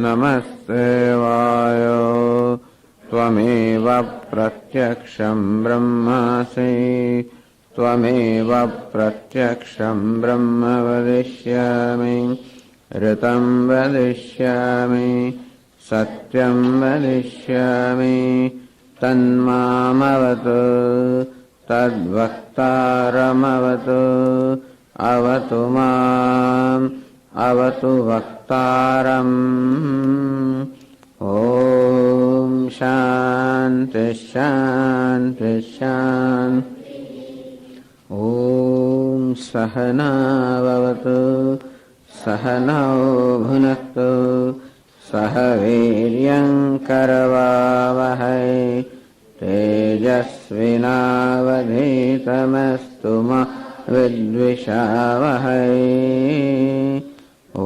नमस्ते वायो त्वमेव प्रत्यक्षं ब्रह्मासि त्वमेव प्रत्यक्षं ब्रह्म वदिष्यामि ऋतं वदिष्यामि सत्यं वदिष्यामि तन्मामवतु तद्वक्तारमवतु अवतु माम् अवतु वक्तारम्। ॐ शान्ति शान्ति शान्ति। ॐ सहना भवतु सहनौ भुनक्तु सह वीर्यङ्करवावहै तेजस्विनावधीतमस्तु मा विद्विषावहै। ॐ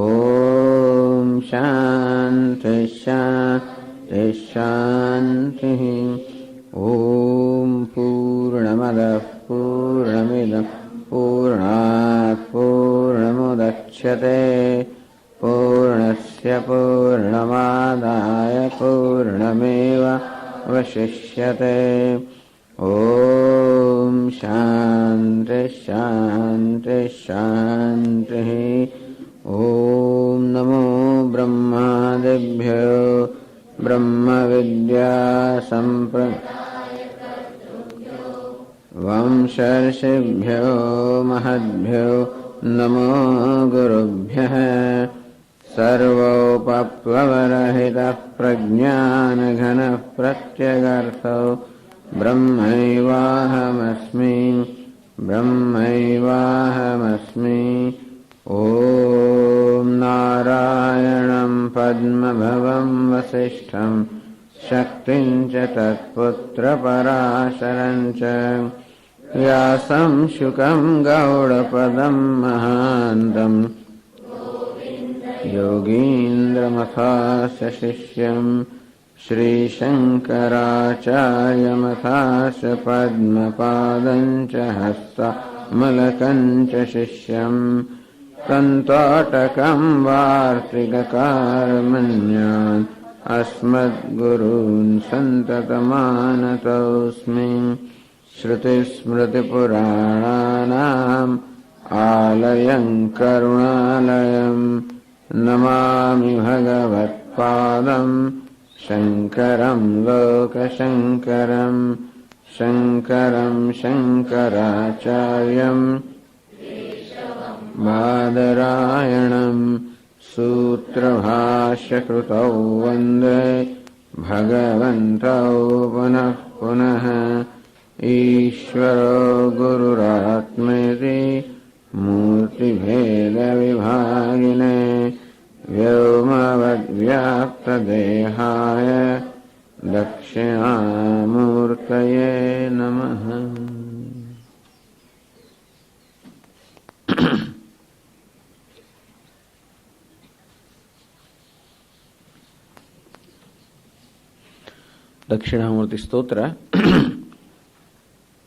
शान्ति शान्ति शान्तिः। ॐ पूर्णमदः पूर्णमिदं पूर्णात् पूर्णमुदच्यते पूर्णस्य पूर्णमादाय पूर्णमेवावशिष्यते। ॐ शान्ति शान्ति शान्तिः। ॐ नमो ब्रह्मादिभ्यो ब्रह्मविद्या वंशर्षिभ्यो महद्भ्यो नमो गुरुभ्यः। सर्वोपप्लवरहितः प्रज्ञानघनः प्रत्यगर्थो ब्रह्मैवाहमस्मि ब्रह्मैवाहमस्मि। ॐ नारायणं पद्मभवं वसिष्ठं शक्तिं च तत्पुत्रपराशरं च व्यासं शुकं गौडपदं महान्तं योगीन्द्रमथास्य शिष्यं श्रीशङ्कराचार्यमथास्य पद्मपादं च हस्तमलकं च शिष्यं तन्ताटकं वार्तिककारमन्यान् अस्मद्गुरून् सन्ततमानतोऽस्मि। श्रुतिस्मृतिपुराणानाम् आलयं करुणालयं नमामि भगवत्पादं शङ्करं लोकशङ्करं शङ्करं शङ्कराचार्यं बादरायणं सूत्रभाष्यकृतौ वन्दे भगवन्तौ पुनः पुनः। ईश्वरो गुरुरात्मेति मूर्तिभेदविभागिने व्योमवद्व्याप्तदेहाय दक्षिणामूर्तये नमः। દક્ષિણામૂર્તિ સ્તોત્ર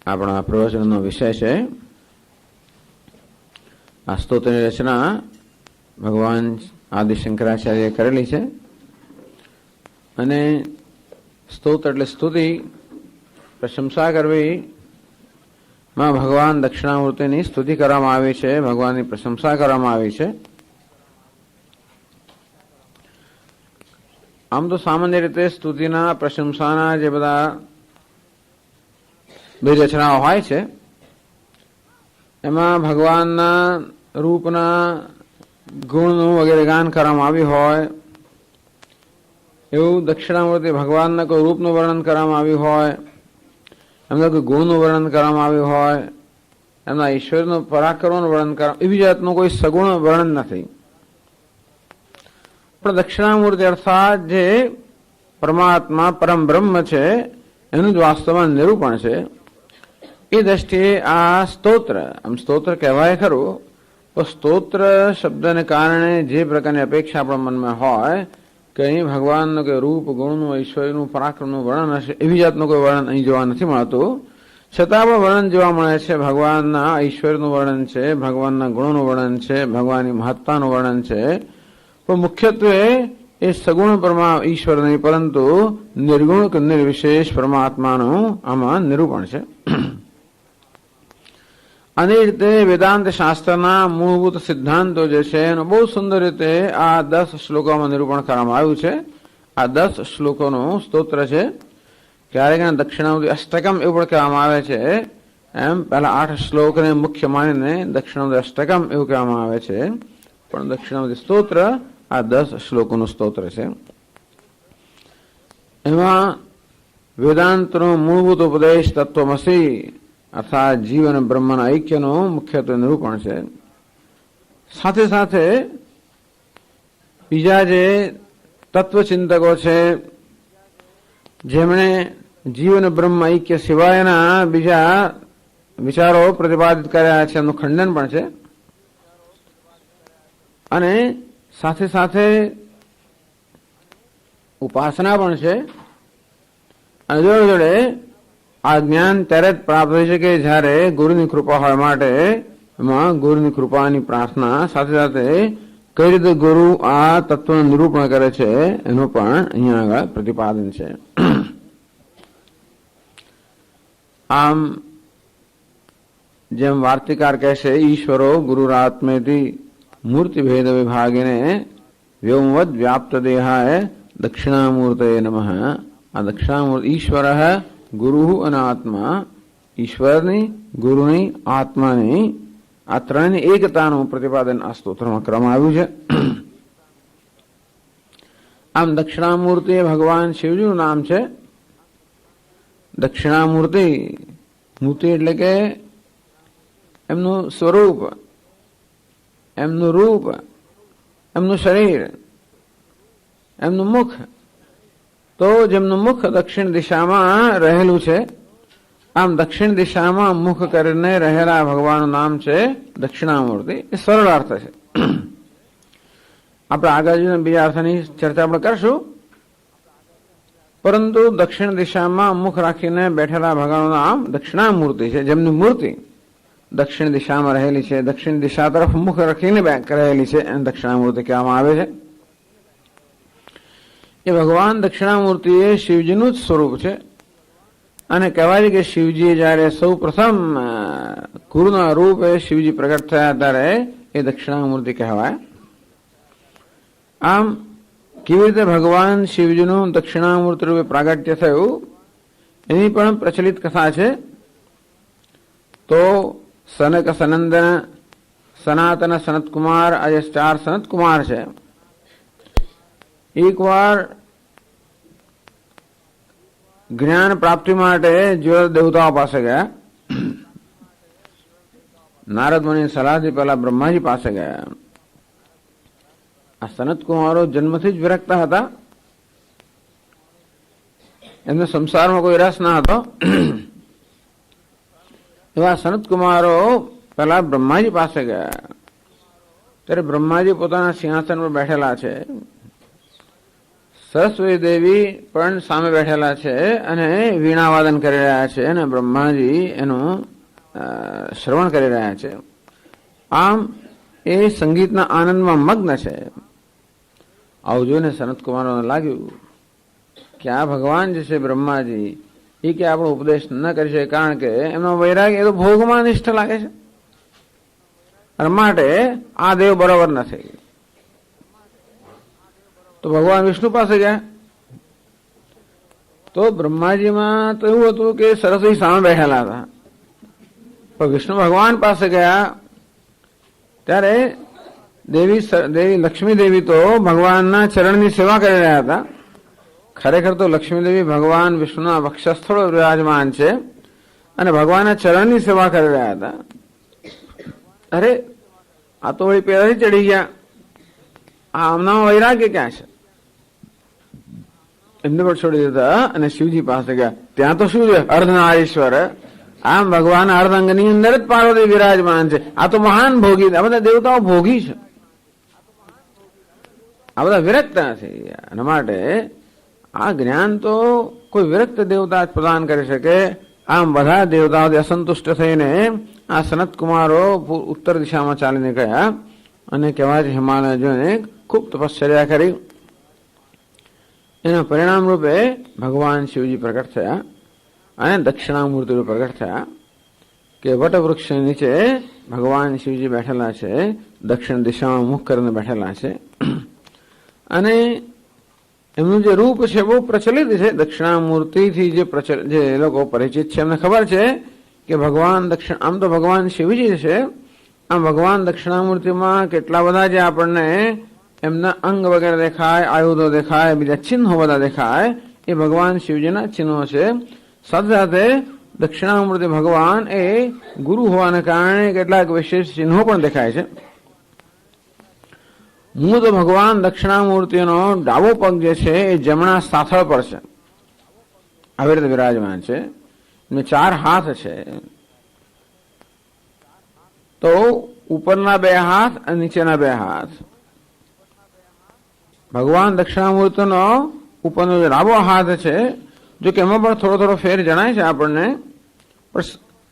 આપણા પ્રવચનનો વિષય છે. આ સ્તોત્રની રચના ભગવાન આદિ શંકરાચાર્યએ કરેલી છે અને સ્તોત્ર એટલે સ્તુતિ પ્રશંસા કરવી માં ભગવાન દક્ષિણામૂર્તિની સ્તુતિ કરવામાં આવી છે, ભગવાનની પ્રશંસા કરવામાં આવી છે. આમ તો સામાન્ય રીતે સ્તુતિના પ્રશંસાના જે બધા બધી રચનાઓ હોય છે એમાં ભગવાનના રૂપના ગુણનું વગેરે ગાન કરવામાં આવ્યું હોય એવું દક્ષિણામૂર્તિ ભગવાનના કોઈ રૂપનું વર્ણન કરવામાં આવ્યું હોય, એમના કોઈ ગુણનું વર્ણન કરવામાં આવ્યું હોય, એમના ઈશ્વરનું પરાક્રમનું વર્ણન કરવા એવી જાતનું કોઈ સગુણ વર્ણન નથી. પણ દક્ષિણામૂર્તિ અર્થાત જે પરમાત્મા પરમ બ્રહ્મ છે એનું જ વાસ્તવમાં નિરૂપણ છે. એ દ્રષ્ટિએ આ સ્તોત્ર, આમ સ્તોત્ર કહેવાય ખરું, તો સ્તોત્ર શબ્દને કારણે જે પ્રકારની અપેક્ષા આપણા મનમાં હોય કે અહીં ભગવાનનું કોઈ રૂપ ગુણનું ઈશ્વરનું પરાક્રમનું વર્ણન હશે એવી જાતનું કોઈ વર્ણન અહીં જોવા નથી મળતું. છતાં પણ વર્ણન જોવા મળે છે. ભગવાનના ઈશ્વરનું વર્ણન છે, ભગવાનના ગુણોનું વર્ણન છે, ભગવાનની મહત્તાનું વર્ણન છે. પણ મુખ્યત્વે એ એ સગુણ ઈશ્વર નહીં પરંતુ નિર્ગુણ કે નિર્વિશેષ પરમાત્માનું આમાં નિરૂપણ છે. અને રીતે વેદાંત શાસ્ત્રના મૂળભૂત સિદ્ધાંતો જે છે એનું બહુ સુંદર રીતે આ 10 શ્લોકોમાં નિરૂપણ કરવામાં આવ્યું છે. આ 10 શ્લોકોનું સ્તોત્ર છે. ક્યારેક દક્ષિણાવધિ અષ્ટકમ એવું પણ કહેવામાં આવે છે. એમ પહેલા 8 શ્લોકને મુખ્ય માનીને દક્ષિણાવધિ અષ્ટકમ એવું કહેવામાં આવે છે. પણ દક્ષિણાવધિ સ્તોત્ર આ 10 શ્લોકોનું સ્તોત્ર છે. એમાં વેદાંતનો મૂળભૂત ઉપદેશ તત્વમસી અર્થાત જીવ અને બ્રહ્મના ઐક્યનું મુખ્યત્વે નિરૂપણ છે. સાથે સાથે બીજા જે તત્વચિંતકો છે જેમણે જીવ અને બ્રહ્મ ઐક્ય સિવાયના બીજા વિચારો પ્રતિપાદિત કર્યા છે એમનું ખંડન પણ છે. અને સાથે સાથે ઉપાસના પણ છે. અને જોડે જોડે આ જ્ઞાન ત્યારે જ પ્રાપ્ત થઈ શકે જ્યારે ગુરુની કૃપા હોય માટે એમાં ગુરુની કૃપાની પ્રાર્થના સાથે સાથે કઈ રીતે ગુરુ આ તત્વનું નિરૂપણ કરે છે એનું પણ અહીંયા આગળ પ્રતિપાદન છે. આમ જેમ વાર્તિકાર કહેશે ઈશ્વરો ગુરુરાત્મેતિ મૂર્તિ ભેદ વિભાગીને વ્યોમવદ વ્યાપ્ત દેહાય દક્ષિણામૂર્તય નમઃ. આ દક્ષિણામૂર્તિ ઈશ્વર ગુરુ અને આત્મા, ઈશ્વરની, ગુરુની, આત્માની આ ત્રણની એકતાનું પ્રતિપાદન આ સ્તોત્રમાં કરવામાં આવ્યું છે. આમ દક્ષિણામૂર્તિ ભગવાન શિવજીનું નામ છે. દક્ષિણામૂર્તિ, મૂર્તિ એટલે કે એમનું સ્વરૂપ, એમનું રૂપ, એમનું શરીર, એમનું મુખ. તો જેમનું મુખ દક્ષિણ દિશામાં રહેલું છે આમ દક્ષિણ દિશામાં મુખ કરીને રહેલા ભગવાનનું નામ છે દક્ષિણામૂર્તિ. એ સરળ અર્થ છે. આપણે આગળ બીજા અર્થની ચર્ચા આપણે કરશું. પરંતુ દક્ષિણ દિશામાં મુખ રાખીને બેઠેલા ભગવાનનું નામ દક્ષિણામૂર્તિ છે. જેમની મૂર્તિ દક્ષિણ દિશામાં રહેલી છે, દક્ષિણ દિશા તરફ મુખ રાખીને રહેલી છે એને દક્ષિણામૂર્તિ કહેવામાં આવે છે. એ ભગવાન દક્ષિણામૂર્તિ એ શિવજીનું જ સ્વરૂપ છે. અને કહેવાય કે શિવજી જયારે સૌ પ્રથમ ગુરુના રૂપે શિવજી પ્રગટ થયા ત્યારે એ દક્ષિણામૂર્તિ કહેવાય. આમ કેવી રીતે ભગવાન શિવજીનું દક્ષિણામૂર્તિ રૂપે પ્રાગટ્ય થયું એની પણ પ્રચલિત કથા છે. તો સનક, સનંદન, સનાતન, સનતકુમાર આજે 4 સનતકુમાર છે. એકવાર જ્ઞાન પ્રાપ્તિ માટે જ્યોત દેવતાઓ પાસે ગયા. નારદ મુનિની સલાહથી પહેલા બ્રહ્માજી પાસે ગયા. આ સનતકુમારો જન્મથી જ વિરક્ત હતા. એમને સંસારમાં કોઈ રસ ના હતો. એવા સનતકુમારો પહેલા બ્રહ્માજી પાસે ગયા. ત્યારે બ્રહ્માજી પોતાના સિંહાસન પર બેઠેલા છે. સરસ્વતી દેવી પણ સામે બેઠેલા છે અને વીણાવાદન કરી રહ્યા છે અને બ્રહ્માજી એનું શ્રવણ કરી રહ્યા છે. આમ એ સંગીતના આનંદમાં મગ્ન છે. આવું જોઈને સનતકુમારોને લાગ્યું કે આ ભગવાન જે છે બ્રહ્માજી એ કે આપણો ઉપદેશ ન કરી શકે કારણ કે એમનો વૈરાગ એ તો ભોગમાં નિષ્ઠ લાગે છે અને માટે આ દેવ બરોબર નથી. તો ભગવાન વિષ્ણુ પાસે ગયા. તો બ્રહ્માજીમાં તો એવું હતું કે સરસ્વતી સામે બેઠેલા હતા. પણ વિષ્ણુ ભગવાન પાસે ગયા ત્યારે દેવી લક્ષ્મી દેવી તો ભગવાનના ચરણની સેવા કરી રહ્યા હતા. ખરેખર તો લક્ષ્મી દેવી ભગવાન વિષ્ણુના વક્ષસ્થળ વિરાજમાન છે અને ભગવાનના ચરણની સેવા કરી રહ્યા હતા. અરે આ તો વળી પેલાથી ચડી ગયા. આ આમનામાં વૈરાગ્ય ક્યાં છે? એમને પણ છોડી દીધા અને શિવજી પાસે ગયા. ત્યાં તો શું છે? અર્ધનારીશ્વર. આમ ભગવાન અર્ધાંગની અંદર જ પાર્વતી વિરાજમાન છે. આ તો મહાન ભોગી. આ બધા દેવતાઓ ભોગી છે. આ બધા વિરક્ત નથી. એના માટે આ જ્ઞાન તો કોઈ વિરક્ત દેવતા જ પ્રદાન કરી શકે. આમ બધા દેવતાઓથી અસંતુષ્ટ થઈને આ સનતકુમારો ઉત્તર દિશામાં ચાલીને ગયા અને કહેવાય છે હિમાલય જોઈને ખૂબ તપશ્ચર્યા કરી. એના પરિણામ રૂપે ભગવાન શિવજી પ્રગટ થયા અને દક્ષિણામૂર્તિ રૂપે પ્રગટ થયા કે વટવૃક્ષ નીચે ભગવાન શિવજી બેઠેલા છે, દક્ષિણ દિશામાં મુખ કરીને બેઠેલા છે અને એમનું જે રૂપ છે બહુ પ્રચલિત છે. દક્ષિણામૂર્તિથી જે લોકો પરિચિત છે એમને ખબર છે કે ભગવાન આમ તો ભગવાન શિવજી છે, આમ ભગવાન દક્ષિણામૂર્તિમાં કેટલા બધા જે આપણને એમના અંગ વગેરે દેખાય, આયુધો દેખાય, બીજા ચિહ્નો બધા દેખાય, એ ભગવાન શિવજીના ચિહ્નો છે. સાથે સાથે દક્ષિણામૂર્તિ ભગવાન એ ગુરુ હોવાને કારણે કેટલાક વિશેષ ચિહ્નો પણ દેખાય છે. મૂળ તો ભગવાન દક્ષિણામૂર્તિનો ડાબો પગ જે છે એ જમણા સાથળ પર છે, આવી રીતે વિરાજમાન છે. એમને 4 હાથ છે, તો ઉપરના 2 હાથ અને નીચેના 2 હાથ. ભગવાન દક્ષિણામૂર્તિનો ઉપરનો જે ડાબો હાથ છે, જો કે એમાં પણ થોડો થોડો ફેર જણાય છે આપણને, પણ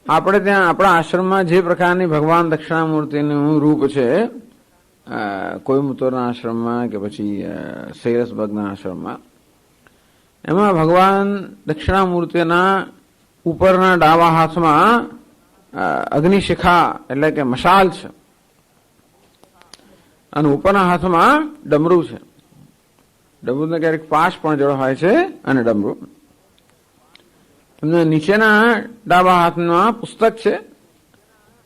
આપણે ત્યાં આપણા આશ્રમમાં જે પ્રકારની ભગવાન દક્ષિણામૂર્તિનું રૂપ છે, કોઈમ્બતુરના આશ્રમમાં કે પછી સૈરસબગના આશ્રમમાં, એમાં ભગવાન દક્ષિણામૂર્તિના ઉપરના ડાબા હાથમાં અગ્નિશિખા એટલે કે મશાલ છે અને ઉપરના હાથમાં ડમરું છે. ડમરૂને ક્યારેક પાશ પણ જોડો હોય છે અને ડમરું. એમના નીચેના ડાબા હાથમાં પુસ્તક છે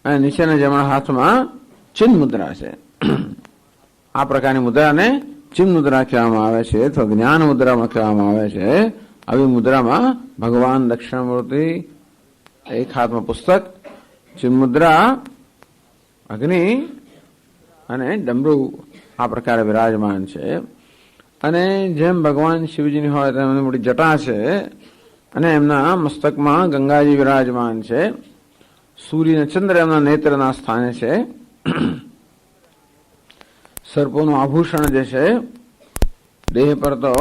અને નીચેના જમણા હાથમાં ચિહ્ન મુદ્રા છે. આ પ્રકારની મુદ્રાને ચિહ્ન મુદ્રા કહેવામાં આવે છે અથવા જ્ઞાન મુદ્રામાં કહેવામાં આવે છે. આવી મુદ્રામાં ભગવાન દક્ષિણામૂર્તિ એક હાથમાં પુસ્તક, ચિહ્ન મુદ્રા, અગ્નિ અને ડમરું આ પ્રકારે વિરાજમાન છે. અને જેમ ભગવાન શિવજીની હોય તેમ એમની મોટી જટા છે અને એમના મસ્તકમાં ગંગાજી વિરાજમાન છે. સૂર્ય અને ચંદ્ર એમના નેત્રના સ્થાને છે. સર્પોનું આભૂષણ જે છે, દેહ પર તો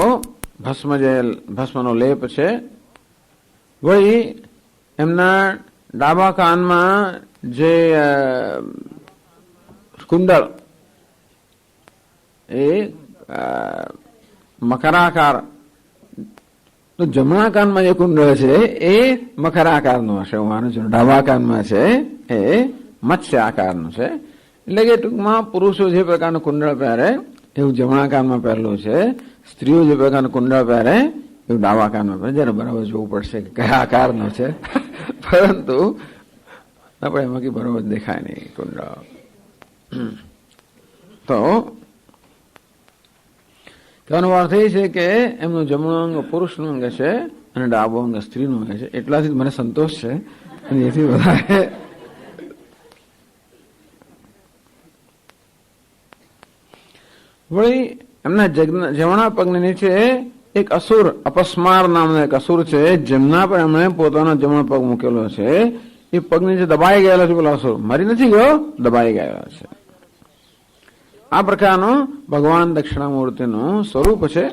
ભસ્મનો લેપ છે. વળી એમના ડાબા કાનમાં જે કુંડળ એ મકરાકાર, તો જમણા કાનમાં જે કુંડળ છે એ મકરાકારનું હશે, હું માનું છું. ડાબા કાનમાં છે એ મત્સ્ય આકારનું છે. એટલે કે ટૂંકમાં પુરુષો જે પ્રકારનું કુંડળ પહેરે એવું જમણા કાનમાં પહેરલું છે, સ્ત્રીઓ જે પ્રકારનું કુંડળ પહેરે એવું ડાબા કાનમાં પહેરે. જયારે બરાબર જોવું પડશે કે કયા આકારનો છે, પરંતુ આપણે એમાં બરાબર દેખાય નહીં કુંડળ. તો કહેવાનો અર્થ એ છે કે એમનું જમણું અંગ પુરુષનું અંગ છે અને ડાબો અંગ સ્ત્રીનું અંગ છે. એટલાથી મને સંતોષ છે અને એથી વધારે વળી એમના જમણા પગની નીચે એક અસુર, અપસ્માર નામનો એક અસુર છે, જેમના પર એમણે પોતાનો જમણો પગ મૂકેલો છે. એ પગ નીચે દબાઈ ગયેલો છે. પેલો અસુર મરી નથી ગયો, દબાઈ ગયેલો છે. આ પ્રકારનું ભગવાન દક્ષિણામૂર્તિનું સ્વરૂપ છે.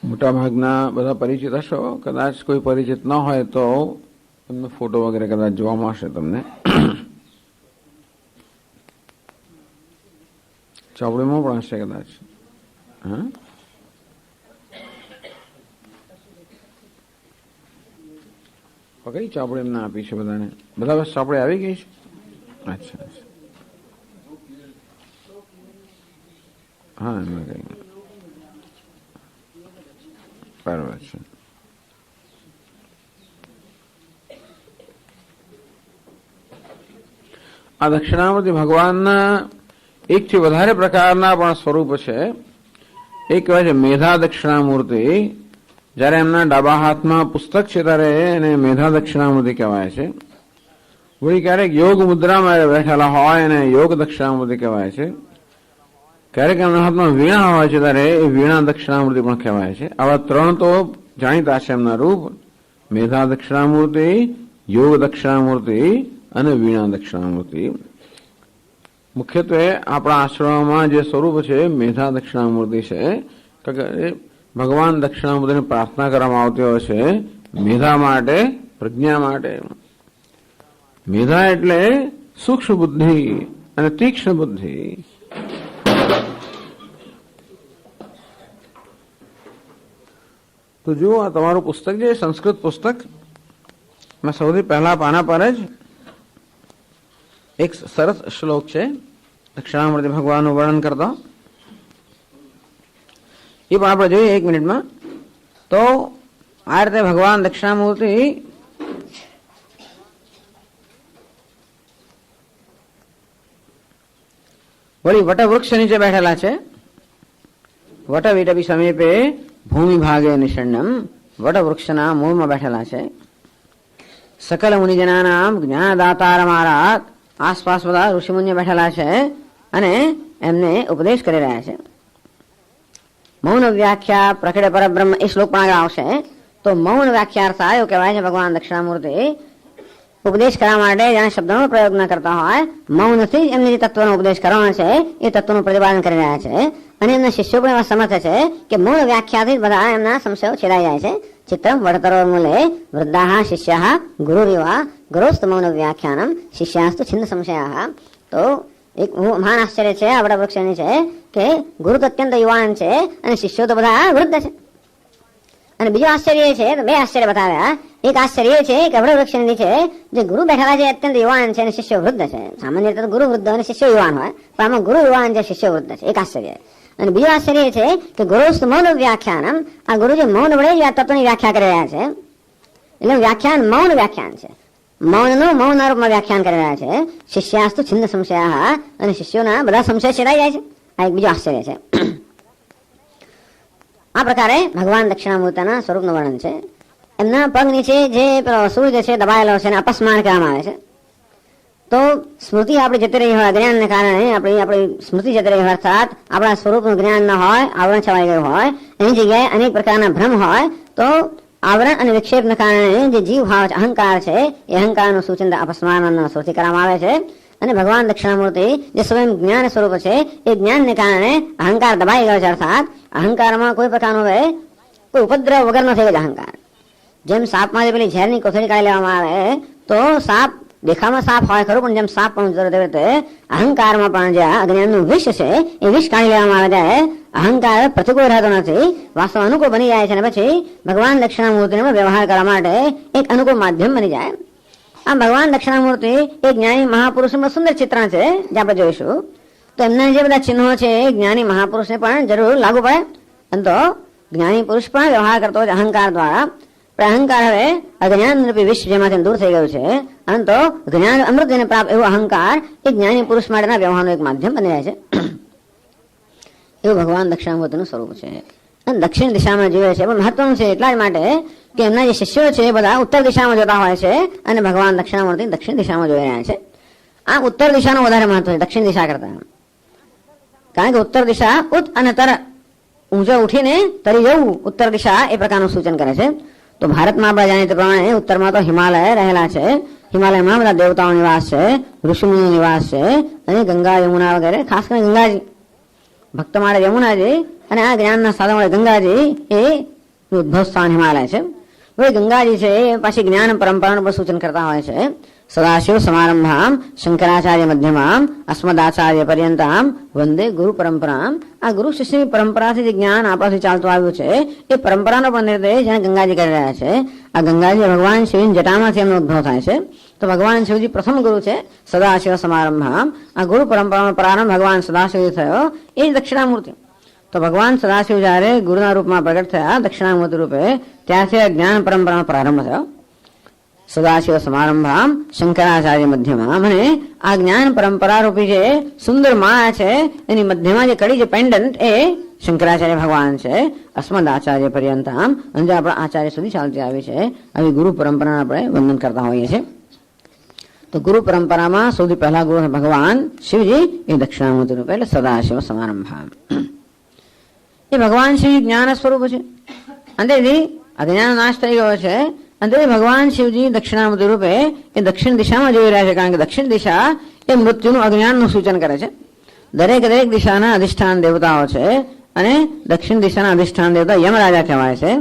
મોટા ભાગના બધા પરિચિત હશો, કદાચ કોઈ પરિચિત ન હોય તો એમનો ફોટો વગેરે કદાચ જોવા મળશે તમને. ચોપડીમાં પણ હશે કદાચ. હા, કઈ ચોપડી એમને આપી છે બધાને? બધા બસ ચોપડી આવી ગઈ છે. અચ્છા, હા, એમાં કઈ બરાબર છે. આ દક્ષિણામૂર્તિ ભગવાનના એકથી વધારે પ્રકારના પણ સ્વરૂપ છે. એક કહેવાય છે મેધા દક્ષિણામૂર્તિ. જયારે એમના ડાબા હાથમાં પુસ્તક છે ત્યારે એને મેધા દક્ષિણામૂર્તિ કહેવાય છે. વળી ક્યારેક યોગ મુદ્રામાં બેઠેલા હોય એને યોગ દક્ષિણામૂર્તિ કહેવાય છે. ક્યારેક એમના હાથમાં વીણા હોય છે ત્યારે એ વીણા દક્ષિણામૂર્તિ પણ કહેવાય છે. આવા 3 તો જાણીતા છે એમના રૂપ: મેધા દક્ષિણામૂર્તિ, યોગ દક્ષિણામૂર્તિ અને વીણા દક્ષિણામૂર્તિ. મુખ્યત્વે આપણા આશ્રમમાં જે સ્વરૂપ છે મેધા દક્ષિણામૂર્તિ છે. ભગવાન દક્ષિણામૂર્તિની પ્રાર્થના કરવામાં આવતી હોય છે મેધા માટે, પ્રજ્ઞા માટે. મેધા એટલે સૂક્ષ્મ બુદ્ધિ અને તીક્ષ્ણ બુદ્ધિ. તો જુઓ, આ તમારું પુસ્તક છે, સંસ્કૃત પુસ્તક. મેં સૌથી પહેલા પાના પર જ એક સરસ શ્લોક છે દક્ષિણામૂર્તિ ભગવાનનું વર્ણન કરતો, એ પણ આપણે જોઈએ 1 મિનિટમાં. તો આ રીતે ભગવાન દક્ષિણામૂર્તિ વળી વટવૃક્ષ નીચે બેઠેલા છે. વટવિટપી સમીપે ભૂમિ ભાગે નિષન્નમ, વટવૃક્ષના મૂળમાં બેઠેલા છે. સકલ મુનિજનાનામ જ્ઞાનદાતાર મહારાજ, આસપાસ બધા ઋષિમુનિઓ બેઠેલા છે અને એમને ઉપદેશ કરી રહ્યા છે. મૌન વ્યાખ્યા પ્રકટ પરબ્રહ્મ એ શ્લોક પણ આગળ આવશે. તો મૌન વ્યાખ્યાર્થ એવું કહેવાય છે ભગવાન દક્ષિણામૂર્તિ ઉપદેશ કરવા માટે જ્યાં શબ્દનો પ્રયોગ ન કરતા હોય, મૌનથી એમને જે તત્વનો ઉપદેશ કરવાનો છે એ તત્વનું પ્રતિપાદન કરી રહ્યા છે. અને એમના શિષ્યો પણ એવા સમર્થ છે કે મૌન વ્યાખ્યાથી બધા એમના સંશયો છેડાઈ જાય છે. ચિત્રમ વડતરો મૂલે વૃદ્ધાઃ શિષ્યાઃ ગુરુરિવા ગુરુસ્તુ મૌન વ્યાખ્યાનમ શિષ્યાસ્તુ છિન્ન સંશયાઃ. તો એક મહાન આશ્ચર્ય છે આ વટવૃક્ષની છે કે ગુરુ તો અત્યંત યુવાન છે અને શિષ્યો તો બધા વૃદ્ધ છે. અને બીજું આશ્ચર્ય છે, તો 2 આશ્ચર્ય બતાવ્યા. એક આશ્ચર્ય છે કે વટવૃક્ષની નીચે જે ગુરુ બેઠેલા છે અત્યંત યુવાન છે અને શિષ્યો વૃદ્ધ છે. સામાન્ય રીતે ગુરુ વૃદ્ધ અને શિષ્યો યુવાન હોય, પણ આમાં ગુરુ યુવાન છે, શિષ્યો વૃદ્ધ છે. એક આશ્ચર્ય. અને બીજું આશ્ચર્ય છે કે ગુરુસ્તુ મૌન વ્યાખ્યાનમ, આ ગુરુ જે મૌન વડે જ આ તત્વની વ્યાખ્યા કરી રહ્યા છે. એટલે વ્યાખ્યાન મૌન વ્યાખ્યાન છે, મૌનનું મૌન રૂપમાં વ્યાખ્યાન કરી રહ્યા છે. શિષ્યાસ્તુ છિન્ન સંશયાઃ, અને શિષ્યોના બધા સંશય છેડાઈ જાય છે. આ એક બીજું આશ્ચર્ય છે. આ પ્રકારે ભગવાન દક્ષિણામૂર્તિના સ્વરૂપનું વર્ણન છે. એમના પગ નીચે જે સૂર્ય છે દબાયેલો છે એને અપસ્માન કહેવામાં આવે છે. તો સ્મૃતિ આપણી જતી રહી હોય, જ્ઞાનને કારણે આપણી સ્મૃતિ જતી રહી હોય, અર્થાત આપણા સ્વરૂપનું જ્ઞાન ન હોય, આવરણ છવાઈ ગયું હોય, એની જગ્યાએ અનેક પ્રકારના ભ્રમ હોય, તો આવરણ અને વિક્ષેપને કારણે જે જીવ ભાવ છે, અહંકાર છે, એ અહંકારનું સૂચન અપસ્માનનો સ્મૃતિ કરવામાં આવે છે. અને ભગવાન દક્ષિણામૂર્તિ જે સ્વયં જ્ઞાન સ્વરૂપ છે એ જ્ઞાનને કારણે અહંકાર દબાઈ ગયો છે. અર્થાત અહંકારમાં કોઈ પ્રકારનો કોઈ ઉપદ્રવ વગરનો થઈ ગયો અહંકાર. જેમ સાપમાં જે પેલી ઝેરની કોથળી કાઢી લેવામાં આવે તો સાપ દેખામાં સાપ હોય ખરું, પણ જેમ સાપ પણ તેવી રીતે અહંકારમાં પણ જે અજ્ઞાનનું વિષ છે એ વિષ કાઢી લેવામાં આવે છે. અહંકાર પ્રતિકૂળ રહેતો નથી, વાસ્તવ અનુકૂળ બની જાય છે. અને પછી ભગવાન દક્ષિણામૂર્તિનો વ્યવહાર કરવા માટે એક અનુકૂળ માધ્યમ બની જાય. આમ ભગવાન દક્ષિણામૂર્તિ એ જ્ઞાની મહાપુરુષનું સુંદર ચિત્રણ છે જે આપણે જોઈશું. તો એમના જે બધા ચિહ્નો છે એ જ્ઞાની મહાપુરુષને પણ જરૂર લાગુ પડે. અને તો જ્ઞાની પુરુષ પણ વ્યવહાર કરતો હોય અહંકાર દ્વારા. પણ અહંકાર હવે અજ્ઞાન રૂપી વિશ્વ જેમાંથી દૂર થઈ ગયું છે. અને તો જ્ઞાન અમૃત જેને પ્રાપ્ત એવો અહંકાર એ જ્ઞાની પુરુષ માટેના વ્યવહારનું એક માધ્યમ બની રહે છે. એવું ભગવાન દક્ષિણામૂર્તિનું સ્વરૂપ છે. અને દક્ષિણ દિશામાં જીવે છે, પણ મહત્વનું છે એટલા જ માટે કે એમના જે શિષ્યો છે બધા ઉત્તર દિશામાં જોતા હોય છે અને ભગવાન દક્ષિણામૂર્તિ દક્ષિણ દિશામાં જોઈ રહ્યા છે. આ ઉત્તર દિશાનું વધારે મહત્વ છે દક્ષિણ દિશા કરતા. કારણ કે ઉત્તર દિશા ઉત અને તર, ઊંચો ઉઠીને તરી જવું, ઉત્તર દિશા એ પ્રકારનું સૂચન કરે છે. તો ભારતમાં આપણે જાણીએ તે પ્રમાણે ઉત્તરમાં તો હિમાલય રહેલા છે. હિમાલયમાં બધા દેવતાઓ નિવાસ છે, ઋષિમુનિ નિવાસ છે, અને ગંગા યમુના વગેરે, ખાસ કરીને ગંગાજી ભક્ત માટે યમુનાજી અને આ જ્ઞાનના સાધન માટે ગંગાજી એ ઉદ્ભવ સ્થાન હિમાલય છે. હવે ગંગાજી છે એ પાછી જ્ઞાન પરંપરાનું પણ સૂચન કરતા હોય છે. સદાશિવ સમારંભામ શંકરાચાર્ય મધ્યમામ અસ્મદાચાર્ય પર્યંતામ વંદે ગુરુ પરંપરામ. આ ગુરુ શિષ્યની પરંપરાથી જે જ્ઞાન આપણાથી ચાલતું આવ્યું છે એ પરંપરાનો પણ નિર્દેશ જેને ગંગાજી કરી રહ્યા છે. આ ગંગાજી ભગવાન શિવની જટામાંથી એમનો ઉદ્ભવ થાય છે. તો ભગવાન શિવજી પ્રથમ ગુરુ છે. સદાશિવ સમારંભામ, આ ગુરુ પરંપરાનો પ્રારંભ ભગવાન સદાશિવજી થયો એ જ દક્ષિણામૂર્તિ. તો ભગવાન સદાશિવ જયારે ગુરુના રૂપમાં પ્રગટ થયા દક્ષિણામૂર્તિ રૂપે, ત્યારથી આ જ્ઞાન પરંપરાનો પ્રારંભ થયો. સદાશિવ સમારંભામ શંકરાચાર્ય મધ્યમાં, અને આ જ્ઞાન પરંપરા રૂપી જે સુંદર માળા છે એની મધ્યમાં જે કડી, જે પેન્ડન્ટ એ શંકરાચાર્ય ભગવાન છે. અસ્મદ આચાર્ય પર્યંતામ, અને જે આપણા આચાર્ય સુધી ચાલતી આવી છે. આવી ગુરુ પરંપરાને આપણે વંદન કરતા હોઈએ છીએ. તો ગુરુ પરંપરામાં સૌથી પહેલા ગુરુ ભગવાન શિવજી એ દક્ષિણામૂર્તિ રૂપે, એટલે સદાશિવ સમારંભામ. એ ભગવાન શિવ જ્ઞાન સ્વરૂપ છે. અંતેથી અજ્ઞાન નાશ થઈ ગયો છે. અંતે ભગવાન શિવજી દક્ષિણામૂર્તિ રૂપે એ દક્ષિણ દિશામાં જોઈ રહ્યા છે. કારણ કે દક્ષિણ દિશા એ મૃત્યુનું અજ્ઞાનનું સૂચન કરે છે. દરેક દિશાના અધિષ્ઠાન દેવતાઓ છે અને દક્ષિણ દિશાના અધિષ્ઠાન દેવતા યમરાજા કહેવાય છે.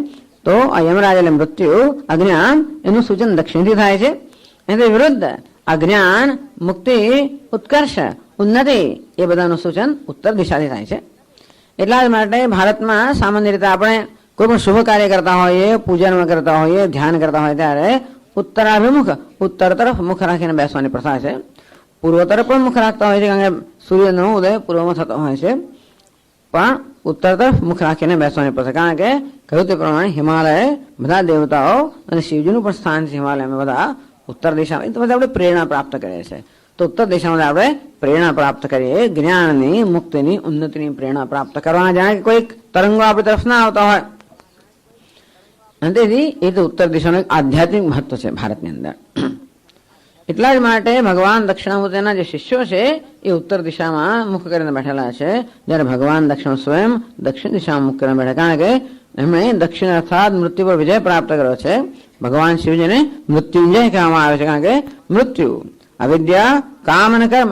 તો આ યમરાજ એટલે મૃત્યુ, અજ્ઞાન એનું સૂચન દક્ષિણથી થાય છે. એનાથી વિરુદ્ધ અજ્ઞાન, મુક્તિ, ઉત્કર્ષ ઉન્નતિ એ બધાનું સૂચન ઉત્તર દિશાથી થાય છે. એટલા જ માટે ભારતમાં સામાન્ય રીતે આપણે કોઈ પણ શુભ કાર્ય કરતા હોઈએ, પૂજન કરતા હોઈએ, ધ્યાન કરતા હોઈએ ત્યારે ઉત્તરાભિમુખ ઉત્તર તરફ મુખ રાખીને બેસવાની પ્રથા છે. પૂર્વ તરફ પણ મુખ રાખતા હોય છે, કારણ કે સૂર્યનો ઉદય પૂર્વમાં થતો હોય છે, પણ ઉત્તર તરફ મુખ રાખીને બેસવાની પ્રથા. કારણ કે કહ્યું તે પ્રમાણે હિમાલય બધા દેવતાઓ અને શિવજીનું પણ સ્થાન છે હિમાલયમાં, બધા ઉત્તર દિશામાં. તો બધા આપણે પ્રેરણા પ્રાપ્ત કરીએ છીએ. તો ઉત્તર દિશામાં આપણે પ્રેરણા પ્રાપ્ત કરીએ, જ્ઞાનની, મુક્તિની, ઉન્નતિની પ્રેરણા પ્રાપ્ત કરવાના. જાણે કે કોઈક તરંગો આપણી તરફ ના આવતા હોય, અને તેથી એ તો ઉત્તર દિશાનું એક આધ્યાત્મિક મહત્વ છે ભારતની અંદર. એટલા જ માટે ભગવાન દક્ષિણામૂર્તિના જે શિષ્યો છે એ ઉત્તર દિશામાં મુખ કરીને બેઠેલા છે, જ્યારે ભગવાન દક્ષિણ સ્વયં દક્ષિણ દિશામાં મુખ કરીને બેઠા, કારણ કે એમણે દક્ષિણ અર્થાત મૃત્યુ પર વિજય પ્રાપ્ત કર્યો છે. ભગવાન શિવજીને મૃત્યુંજય કહેવામાં આવે છે, કારણ કે મૃત્યુ, અવિદ્યા, કામ અને કર્મ.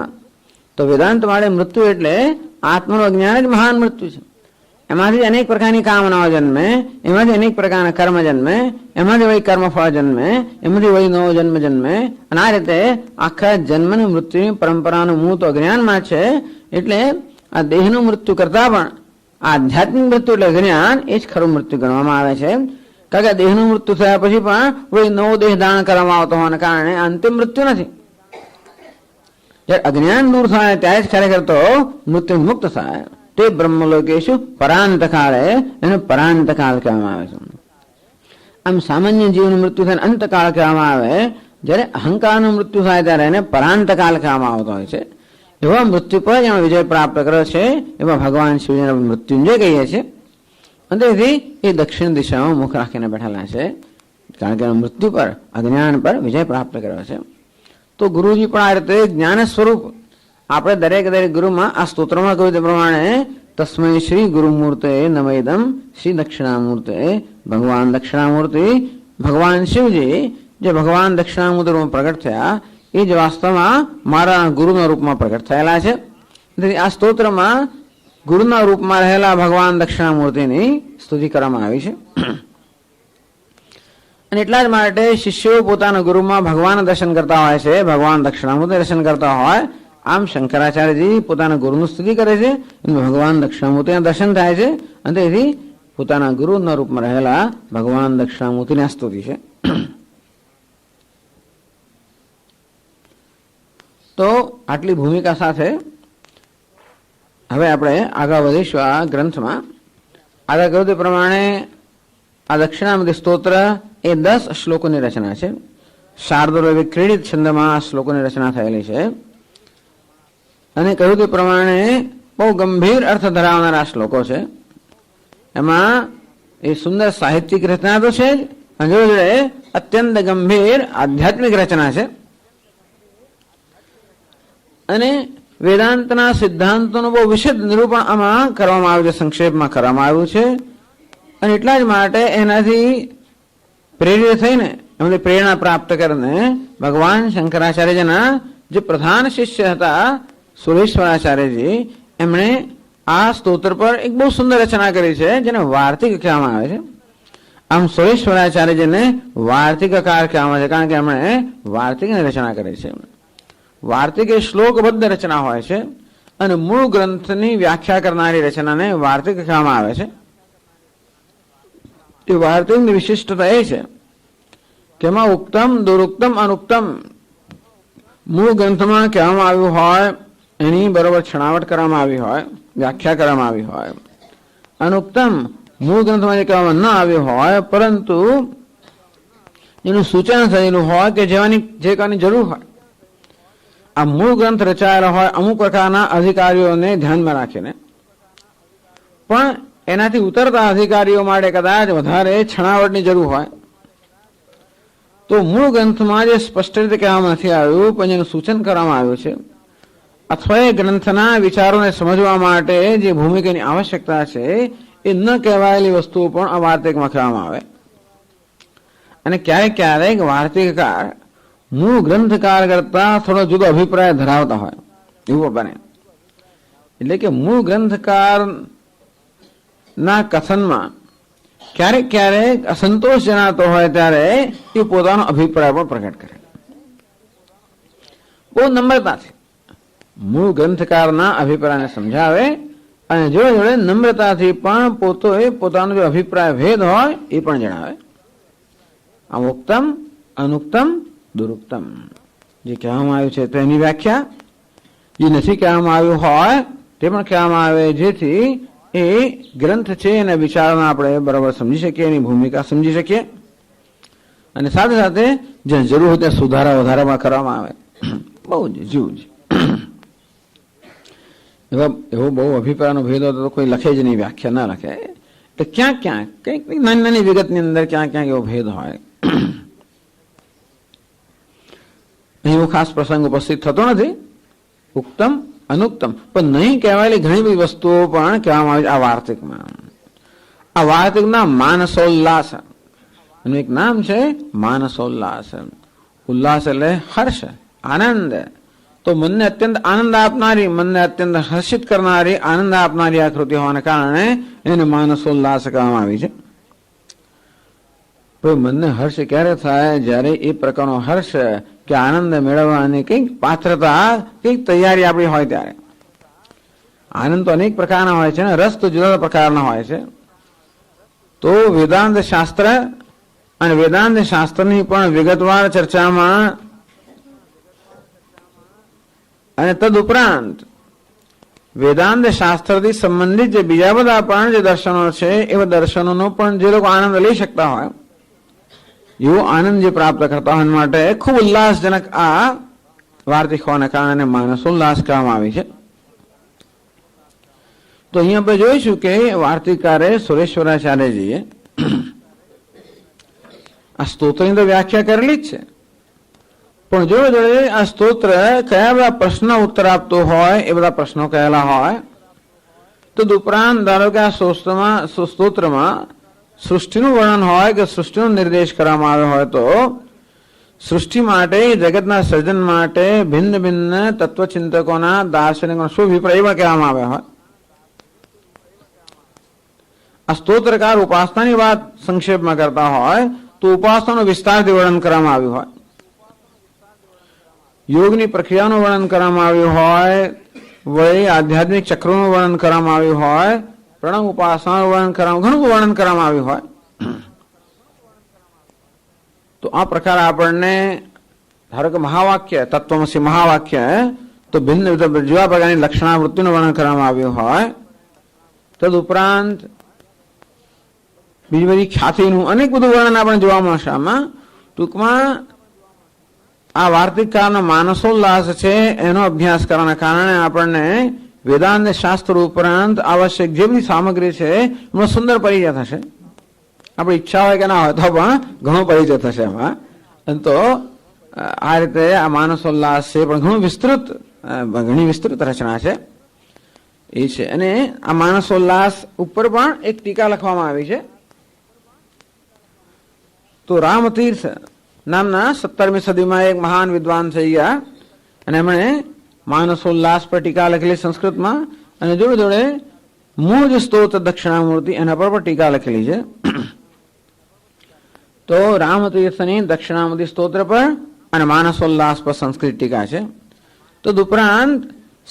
તો વેદાંત માટે મૃત્યુ એટલે આત્માનું અજ્ઞાન જ મહાન મૃત્યુ છે. એમાંથી અનેક પ્રકારની કામનાઓ જન્મે, એમાંથી અનેક પ્રકારના કર્મ જન્મે, એમાંથી વળી કર્મફળ જન્મે, એમાંથી વળી નવો જન્મ જન્મે, અને આ રીતે આખા જન્મની મૃત્યુની પરંપરાનું મૂળ તો અજ્ઞાનમાં છે. એટલે આ દેહનું મૃત્યુ કરતા પણ આધ્યાત્મિક મૃત્યુ એટલે જ્ઞાન એ જ ખરું મૃત્યુ ગણવામાં આવે છે. કારણ કે દેહનું મૃત્યુ થયા પછી પણ વળી નવો દેહ ધારણ કરવામાં આવતો હોવાના કારણે અંતિમ મૃત્યુ નથી. જ્યારે અજ્ઞાન દૂર થાય ત્યારે જ ખરેખર તો મૃત્યુ મુક્ત થાય. તે બ્રહ્મલોકેશુ પરાંતકાળે, એને પરાંતકાળ કહેવામાં આવે છે. આમ સામાન્ય જીવનું મૃત્યુ થાય અંતકાળ કહેવામાં આવે, જ્યારે અહંકારનું મૃત્યુ થાય ત્યારે એને પરાંતકાળ કહેવામાં આવતો હોય છે. એવા મૃત્યુ પર જેમાં વિજય પ્રાપ્ત કર્યો છે એવા ભગવાન શિવજીને મૃત્યુંજય કહીએ છીએ. અને તેથી એ દક્ષિણ દિશામાં મુખ રાખીને બેઠેલા છે, કારણ કે મૃત્યુ પર, અજ્ઞાન પર વિજય પ્રાપ્ત કર્યો છે. તો ગુરુજી પણ આ રીતે જ્ઞાન સ્વરૂપ આપણે દરેક ગુરુમાં આ સ્તોત્રમાં કહ્યું તે પ્રમાણે તસ્મૈ શ્રી ગુરુમૂર્તે નમૈદમ શ્રી દક્ષિણામૂર્તે. ભગવાન દક્ષિણામૂર્તિ, ભગવાન શિવજી જે ભગવાન દક્ષિણામૂર્તિ રૂપમાં પ્રગટ થયા એ જ વાસ્તવમાં મારા ગુરુના રૂપમાં પ્રગટ થયેલા છે. તેથી આ સ્તોત્રમાં ગુરુના રૂપમાં રહેલા ભગવાન દક્ષિણામૂર્તિની સ્તુતિ કરવામાં આવી છે. અને એટલા જ માટે શિષ્યો પોતાના ગુરુમાં ભગવાન દર્શન કરતા હોય છે, ભગવાન દક્ષિણામૂર્તિ દર્શન કરતા હોય. આમ શંકરાચાર્યજી પોતાના ગુરુનું સ્તુતિ કરે છે, ભગવાન દક્ષિણામૂર્તિના દર્શન થાય છે, અને તેથી પોતાના ગુરુના રૂપમાં રહેલા ભગવાન દક્ષિણામૂર્તિની સ્તુતિ છે. તો આટલી ભૂમિકા સાથે હવે આપણે આગળ વધીશું આ ગ્રંથમાં. આગળ કહ્યું તે પ્રમાણે આ દક્ષિણામૂર્તિ સ્તોત્ર એ 10 શ્લોકોની રચના છે. શાર્દૂલ વિક્રીડિત છંદમાં આ શ્લોકોની રચના થયેલી છે. અને કહ્યું તે પ્રમાણે બહુ ગંભીર અર્થ ધરાવનારા શ્લોકો છે. એમાં એ સુંદર સાહિત્યિક રચના તો છે જ, અને જોડે અત્યંત ગંભીર આધ્યાત્મિક રચના છે. અને વેદાંતના સિદ્ધાંતોનું બહુ વિશદ નિરૂપણ આમાં કરવામાં આવ્યું છે, સંક્ષેપમાં કરવામાં આવ્યું છે. અને એટલા જ માટે એનાથી પ્રેરિત થઈને, એમાંથી પ્રેરણા પ્રાપ્ત કરીને ભગવાન શંકરાચાર્યજીના જે પ્રધાન શિષ્ય હતા સુરેશ્વરાચાર્યજી, એમણે આ સ્તોત્ર પર એક બહુ સુંદર રચના કરી છે, જેને વાર્તિક કહેવામાં આવે છે. આમ સુરેશ્વરાચાર્યજીને વાર્તિકકાર કહેવામાં આવે છે, કારણ કે એમણે વાર્તિકની રચના કરી છે. વાર્તિક એ શ્લોકબદ્ધ રચના હોય છે, અને મૂળ ગ્રંથની વ્યાખ્યા કરનારી રચનાને વાર્તિક કહેવામાં આવે છે. એ વાર્તિકની વિશિષ્ટતા એ છે કે એમાં ઉક્તમ, દુરુક્તમ, અનુક્તમ મૂળ ગ્રંથમાં કહેવામાં આવ્યું હોય એની બરોબર છણાવટ કરવામાં આવી હોય, વ્યાખ્યા કરવામાં આવી હોય. અનુક્તમ મૂળ ગ્રંથમાં જે કહેવામાં ન આવ્યું હોય, પરંતુ એનું સૂચન થયેલું હોય કે જે કહેવાની જરૂર હોય. આ મૂળ ગ્રંથ રચાયેલો હોય અમુક પ્રકારના અધિકારીઓને ધ્યાનમાં રાખીને, પણ એનાથી ઉતરતા અધિકારીઓ માટે કદાચ વધારે છણાવટની જરૂર હોય, તો મૂળ ગ્રંથમાં જે સ્પષ્ટ રીતે કહેવામાં નથી આવ્યું પણ જેનું સૂચન કરવામાં આવ્યું છે, અથવા એ ગ્રંથના વિચારોને સમજવા માટે જે ભૂમિકાની આવશ્યકતા છે એ ન કહેવાયેલી વસ્તુઓ પણ આ વાર્તિકમાં કહેવામાં આવે. અને ક્યારેક ક્યારેક વાર્તિકકાર મૂળ ગ્રંથકાર કરતા થોડો જુદો અભિપ્રાય ધરાવતા હોય એવું બને. એટલે કે મૂળ ગ્રંથકાર ના કથનમાં ક્યારેક ક્યારેક અસંતોષ જણાતો હોય ત્યારે એ પોતાનો અભિપ્રાય પણ પ્રગટ કરે, બહુ નમ્રતાથી. મૂળ ગ્રંથકારના અભિપ્રાયને સમજાવે અને જોડે જોડે નમ્રતાથી પણ પોતાનો જો અભિપ્રાય ભેદ હોય એ પણ જણાવે. આમ ઉક્તમ, અનુક્તમ, દુરુક્તમ જે કહેવામાં આવ્યું છે તેની વ્યાખ્યા, જે નથી કહેવામાં આવ્યું હોય તે પણ કહેવામાં આવે, જેથી એ ગ્રંથ છે એના વિચારોને આપણે બરાબર સમજી શકીએ, એની ભૂમિકા સમજી શકીએ અને સાથે સાથે જ્યાં જરૂર હોય ત્યાં સુધારા વધારામાં કરવામાં આવે. બહુ જ જીવ જ એવો બહુ અભિપ્રાયનો ભેદ હોય તો કોઈ લખે જ નહીં, વ્યાખ્યા ના લખે. એટલે ક્યાંક ક્યાંક કંઈક નાની નાની વિગતની અંદર ક્યાંક ક્યાંક એવો ભેદ હોય. એવો ખાસ પ્રસંગ ઉપસ્થિત થતો નથી. ઉક્તમ, અનુક્તમ પણ નહીં કહેવાયેલી ઘણી બધી વસ્તુઓ પણ કહેવામાં આવી છે આ વાર્તિકમાં. આ વાર્તિકના માનસોલ્લાસ એનું એક નામ છે માનસોલ્લાસ. ઉલ્લાસ એટલે હર્ષ, આનંદ. તો મનને અત્યંત આનંદ આપનારી, મનને અત્યંત હર્ષિત કરનારી, આનંદ આપનારી આકૃતિ હોવાને કારણે એને માનસોલ્લાસ કહેવામાં આવી છે. તો મનને હર્ષ ક્યારે થાય? જ્યારે એ પ્રકારનો હર્ષ કે આનંદ મેળવવાની કંઈક પાત્રતા, કંઈક તૈયારી આપણી હોય ત્યારે. આનંદ તો અનેક પ્રકારના હોય છે ને રસ તો જુદા જુદા પ્રકારના હોય છે. તો વેદાંત શાસ્ત્ર અને વેદાંત શાસ્ત્રની પણ વિગતવાર ચર્ચામાં અને તદુપરાંત વેદાંત શાસ્ત્રથી સંબંધિત જે બીજા બધા પણ જે દર્શનો છે એવા દર્શનોનો પણ જે લોકો આનંદ લઈ શકતા હોય, એવો આનંદ જે પ્રાપ્ત કરતા હોય માટે ખૂબ ઉલ્લાસજનક આ વાર્તિક હોવાને કારણે માનસોલ્લાસ કહેવામાં આવી છે. તો અહીંયા આપણે જોઈશું કે વાર્તિકારે સુરેશ્વરાચાર્યજીએ આ સ્તોત્રની તો વ્યાખ્યા કરેલી જ છે, પણ જોડે જોડે આ સ્તોત્ર કયા બધા પ્રશ્નો ઉત્તર આપતો હોય એ બધા પ્રશ્નો કહેલા હોય. તો ઉપરાંત ધારો કે આ સ્તોત્રમાં સૃષ્ટિનું વર્ણન હોય કે સૃષ્ટિનો નિર્દેશ કરવામાં આવ્યો હોય, તો સૃષ્ટિ માટે, જગતના સર્જન માટે ભિન્ન ભિન્ન તત્વચિંતકોના, દાર્શનિકોના શું અભિપ્રાય એવા કહેવામાં આવ્યા હોય. આ સ્તોત્રકાર ઉપાસનાની વાત સંક્ષેપમાં કરતા હોય તો ઉપાસનાનું વિસ્તારથી વર્ણન કરવામાં આવ્યું હોય, યોગની પ્રક્રિયાનું વર્ણન કરવામાં આવ્યું હોય, વળી આધ્યાત્મિક ચક્રોનું વર્ણન કરવામાં આવ્યું હોય, પ્રણવ ઉપાસનાનું વર્ણન કરવામાં, ઘણું વર્ણન કરવામાં આવ્યું હોય. તો આ પ્રકાર આપણને ધારો કે મહાવાક્ય, તત્વમસી મહાવાક્ય, તો ભિન્ન જેવા પ્રકારની લક્ષણાવૃત્તિનું વર્ણન કરવામાં આવ્યું હોય. તદુપરાંત બીજી બધી ખ્યાતિનું અનેક બધું વર્ણન આપણે જોવા મળશે આમાં. ટૂંકમાં આ વાર્તિકકારનો માનસોલ્લાસ છે એનો અભ્યાસ કરવાના કારણે આપણને વેદાંત શાસ્ત્ર ઉપરાંત આવશ્યક જે બધી સામગ્રી છે એનો સુંદર પરિચય થશે. આપણી ઈચ્છા હોય કે ના હોય તો પણ ઘણો પરિચય થશે એમાં. તો આ રીતે આ માનસોલ્લાસ છે પણ ઘણી વિસ્તૃત રચના છે એ છે. અને આ માનસોલ્લાસ ઉપર પણ એક ટીકા લખવામાં આવી છે. તો રામતીર્થ નામના 17મી સદીમાં એક મહાન વિદ્વાન થઈ ગયા અને એમણે માનસોલ્લાસ પર ટીકા લખેલી સંસ્કૃતમાં, અને જોડે જોડે મૂળ જે સ્તોત્ર દક્ષિણામૂર્તિ એના પર પણ ટીકા લખેલી છે. તો રામતીર્થની દક્ષિણામૂર્તિ સ્તોત્ર પર અને માનસોલ્લાસ પર સંસ્કૃત ટીકા છે. તો ઉપરાંત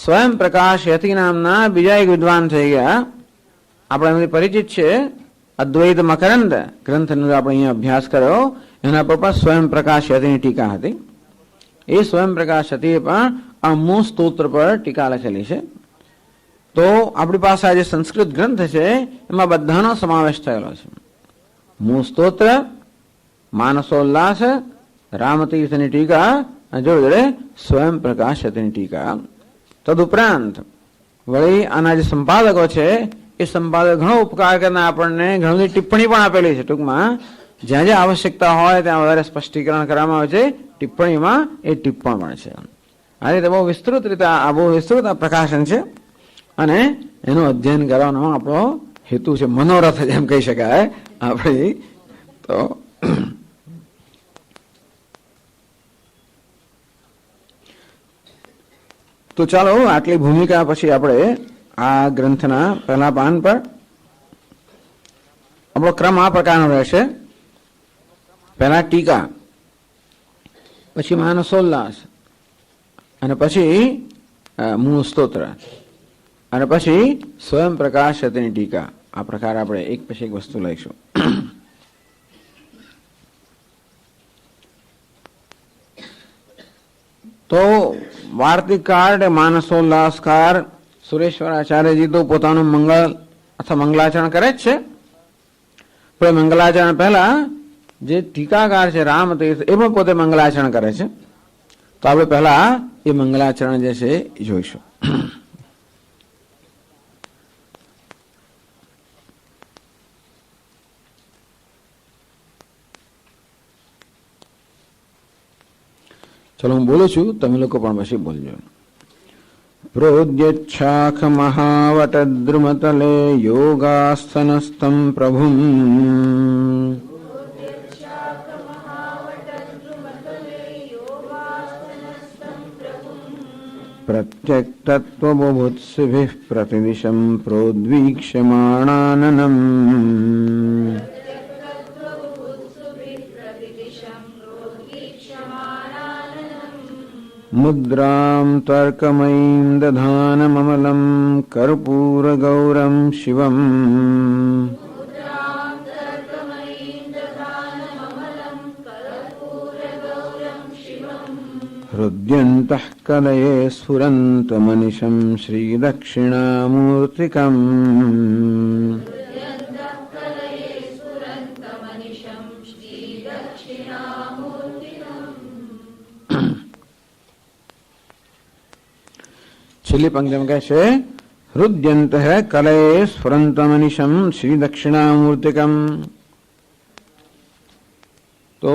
સ્વયં પ્રકાશ યતિ નામના બીજા એક વિદ્વાન થઈ ગયા, આપણે એમથી પરિચિત છે. અદ્વૈત મકરંદ ગ્રંથનો આપણે અહીંયા અભ્યાસ કર્યો, એના પર પણ સ્વયં પ્રકાશ યતિની ટીકા હતી. એ સ્વયં પ્રકાશ યતિએ પણ આ મૂળ સ્તોત્ર પર ટીકા લખેલી છે. તો આપણી પાસે આ જે સંસ્કૃત ગ્રંથ છે એમાં બધાનો સમાવેશ થયેલો છે. મૂળ સ્તોત્ર, માનસોલ્લાસ, રામતીર્થની ટીકા અને જોડે જોડે સ્વયં પ્રકાશ યતિની ટીકા. તદુપરાંત વળી આના જે સંપાદકો છે એ સંપાદક ઘણો ઉપકાર કરનાર આપણને ઘણી બધી ટિપ્પણી પણ આપેલી છે. ટૂંકમાં જ્યાં જ્યાં આવશ્યકતા હોય ત્યાં વધારે સ્પષ્ટીકરણ કરવામાં આવે છે. ટિપ્પણીમાં એ ટિપ્પણ પણ છે. આ રીતે બહુ વિસ્તૃત રીતે આ બહુ વિસ્તૃત પ્રકાશન છે અને એનું અધ્યયન કરવાનો આપણો હેતુ છે, મનોરથ એમ કહી શકાય આપણી. તો ચાલો આટલી ભૂમિકા પછી આપણે આ ગ્રંથના પહેલા પાન પર આપણો ક્રમ આ પ્રકારનો રહેશે. પહેલા ટીકા, પછી માનસોલ્લાસ અને પછી મૂળ સ્તોત્ર, અને પછી સ્વયં પ્રકાશ તેની ટીકા. આ પ્રકાર આપણે એક પછી એક વસ્તુ લઈશું. તો વાર્તિકકાર એટલે માનસોલ્લાસકાર સુરેશ્વર આચાર્યજી તો પોતાનું મંગળ અથવા મંગલાચરણ કરે જ છે, પણ મંગલાચરણ પહેલા જે ટીકાકાર છે રામતીર્થ એ પણ પોતે મંગલાચરણ કરે છે. તો આપણે પહેલા એ મંગલાચરણ જે છે એ જોઈશું. ચલો હું બોલું છું, તમે લોકો પણ પછી બોલજો. પ્રોદ્યચ્છાખ મહાવટ દ્રુમતલે યોગાસનસ્થમ પ્રભુમ પ્રત્યક્તત્વબુભુત્સિભિઃ પ્રતિદિશં પ્રોદ્વીક્ષ્યમાણાનનમ મુદ્રામ તર્કમયીં દધાનમમલં કર્પૂરગૌરમ શિવમ હૃદ્યંતઃ કલયે સ્ફુરन्तમનિશં શ્રીદક્ષિણામૂર્તિકम् છેલ્લી પંક્તિમાં કહે છે હૃદ્યંત કલયે સ્ફુરन्तમનિશં શ્રી દક્ષિણામૂર્તિકમ. તો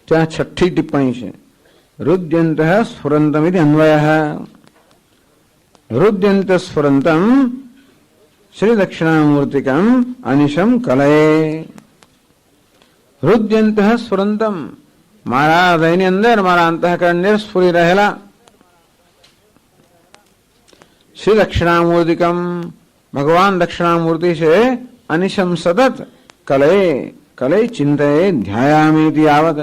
ત્યાં છઠ્ઠી ટિપ્પણી છે. હૃદ્યંત સ્ફુરन्तમ ઇતિ અન્વયઃ. હૃદ્યંત સ્ફુરन्तમ શ્રી દક્ષિણામૂર્તિકમ અનિશમ કલયે. હૃદ્યંત સ્ફુરन्तમ, મારા હૃદયની અંદર, મારા અંતઃકરણની સ્ફુરી રહેલા શ્રી દક્ષિણામૂર્તિકમ, ભગવાન દક્ષિણામૂર્તિ છે. અનિશમ સતત કલયે, કલય ચિંતયે ધ્યાયામિતિ આવત,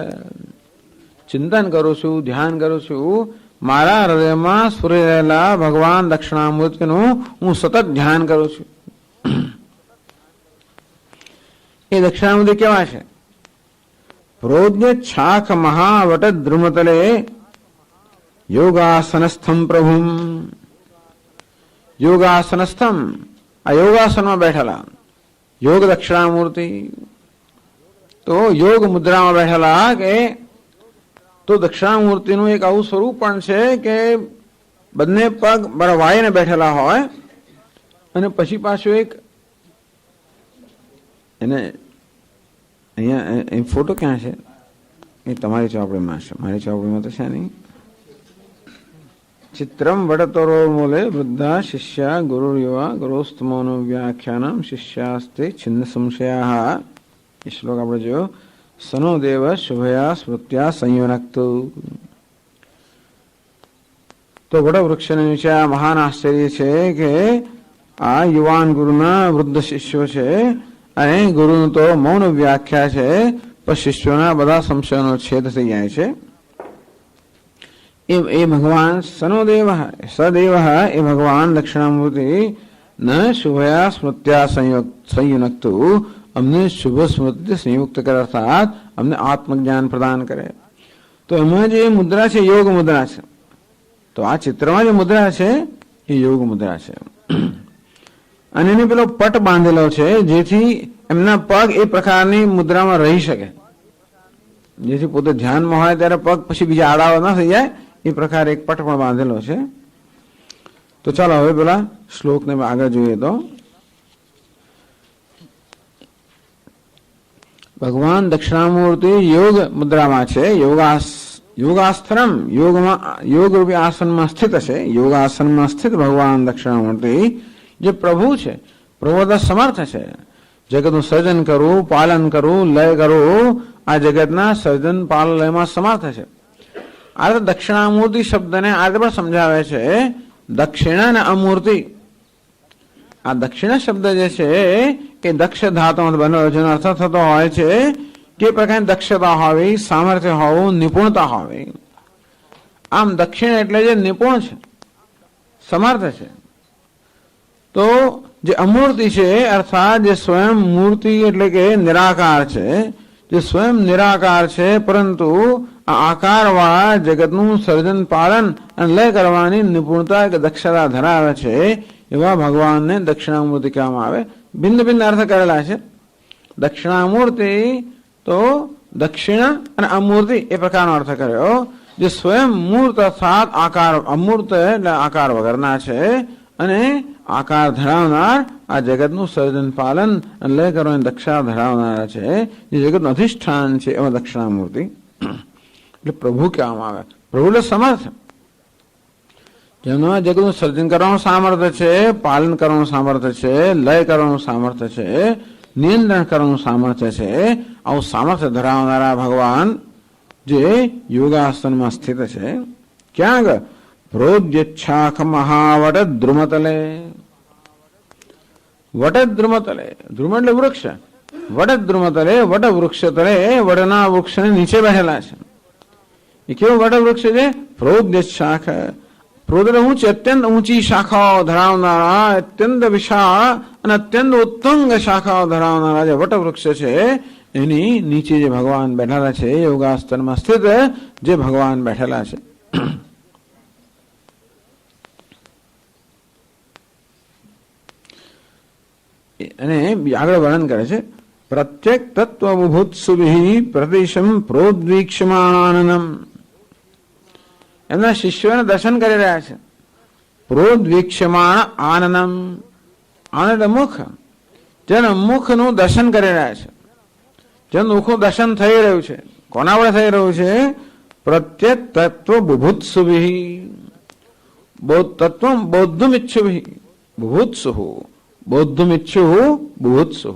ચિંતન કરું છું, ધ્યાન કરું છું. મારા હૃદયમાં સ્ફુરી રહેલા ભગવાન દક્ષિણામૂર્તિનું હું સતત ધ્યાન કરું છું. એ દક્ષિણામૂર્તિ કેવા છે? પ્રોજ્ઞ છાખ મહાવટ દ્રુમતલે યોગાસનસ્થમ પ્રભુમ. યોગાસનસ્થમ, આ યોગાસનમાં બેઠેલા યોગ દક્ષિણામૂર્તિ. તો યોગ મુદ્રામાં બેઠેલા કે તો દક્ષિણામૂર્તિનું એક આવું સ્વરૂપ પણ છે કે બંને પગ વાળીને બેઠેલા હોય અને પછી પાછું એક એને અહીંયા ફોટો ક્યાં છે? એ તમારી ચોપડીમાં છે, મારી ચોપડીમાં તો છે નહીં. ચિત્રમ વડતરો મૂલે વૃદ્ધા શિષ્યા ગુરુર્યુવા ગુરુસ્તમોનો વ્યાખ્યાનમ શિષ્યાસ્તે છિન્ન સંશયા. એ શ્લોક આપણે જોયો. સનો દેવ શુભયા સ્મૃત્યા સંયોનક્તુ. તો વડવૃક્ષને નીચે આ મહાન આશ્ચર્ય છે કે આ યુવાન ગુરુના વૃદ્ધ શિષ્યો છે અને ગુરુનું તો મૌન વ્યાખ્યા છે, પણ શિષ્યોના બધા સંશયોનો છેદ થઈ જાય છે. એ ભગવાન સનોદેવ સદેવ એ ભગવાન દક્ષિણામૂર્તિ ન શુભયા સ્મૃત્યા સંયુક્તુ, અમને શુભ સ્મૃતિ સંયુક્ત કરે, અર્થાત અમને આત્મજ્ઞાન પ્રદાન કરે. તો એમાં જે મુદ્રા છે યોગ મુદ્રા છે. તો આ ચિત્રમાં જે મુદ્રા છે એ યોગ મુદ્રા છે. અને એને પેલો પટ બાંધેલો છે જેથી એમના પગ એ પ્રકારની મુદ્રામાં રહી શકે, જેથી પોતે ધ્યાનમાં હોય ત્યારે પગ પછી બીજા આડાવા ના થઈ જાય. એ પ્રકારે એક પટ પણ બાંધેલો છે. તો ચાલો હવે પેલા શ્લોકને આગળ જોઈએ. તો ભગવાન દક્ષિણામૂર્તિ યોગ મુદ્રામાં છે. યોગાસ્થનમ, યોગ રૂપી આસનમાં સ્થિત છે. યોગાસનમાં સ્થિત ભગવાન દક્ષિણામૂર્તિ જે પ્રભુ છે, પ્રભુતા સમર્થ છે. જગતનું સર્જન કરવું, પાલન કરવું, લય કરવું, આ જગતના સર્જન પાલન લયમાં સમર્થ છે. આ દક્ષિણામૂર્તિ શબ્દને આ પણ સમજાવે છે દક્ષિણ અને અમૂર્તિ. આ દક્ષિણ શબ્દ જે છે એ દક્ષ ધાતુમાં બનેલો છે. અર્થ થતો હોય છે કે પ્રકારની દક્ષતા હોવી, સામર્થ્ય હોવું, નિપુણતા હોવી. આમ દક્ષિણ એટલે જે નિપુણ છે, સમર્થ છે. તો જે અમૂર્તિ છે અર્થાત જે સ્વયં મૂર્તિ એટલે કે નિરાકાર છે, જે સ્વયં નિરાકાર છે પરંતુ આ આકારવાળા જગતનું સર્જન પાલન અને લય કરવાની નિપુણતા કે દક્ષતા ધરાવે છે એવા ભગવાનને દક્ષિણામૂર્તિ કહેવામાં આવે. ભિન્ન ભિન્ન અર્થ કરેલા છે. દક્ષિણામૂર્તિ તો દક્ષિણ અને અમૂર્તિ એ પ્રકારનો અર્થ કર્યો. જે સ્વયં મૂર્ત અર્થાત આકાર, અમૂર્ત એટલે આકાર વગરના છે અને આકાર ધરાવનાર આ જગતનું સર્જન પાલન અને લય કરવાની દક્ષા ધરાવનારા છે, જે જગતનું અધિષ્ઠાન છે એમાં દક્ષિણામૂર્તિ એટલે પ્રભુ કહેવામાં આવે. પ્રભુ એટલે સમર્થ, જેમનું જગતનું સર્જન કરવાનું સામર્થ્ય છે, પાલન કરવાનું સામર્થ્ય છે, લય કરવાનું સામર્થ્ય છે, નિયંત્રણ કરવાનું સામર્થ્ય છે. આવું સામર્થ્ય ધરાવનારા ભગવાન જે યોગાસનમાં સ્થિત છે. ક્યાં આગળ? પ્રોદ્યચ્છાખ મહાવટ દ્રુમતલે. વટ દ્રુમતલે, ધ્રુમ એટલે વૃક્ષ, વટ દ્રુમતલે, વટ વૃક્ષ તલે વડના વૃક્ષને નીચે બેઠેલા છે. એ કેવું વટ વૃક્ષ છે? પ્રોદ્યચ્છાખ, પ્રોદ એટલે ઊંચી, અત્યંત ઊંચી શાખાઓ ધરાવનારા, અત્યંત વિશાળ અને અત્યંત ઉત્તુંગ શાખાઓ ધરાવનારા જે વટ વૃક્ષ છે એની નીચે જે ભગવાન બેઠેલા છે, યોગાસનમાં સ્થિત જે ભગવાન બેઠેલા છે. અને આગળ વર્ણન કરે છે. પ્રત્યેક તત્વભૂત્સુભિ પ્રતિશમ પ્રોદ્વીક્ષમાનનમ. એમના શિષ્યોને દર્શન કરી રહ્યા છે. પ્રોદ્વીક્ષમાણ આનનમ, આનંદ મુખ, જેના મુખનું દર્શન કરી રહ્યા છે, જેનું મુખનું દર્શન થઈ રહ્યું છે. કોના વડે થઈ રહ્યું છે? પ્રત્યેક તત્વ બુભુત્સુભિ, તત્વ બૌદ્ધમિચ્છુભિ, બુભુત્સુ, બૌદ્ધમિચ્છુ બુભુત્સુ.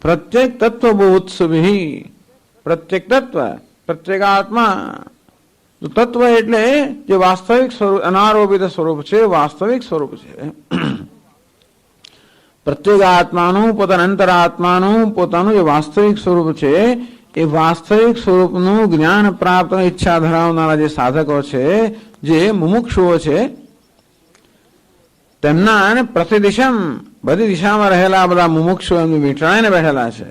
પ્રત્યેક તત્વ બુભુત્સુભિ, પ્રત્યેક તત્વ, પ્રત્યેગાત્મા. તત્વ એટલે જે વાસ્તવિક સ્વરૂપ, અનારોપિત સ્વરૂપ છે, વાસ્તવિક સ્વરૂપ છે. પ્રત્યેક આત્માનું, પોતાના અંતરાત્માનું પોતાનું જે વાસ્તવિક સ્વરૂપ છે એ વાસ્તવિક સ્વરૂપનું જ્ઞાન પ્રાપ્ત ઈચ્છા ધરાવનારા જે સાધકો છે, જે મુમુક્ષુઓ છે, તેમના પ્રતિદિશમ, બધી દિશામાં રહેલા બધા મુમુક્ષુ એમનું વીંટળાઈને બેઠેલા છે.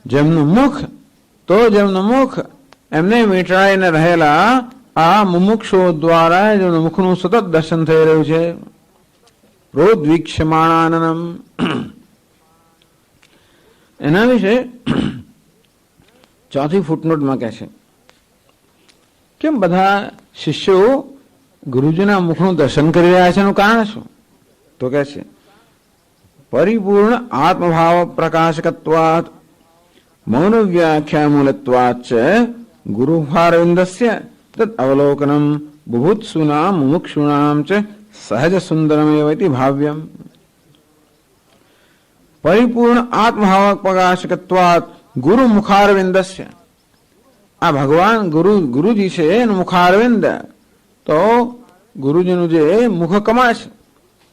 જેમનું મુખ, તો જેમનું મુખ એમને વીંટળાઈને રહેલા આ મુમુક્ષુઓ દ્વારા જેમનું મુખનું સતત દર્શન થઈ રહ્યું છે. પ્રોદ્વીક્ષમાણનમ. એના વિશે ચોથી ફૂટનોટમાં કહે છે કેમ બધા શિષ્યો ગુરુજીના મુખનું દર્શન કરી રહ્યા છે, એનું કારણ શું? તો કહે છે પરિપૂર્ણ આત્મભાવ પ્રકાશકત્વાત મૌન વ્યાખ્યા મૂલત્વાચ ગુરુભારવિંદસ્ય તદ અવલોકનમ બુભુત્સુનામ મુમુક્ષુણામ ચ સહજ સુંદરમેવતિ ભાવ્યમ. પરિપૂર્ણ આત્મભાવ પ્રકાશકત્વાત ગુરુ મુખારવિંદસ્ય. આ ભગવાન ગુરુજી છે એનું મુખારવિંદ, તો ગુરુજીનું જે મુખ કમળ છે,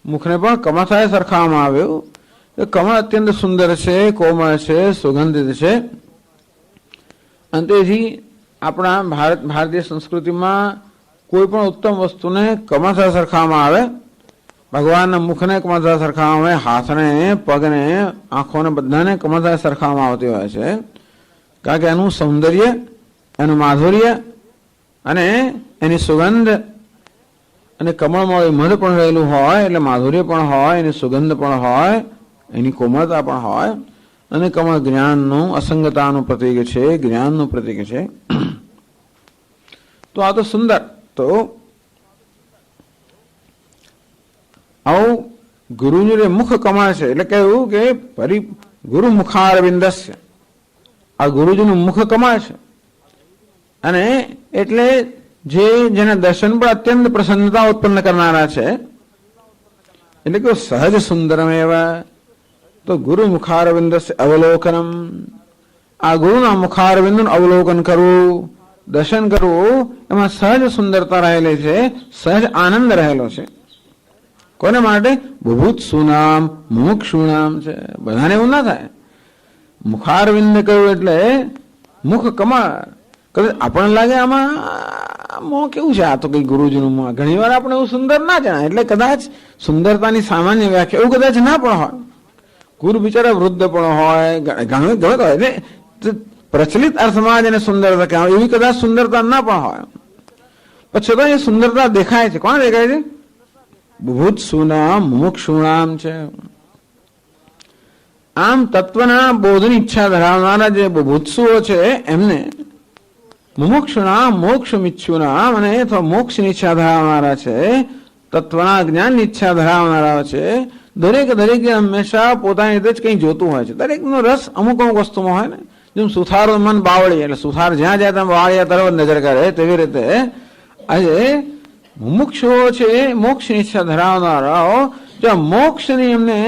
મુખને પણ કમળ સાથે સરખાવવામાં આવ્યું. કમળ અત્યંત સુંદર છે, કોમળ છે, સુગંધિત છે. અને તેથી આપણા ભારતીય સંસ્કૃતિમાં કોઈ પણ ઉત્તમ વસ્તુને કમળ સાથે સરખાવવામાં આવે. ભગવાનના મુખને કમળ સાથે સરખાવવામાં આવે, હાથને, પગને, આંખોને બધાને કમળ સાથે સરખાવવામાં આવતી હોય છે. કારણ કે એનું સૌંદર્ય, એનું માધુર્ય અને એની સુગંધ, અને કમળમાં મધ પણ રહેલું હોય એટલે માધુર્ય પણ હોય, એની સુગંધ પણ હોય, એની કોમળતા પણ હોય. અને કમળ જ્ઞાનનું, અસંગતાનું પ્રતીક છે, જ્ઞાનનું પ્રતીક છે. તો આ તો સુંદર. તો આવું ગુરુનું જે મુખ કમળ છે એટલે કહ્યું કે ગુરુ મુખારવિંદસ્ય. આ ગુરુજીનું મુખ કમળ છે અને એટલે જેના દર્શન પર અત્યંત પ્રસન્નતા ઉત્પન્ન કરનારા છે. એટલે કે સહજ સુંદરમ એવા. તો ગુરુ મુખારવિંદસ્ય અવલોકનમ. આ ગુરુના મુખારવિંદનું અવલોકન કરવું, દર્શન કરવું, એમાં સહજ સુંદરતા રહેલી છે, સહજ આનંદ રહેલો છે. કોને માટે? બુભુત્સુનામ મુમુક્ષુનામ છે. બધાને એવું ના થાય. મુખારવિંદ કહ્યું એટલે મુખ કમળ. કદાચ આપણને લાગે આમાં મોં કેવું છે, આ તો કઈ ગુરુજીનું મોં. ઘણી વાર આપણે એવું સુંદર ના જણાય, એટલે કદાચ સુંદરતાની સામાન્ય વ્યાખ્યા એવું કદાચ ના પણ હોય. ગુરુ બિચારા વૃદ્ધ પણ હોય, ઘણું ગમે હોય, એટલે પ્રચલિત અર્થમાં જેને સુંદરતા કહેવાય એવી કદાચ સુંદરતા ના પણ હોય, પણ છતાં એ સુંદરતા દેખાય છે. કોણ દેખાય છે? બુભુત્સુનામ મુમુક્ષુણામ છે. આમ તત્વના બોધની ઈચ્છા ધરાવનારા જે બુભુત્સુઓ છે એમને મુમુક્ષુનામ મોક્ષમિચ્છુનામ અને અથવા મોક્ષની ઈચ્છા ધરાવનારા છે, તત્વના જ્ઞાનની ઈચ્છા ધરાવનારા છે. દરેક હંમેશા પોતાની રીતે જ કંઈ જોતું હોય છે. દરેકનો રસ અમુક વસ્તુમાં હોય ને. જેમ સુથારો મન બાવળી, એટલે સુથાર જ્યાં જાય ત્યાં બાવળિયા તરફ નજર કરે, તેવી રીતે આજે મુમુક્ષુઓ છે મોક્ષની ઈચ્છા ધરાવનારાઓ, જ્યાં મોક્ષની એમને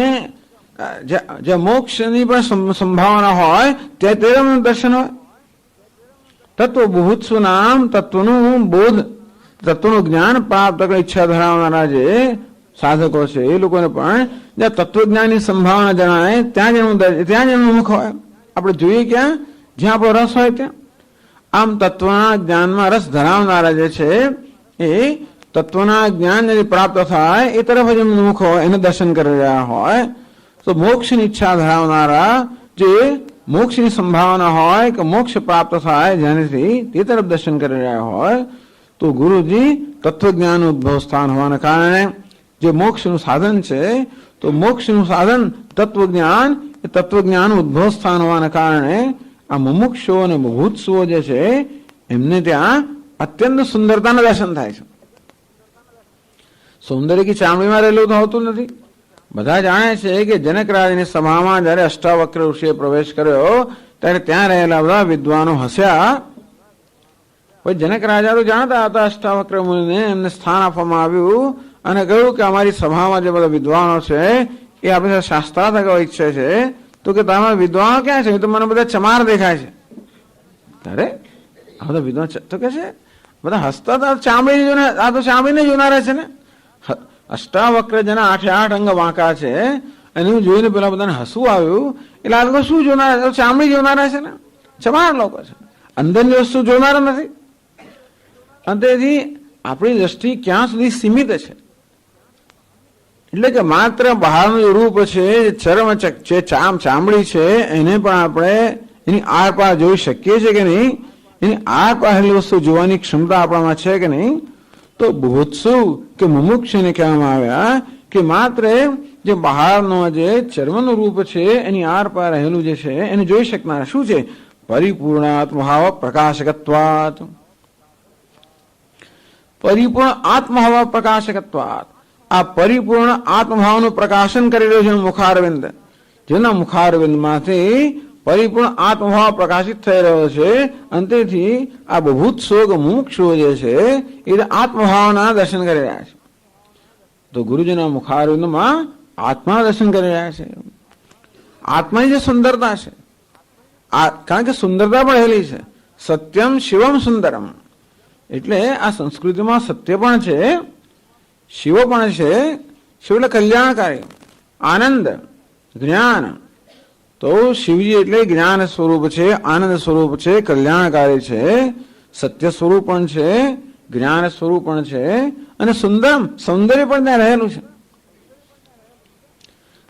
જ્યાં મોક્ષની પણ સંભાવના હોય ત્યાં તેનું દર્શન હોય. તત્વ બુભુત્સુ નામ, તત્વનું બોધ, તત્વનું જ્ઞાન પ્રાપ્ત કરવા ઈચ્છા ધરાવનારા જે સાધકો છે એ લોકોને પણ જ્યાં તત્વજ્ઞાનની સંભાવના જણાય ત્યાં જ એનું મુખ હોય. આપણે જોઈએ ક્યાં? જ્યાં આપણો રસ હોય ત્યાં. આમ તત્વના જ્ઞાનમાં રસ ધરાવનારા જે છે એ તત્વના જ્ઞાન જે પ્રાપ્ત થાય એ તરફ જ એમનું મુખ હોય, એને દર્શન કરી રહ્યા હોય. તો મોક્ષની ઈચ્છા ધરાવનારા જે મોક્ષની સંભાવના હોય કે મોક્ષ પ્રાપ્ત થાય જેનાથી તે તરફ દર્શન કરી રહ્યા હોય, તો ગુરુજી તત્વજ્ઞાનનું ઉદ્ભવ સ્થાન હોવાને કારણે જે મોક્ષનું સાધન છે, તો મોક્ષનું સાધન તત્વજ્ઞાન, એ તત્વજ્ઞાનનું ઉદ્ભવ સ્થાન હોવાને કારણે આ મુમુક્ષુઓ અને બુભુત્સુઓ જે છે એમને ત્યાં અત્યંત સુંદરતાના દર્શન થાય છે. સૌંદર્ય કી ચામડીમાં રહેલું તો હોતું નથી. બધા જાણે છે કે જનકરાજની સભામાં જયારે અષ્ટાવક્ર ઋષિએ પ્રવેશ કર્યો ત્યારે ત્યાં રહેલા બધા વિદ્વાનો હસ્યા. ભાઈ જનક રાજા તો જાણતા હતા અષ્ટાવક્ર મુનિને, એમને સ્થાન આપવામાં આવ્યું અને કહ્યું કે અમારી સભામાં જે બધા વિદ્વાનો છે એ આપણે શાસ્ત્રાર્થ કરવા ઈચ્છે છે, તો કે તમારા વિદ્વાનો ક્યાં છે? તો મને બધા ચમાર દેખાય છે. અરે આ બધા વિદ્વાન તો કે છે બધા હસતા હતા, ચામડી જોને, આ તો ચામડીને જોનારા છે ને. અષ્ટાવક્ર જેના 8 અંગ વાંકા છે અને હું જોઈને પેલા બધાને હસવું આવ્યું, એટલે આ લોકો શું જોનારા? ચામડી જોનારા છે ને, ચમાર લોકો છે, અંદરની વસ્તુ જોનારા નથી. અને તેથી આપણી દ્રષ્ટિ ક્યાં સુધી સીમિત છે? એટલે કે માત્ર બહારનું જે રૂપ છે, ચર્મ છે, ચામડી છે, એને પણ આપણે એની આરપાર જોઈ શકીએ છીએ કે નહીં? એની આરપાર વસ્તુ જોવાની ક્ષમતા આપણામાં છે કે નહીં? તો બુભુત્સુ કે મુમુક્ષુને કહેવામાં આવ્યા કે માત્ર જે બહારનો જે ચર્મનું રૂપ છે એની આરપાર રહેલું જે છે એને જોઈ શકનાર શું છે? પરિપૂર્ણાત્મભાવ પ્રકાશકત્વાત. પરિપૂર્ણ આત્મભાવ પ્રકાશકત્વાત. આ પરિપૂર્ણ આત્મભાવનું પ્રકાશન કરી રહ્યો છે મુખારવિંદ, જેના મુખારવિંદમાંથી પરિપૂર્ણ આત્મભાવ પ્રકાશિત થઈ રહ્યો છે. અને તેથી આ બુભુત્સુ કે મુમુક્ષુઓ જે છે એ આત્મભાવના દર્શન કરી રહ્યા છે. તો ગુરુજીના મુખારવિંદમાં આત્મા દર્શન કરી રહ્યા છે. આત્માની જે સુંદરતા છે, કારણ કે સુંદરતા પણ રહેલી છે. સત્યમ શિવમ સુંદરમ, એટલે આ સંસ્કૃતિમાં સત્ય પણ છે, શિવ પણ છે. શિવ એટલે કલ્યાણકારી, આનંદ, જ્ઞાન. તો શિવજી એટલે જ્ઞાન સ્વરૂપ છે, આનંદ સ્વરૂપ છે, કલ્યાણકારી છે, સત્ય સ્વરૂપ પણ છે, જ્ઞાન સ્વરૂપ પણ છે અને સુંદરમ, સૌંદર્ય પણ ત્યાં રહેલું છે.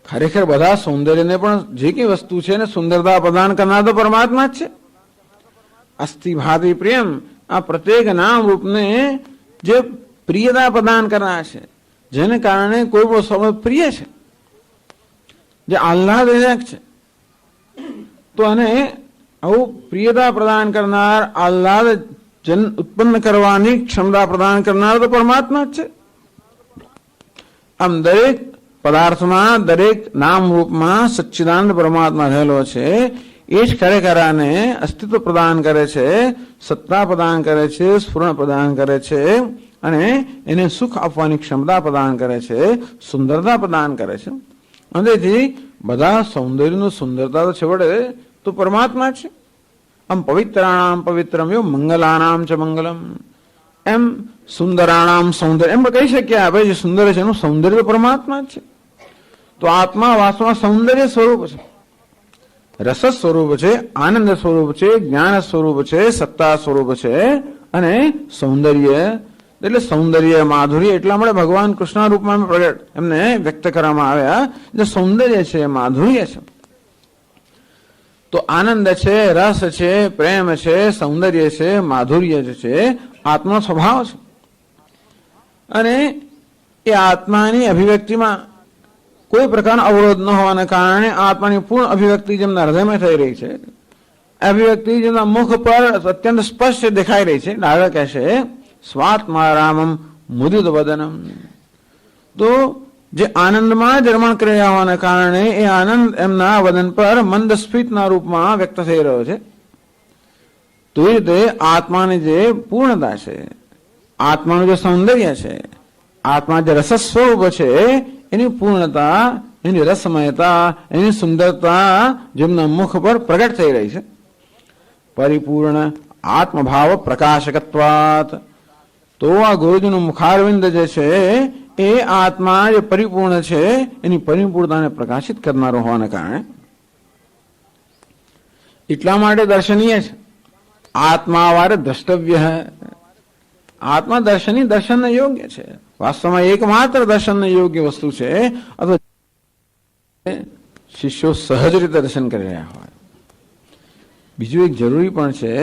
ખરેખર બધા સૌંદર્યને પણ જે કઈ વસ્તુ છે ને સુંદરતા પ્રદાન કરનાર તો પરમાત્મા જ છે. અસ્થિ ભાતિ પ્રિયમ, આ પ્રત્યેક નામ રૂપને જે પ્રિયતા પ્રદાન કરનાર છે, જેને કારણે કોઈ પણ સમય પ્રિય છે, જે આહ્લાદજનક છે. તો અને આવું પ્રિયતા પ્રદાન કરનાર, આહ્લાદ ઉત્પન્ન કરવાની ક્ષમતા પ્રદાન કરનાર તો પરમાત્મા જ છે. આમ દરેક પદાર્થમાં, દરેક નામ રૂપમાં સચ્ચિદાનંદ પરમાત્મા રહેલો છે. એ જ ખરેખર આને અસ્તિત્વ પ્રદાન કરે છે, સત્તા પ્રદાન કરે છે, સ્ફુરણ પ્રદાન કરે છે અને એને સુખ આપવાની ક્ષમતા પ્રદાન કરે છે, સુંદરતા પ્રદાન કરે છે. અને તેથી બધા સૌંદર્યનું સુંદરતા તો છેવટે તો પરમાત્મા છે. આમ પવિત્રાણામ પવિત્રમ યો મંગલાનામ ચ મંગલમ, એમ સુંદરાણામ સૌંદર્ય, એમ કહી શકીએ આપણે જે સુંદર છે એનું સૌંદર્ય તો પરમાત્મા જ છે. તો આત્મા વાસ્તવમાં સૌંદર્ય સ્વરૂપ છે, રસ સ્વરૂપ છે, આનંદ સ્વરૂપ છે, જ્ઞાન સ્વરૂપ છે, સત્તા સ્વરૂપ છે અને સૌંદર્ય એટલે સૌંદર્ય માધુર્ય એટલા માટે ભગવાન કૃષ્ણ રૂપમાં પ્રગટ એમને વ્યક્ત કરવામાં આવ્યા. જે સૌંદર્ય છે, માધુર્ય છે, તો આનંદ છે, રસ છે, પ્રેમ છે, સૌંદર્ય છે, માધુર્ય છે, આત્મા સ્વભાવ છે. અને એ આત્માની અભિવ્યક્તિમાં કોઈ પ્રકારનો અવરોધ ન હોવાના કારણે આત્માની પૂર્ણ અભિવ્યક્તિ જેમના હૃદયમાં થઈ રહી છે, અભિવ્યક્તિ જેમના મુખ પર અત્યંત સ્પષ્ટ દેખાઈ રહી છે. આગળ કહેશે સ્વાત્મારામમ મુદિત વદનમ. તો જે આનંદમાં જ રમણ કરી રહ્યા હોવાના કારણે એ આનંદ એમના વદન પર મંદ સ્ફિતના રૂપમાં વ્યક્ત થઈ રહ્યો છે. તો એ રીતે આત્માની જે પૂર્ણતા છે, આત્માનું જે સૌંદર્ય છે, આત્મા જે રસ સ્વરૂપ છે, એની પૂર્ણતા, એની રસમયતા, એની સુંદરતા જેમના મુખ પર પ્રગટ થઈ રહી છે. પરિપૂર્ણ આત્મભાવ પ્રકાશકત્વાત. તો આ ગુરુજીનું મુખારવિંદ જે છે એ આત્મા જે પરિપૂર્ણ છે એની પરિપૂર્ણતાને પ્રકાશિત કરનારો હોવાને કારણે એટલા માટે દર્શનીય છે. આત્મા વારે દ્રષ્ટવ્ય. આત્મા દર્શનની દર્શનને યોગ્ય છે. વાસ્તવમાં એકમાત્ર દર્શનને યોગ્ય વસ્તુ છે, અથવા શિષ્યો સહજ રીતે દર્શન કરી રહ્યા હોય. બીજું એક જરૂરી પણ છે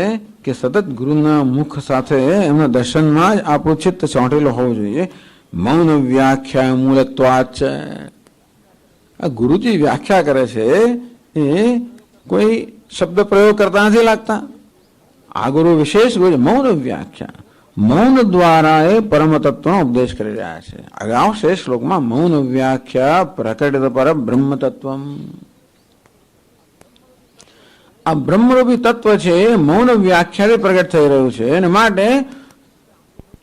કે સતત ગુરુના મુખ સાથે એમના દર્શનમાં જ આપણું ચિત્ત ચોંટેલો હોવું જોઈએ. મૌન વ્યાખ્યા મૂલત્વાચ. આ ગુરુજી વ્યાખ્યા કરે છે એ કોઈ શબ્દ પ્રયોગ કરતા નથી લાગતા. આ ગુરુ વિશેષ મૌન વ્યાખ્યા, મૌન દ્વારા એ પરમ તત્વનો ઉપદેશ કરી રહ્યા છે. અગાઉ શેષ શ્લોકમાં મૌન વ્યાખ્યા પ્રકટિત પર બ્રહ્મ તત્વમ. આ બ્રહ્મરૂપી તત્વ છે મૌન વ્યાખ્યાથી પ્રગટ થઈ રહ્યું છે. અને માટે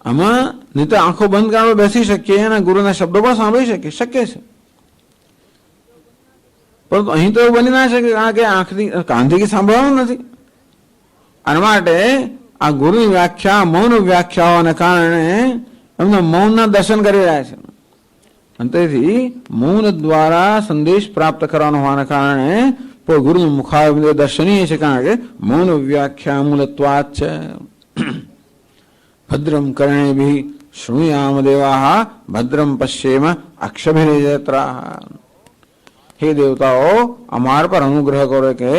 આમાં નહીં તો આંખો બંધ કરવા બેસી શકીએ અને ગુરુના શબ્દો પણ સાંભળી શકીએ, શક્ય છે. પરંતુ અહીં તો એવું બની ના શકે, કારણ કે આંખથી કાનથી સાંભળવાનું નથી. અને માટે આ ગુરુની વ્યાખ્યા મૌન વ્યાખ્યા હોવાને કારણે એમના મૌનના દર્શન કરી રહ્યા છે. અને તેથી મૌન દ્વારા સંદેશ પ્રાપ્ત કરવાનો હોવાના કારણે ગુરુનું મુખારવિંદ દર્શનીય છે, કારણ કે મૌન વ્યાખ્યા મૂલત્વાચ છે. ભદ્રમ કર્ણેભિઃ શૃણુયામ દેવાઃ ભદ્રમ પશ્યેમ અક્ષભિર્યજત્રાઃ. હે દેવતાઓ, અમારા પર અનુગ્રહ કરો કે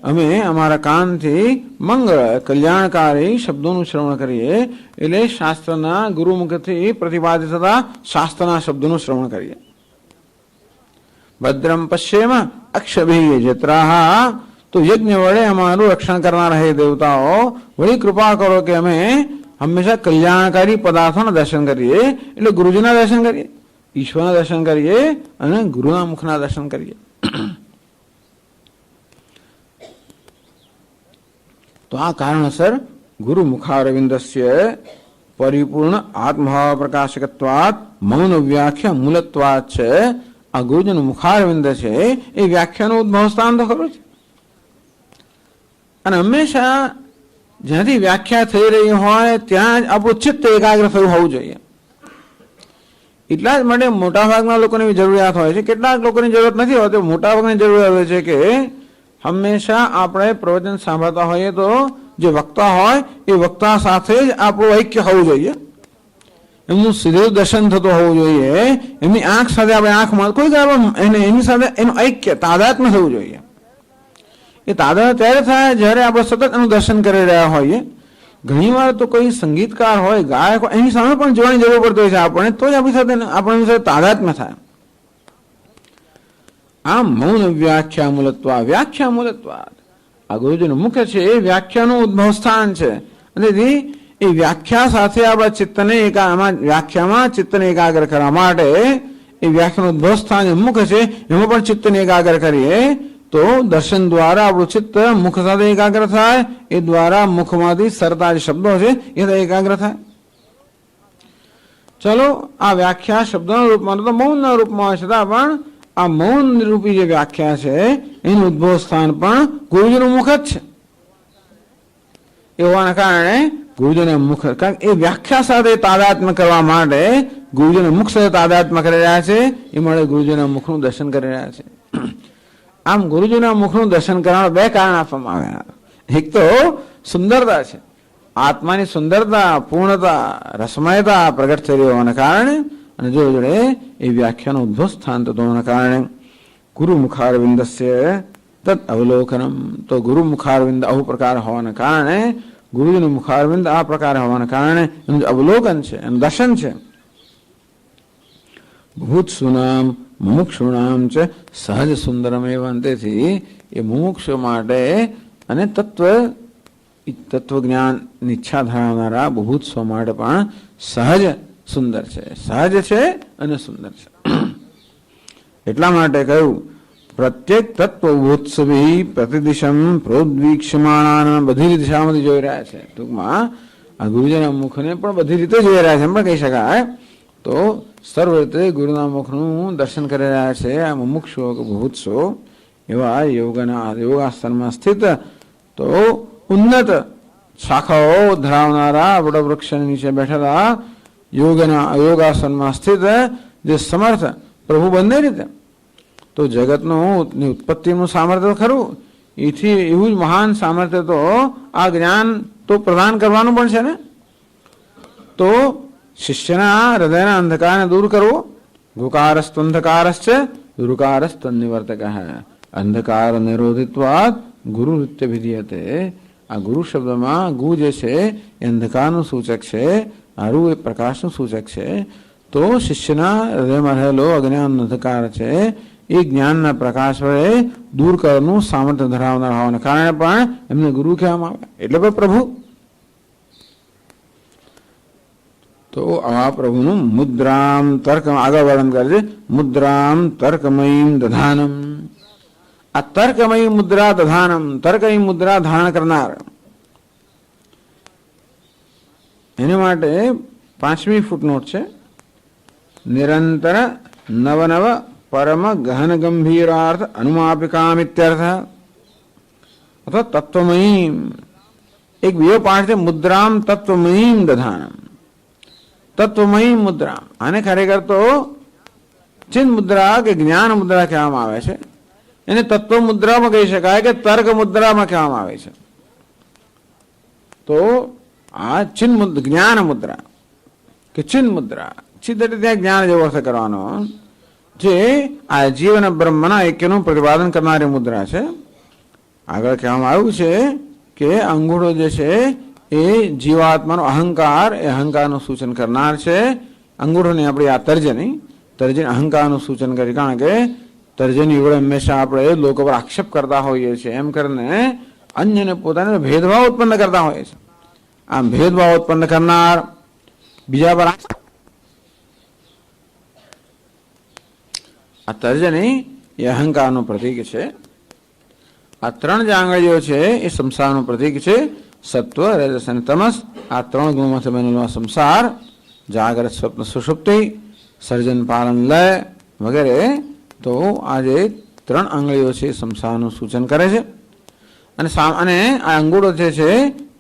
અમે અમારા કાનથી મંગળ કલ્યાણકારી શબ્દોનું શ્રવણ કરીએ. એટલે શાસ્ત્રના ગુરુમુખથી પ્રતિપાદિત થતા શાસ્ત્રના શબ્દોનું શ્રવણ કરીએ. ભદ્રમ પશ્યેમ અક્ષભિર્યજત્રાઃ. તો યજ્ઞ વડે અમારું રક્ષણ કરનાર હે દેવતાઓ, વળી કૃપા કરો કે અમે હંમેશા કલ્યાણકારી પદાર્થોના દર્શન કરીએ. એટલે ગુરુજીના દર્શન કરીએ, ઈશ્વરના દર્શન કરીએ અને ગુરુના મુખના દર્શન કરીએ. તો આ કારણસર ગુરુ મુખારવિંદસ્ય પરિપૂર્ણ આત્મભાવ પ્રકાશકત્વાત મૌન વ્યાખ્યા મૂલત્વાત છે. આ ગુરુજીનું મુખારવિંદ છે એ વ્યાખ્યાનું ઉદ્ભવ સ્થાન તો ખરું છે. અને હંમેશા જ્યાંથી વ્યાખ્યા થઈ રહી હોય ત્યાં જ આપણું ચિત્ત એકાગ્ર થયું હોવું જોઈએ. એટલા જ માટે મોટાભાગના લોકોની એવી જરૂરિયાત હોય છે. કેટલાક લોકોની જરૂરત નથી હોતી, મોટાભાગની જરૂરિયાત હોય છે કે હંમેશા આપણે પ્રવચન સાંભળતા હોઈએ તો જે વક્તા હોય એ વક્તા સાથે જ આપણું ઐક્ય હોવું જોઈએ. એમનું સીધું દર્શન થતું હોવું જોઈએ. એમની આંખ સાથે આપણે આંખમાં કોઈ એની સાથે એનું ઐક્ય તાદાત્મ્ય થવું જોઈએ. એ તાદાત્મ્ય ત્યારે થાય જ્યારે આપણે સતત એનું દર્શન કરી રહ્યા હોઈએ. ઘણી વાર તો કોઈ સંગીતકાર હોય, ગાયક હોય, એની સામે પણ જોવાની જરૂર પડતી હોય છે આપણને, તો જ આપણી સાથે તાદાત્મ્ય થાય. આમ મૌન વ્યાખ્યા મૂલત્વા. વ્યાખ્યા મૂલત્વા આ ગુરુજીનું મુખ્ય છે એ વ્યાખ્યાનું ઉદ્ભવ સ્થાન છે. અને એ વ્યાખ્યા સાથે આપણા ચિત્તને વ્યાખ્યામાં ચિત્તને એકાગ્ર કરવા માટે એ વ્યાખ્યાનું ઉદ્ભવ સ્થાન મુખ્ય છે, એમાં પણ ચિત્તને એકાગ્ર કરીએ તો દર્શન દ્વારા આપણું ચિત્ત મુખ સાથે એકાગ્ર થાય. એ દ્વારા મુખમાંથી સરતા જે શબ્દો છે એ એકાગ્ર થાય. ચલો, આ વ્યાખ્યા શબ્દોના રૂપમાં તો મૌનના રૂપમાં હોય છતાં પણ આ મૌન રૂપી જે વ્યાખ્યા છે એનું ઉદ્ભવ સ્થાન પણ ગુરુજીનું મુખ જ છે. એ હોવાના કારણે ગુરુજીને મુખ, કારણ એ વ્યાખ્યા સાથે તાદાત્મ્ય કરવા માટે ગુરુજીને મુખ સાથે તાદાત્મ્ય કરી રહ્યા છે. એ માટે ગુરુજીના મુખનું દર્શન કરી રહ્યા છે. આમ ગુરુજીના મુખનું દર્શન કરવાના બે કારણ આપવામાં આવ્યા. એક તો સુંદરતા છે, આત્માની સુંદરતા, પૂર્ણતા, રસમયતા પ્રગટ થઈ હોવાના કારણે અને જોડે જોડે એ વ્યાખ્યાનો ઉદ્ભવ સ્થાન થતો હોવાના કારણે ગુરુ મુખારવિંદસ્ય તદ અવલોકનમ, તો ગુરુ મુખારવિંદ આવું પ્રકાર હોવાના કારણે, ગુરુજીનું મુખારવિંદ આ પ્રકાર હોવાના કારણે એનું અવલોકન છે, એનું દર્શન છે. ભૂતસુનામ મુમુક્ષુનામ છે સહજ સુંદરમ એવં, તેથી એ મુમુક્ષુ માટે અને તત્વજ્ઞાનની ઈચ્છા ધરાવનારા બુભુત્સવ માટે પણ સહજ સુંદર છે, સહજ છે અને સુંદર છે. એટલા માટે કહ્યું પ્રત્યેક તત્વોત્સવી પ્રતિદિશમ પ્રોદ્વીક્ષમાણા, બધી દિશામાંથી જોઈ રહ્યા છે. ટૂંકમાં આ ગુરુજીના મુખને પણ બધી રીતે જોઈ રહ્યા છે એમ પણ કહી શકાય. તો સર્વ રીતે ગુરુના મુખનું દર્શન કરી રહ્યા છે આ મુમુક્ષુઓ કે બુભુત્સો એવા યોગાસનમાં સ્થિત, તો ઉન્નત શાખાઓ ધરાવનારા વડવૃક્ષની નીચે બેઠેલા યોગાસનમાં સ્થિત જે સમર્થ પ્રભુ બંને રીતે, તો જગતનું ઉત્પત્તિનું સામર્થ્ય ખરું, એથી એવું જ મહાન સામર્થ્ય તો આ જ્ઞાન તો પ્રદાન કરવાનું પણ છે ને. તો શિષ્યના હૃદયના અંધકારને દૂર કરવો, ગુકારસ્ત અંધકારશ્ચ દુર્કારસ્ત નિવર્તક, અંધકાર નિરોધિત્વાદ ગુરુ નિત્ય વિધીયતે. આ ગુરુ શબ્દમાં ગુ જે છે એ અંધકારનું સૂચક છે, આરુ એ પ્રકાશનું સૂચક છે. તો શિષ્યના હૃદયમાં રહેલો અજ્ઞાન અંધકાર છે એ જ્ઞાનના પ્રકાશ વડે દૂર કરવાનું સામર્થ્ય ધરાવનાર હોવાના કારણે પણ એમને ગુરુ કહેવામાં આવે, એટલે પણ પ્રભુ. તો આ પ્રભુનું મુદ્રામ તર્ક આગળ વર્ણન કરે છે. મુદ્રામ તર્કમયીમ દધાનમ, આ તર્કમયી મુદ્રા દધાનમ, તર્કમયી મુદ્રા ધારણ કરનાર, એની માટે 5મી ફૂટનોટ છે. નિરંતર નવનવ પરમ ગહન ગંભીરાર્થ અનુમાપિકામિત્યર્થ અથવા તત્વમયીમ. એક બીજો પાઠ છે મુદ્રામ તત્વમયીમ દધાનમ, તત્વમયી મુદ્રા. આને ખરેખર તો ચિન્ત મુદ્રા કે જ્ઞાન મુદ્રા કહેવામાં આવે છે. એને તત્વ મુદ્રામાં કહી શકાય કે તર્ક મુદ્રામાં કહેવામાં આવે છે. તો આ જ્ઞાન મુદ્રા કે ચિન્ત મુદ્રા, ચિત્ત એટલે ત્યાં જ્ઞાન જેવો અર્થ કરવાનો, જે આ જીવન બ્રહ્મના ઐક્યનું પ્રતિપાદન કરનારી મુદ્રા છે. આગળ કહેવામાં આવ્યું છે કે અંગૂઠો જે છે એ જીવાત્માનો અહંકાર, એ અહંકારનું સૂચન કરનાર છે. અંગૂઠોની આપણી આ તર્જની અહંકારનું સૂચન કરી, કારણ કે તર્જની વડે હંમેશા આપણે લોકો પર આક્ષેપ કરતા હોઈએ છીએ, એમ કરીને અન્યને પોતાને ભેદભાવ ઉત્પન્ન કરતા હોઈએ છીએ. આમ ભેદભાવ ઉત્પન્ન કરનાર, બીજા પર આ તર્જની એ અહંકારનું પ્રતીક છે. આ 3 જે આંગળીઓ છે એ સંસારનું પ્રતીક છે. સત્વ, રજસ અને તમસ, આ 3 ગુણોમાંથી બનેલો સંસાર, જાગ્રત, સ્વપ્ન, સુષુપ્તિ, સર્જન, પાલન, લય વગેરે. તો આ જે 3 આંગળીઓ છે એ સંસારનું સૂચન કરે છે. અને આ અંગૂઠો જે છે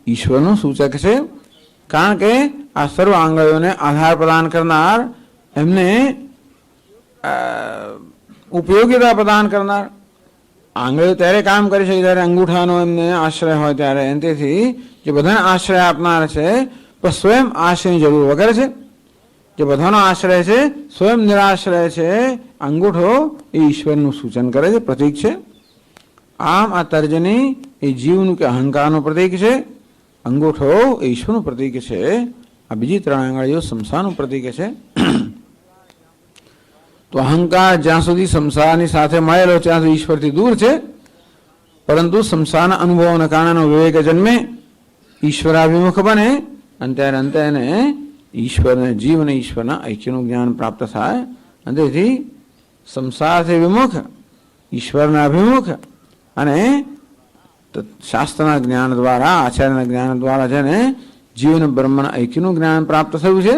ઈશ્વરનું સૂચક છે, કારણ કે આ સર્વ આંગળીઓને આધાર પ્રદાન કરનાર, એમને ઉપયોગિતા પ્રદાન કરનાર. આંગળીઓ ત્યારે કામ કરી શકે જ્યારે અંગૂઠાનો એમને આશ્રય હોય ત્યારે. તેથી જે બધાને આશ્રય આપનાર છે પણ સ્વયં આશ્રયની જરૂર વગર છે, જે બધાનો આશ્રય છે, સ્વયં નિરાશ્રય છે, અંગૂઠો એ ઈશ્વરનું સૂચન કરે છે, પ્રતીક છે. આમ આ તર્જની એ જીવનું કે અહંકારનું પ્રતીક છે, અંગૂઠો એ ઈશ્વરનું પ્રતીક છે, આ બીજી 3 આંગળીઓ સંસારનું પ્રતીક છે. તો અહંકાર જ્યાં સુધી સંસારની સાથે મળેલો ત્યાં સુધી ઈશ્વરથી દૂર છે, પરંતુ સંસારના અનુભવોના કારણે વિવેક જન્મે, ઈશ્વરાભિમુખ બને, અને ત્યારે અંતે એને ઈશ્વરને જીવ અને ઈશ્વરના ઐક્યનું જ્ઞાન પ્રાપ્ત થાય. અને તેથી સંસારથી વિમુખ, ઈશ્વરના અભિમુખ અને શાસ્ત્રના જ્ઞાન દ્વારા, આચાર્યના જ્ઞાન દ્વારા જેને જીવન બ્રહ્મના ઐક્યનું જ્ઞાન પ્રાપ્ત થયું છે,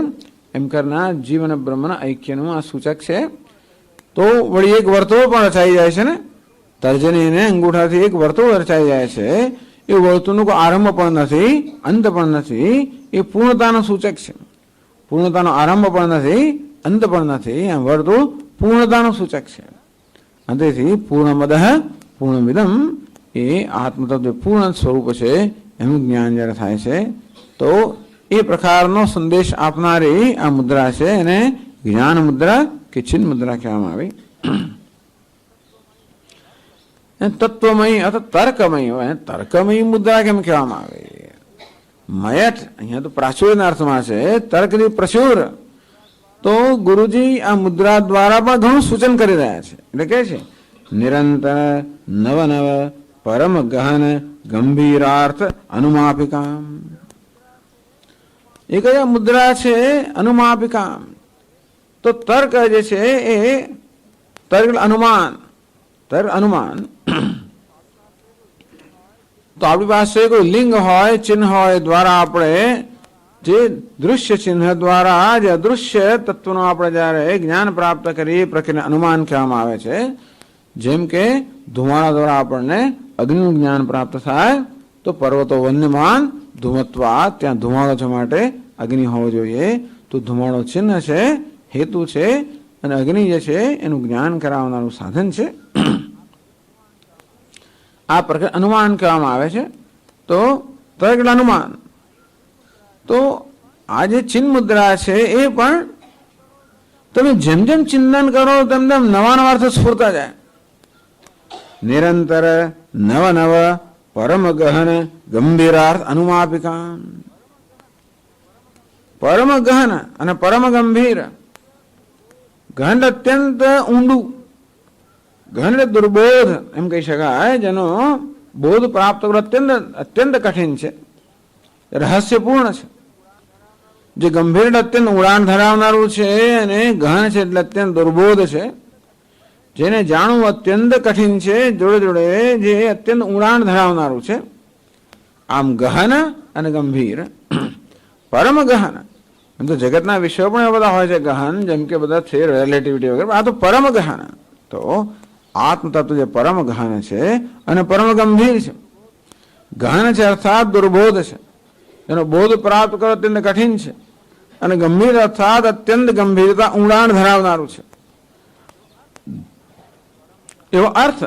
એમ કરનાર જીવન બ્રહ્મના ઐક્યનું આ સૂચક છે. તો વળી એક વર્તુળ પણ રચાઈ જાય છે ને, તર્જની અને અંગૂઠાથી એક વર્તુળ રચાઈ જાય છે. એ વર્તુળનો કોઈ આરંભ પણ નથી, અંત પણ નથી, એ પૂર્ણતાનું સૂચક છે. પૂર્ણતાનો આરંભ પણ નથી, અંત પણ નથી, આ વર્તુળ પૂર્ણતાનું સૂચક છે. અને તેથી પૂર્ણમદઃ પૂર્ણમિદમ, એ આત્મતત્વ પૂર્ણ સ્વરૂપ છે એનું જ્ઞાન જ્યારે થાય છે તો એ પ્રકારનો સંદેશ આપનારી આ મુદ્રા છે એને જ્ઞાન મુદ્રા કે ચિન્ન મુદ્રા કહેવામાં આવી. તત્વમયી અથવા તર્કમયી હોય, તર્કમયી મુદ્રા કેમ કહેવામાં આવે? મયટ અહીંયા તો પ્રાચુર્યના અર્થમાં છે, તર્કની પ્રચુર. તો ગુરુજી આ મુદ્રા દ્વારા પણ ઘણું સૂચન કરી રહ્યા છે. એટલે કે છે નિરંતર નવ નવ પરમ ગહન ગંભીરાર્થ અનુમાપિકા. એ કયા મુદ્રા છે? અનુમાપિકા. તો તર્ક જે છે એ તર્ક અનુમાન, તર્ક અનુમાન. તો આપણી પાસે કોઈ લિંગ હોય, ચિહ્ન હોય, દ્વારા આપણે જે દૃશ્ય ચિહ્ન દ્વારા જે અદૃશ્ય તત્વનો આપણે જ્યારે જ્ઞાન પ્રાપ્ત કરીએ પ્રક્રિયા અનુમાન કહેવામાં આવે છે. જેમ કે ધુમાડા દ્વારા આપણને અગ્નિનું જ્ઞાન પ્રાપ્ત થાય, તો પર્વતો વન્યમાન ધુમત્વા, ત્યાં ધુમાડો છે માટે અગ્નિ હોવો જોઈએ. તો ધુમાડો ચિહ્ન છે, હેતુ છે, અને અગ્નિ જે છે એનું જ્ઞાન કરાવનારું સાધન છે. આ પ્રકાર અનુમાન કહેવામાં આવે છે. તો તર્ક અનુમાન. તો આ જે ચિન્ન મુદ્રા છે એ પણ તમે જેમ જેમ ચિંતન કરો તેમ તેમ નવા નવા અર્થ સ્ફુરતા જાય. નિરંતર નવ નવ પરમ ગહન ગંભીરાર્થ અનુમાપિકા. પરમ ગહન અને પરમ ગંભીર. ગહન અત્યંત ઊંડું, ગહન દુર્બોધ એમ કહી શકાય, જેનો બોધ પ્રાપ્ત કરવો અત્યંત કઠિન છે, રહસ્યપૂર્ણ છે. જે ગંભીર અત્યંત ઉડાન ધરાવનારું છે અને ગહન છે એટલે અત્યંત દુર્બોધ છે. જેને જાણવું અત્યંત કઠિન છે, જોડે જોડે જે અત્યંત ઉડાન ધરાવનારું છે. આમ ગહન અને ગંભીર. પરમ ગહન. એમ તો જગતના વિષયો પણ એવા બધા હોય છે ગહન, જેમ કે બધા છે રિલેટિવિટી વગેરે. આ તો પરમ ગહન. તો આત્મ તત્વ જે પરમ ગહન છે અને પરમ ગંભીર છે. ગહન છે અર્થાત દુર્બોધ છે, એનો બોધ પ્રાપ્ત કરો અત્યંત કઠિન છે. અને ગંભીર અર્થાત અત્યંત ગંભીરતા, ઊંડાણ ધરાવનારું છે, એવો અર્થ.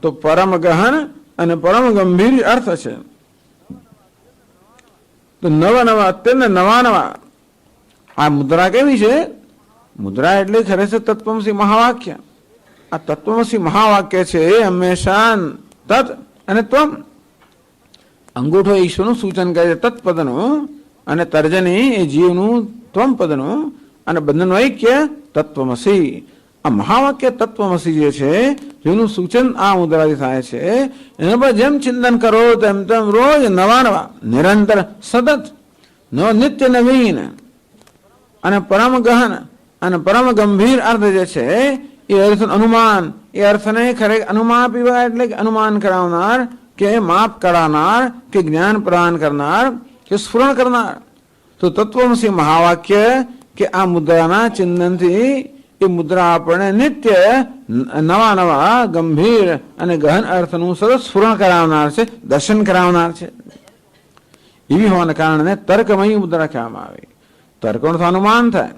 તો પરમ ગહન અને પરમ ગંભીર અર્થ છે. તો નવા નવા અત્યંત નવા નવા આ મુદ્રા કેવી છે? મુદ્રા એટલે ખરેખર તત્વમસી મહાવાક્ય. આ તત્વમસી મહાવાક્ય છે એ હંમેશા તત અને ત્વમ. અંગૂઠો ઈશ્વરનું સૂચન કરે છે તત્પદનું, અને તર્જની એ જીવનું ત્વમ પદનું, અને બંધનનું ઐક્ય તત્વમસી. આ મહાવાક્ય તત્વમસી જે છે જેનું સૂચન આ મુદ્રાથી થાય છે, એના પર જેમ ચિંતન કરો તેમ તેમ રોજ નવા નવા નિરંતર સતત નિત્ય નવીન અને પરમ ગહન અને પરમ ગંભીર અર્થ જે છે એ અર્થ અનુમાન. એ અર્થને ખરેખર અનુમાપીવા એટલે કે અનુમાન કરાવનાર, કે માપ કરાવનાર, કે જ્ઞાન પ્રદાન કરનાર, કે સ્ફુરણ કરનાર. તો તત્વમસી મહાવાક્ય કે આ મુદ્રાના ચિંતનથી એ મુદ્રા આપણને નિત્ય નવા નવા ગંભીર અને ગહન અર્થનું સરસ સ્ફુરણ કરાવનાર છે, દર્શન કરાવનાર છે. એવી હોવાને કારણે તર્કમયી મુદ્રા કહેવામાં આવે. તર્કનો તો અનુમાન થાય.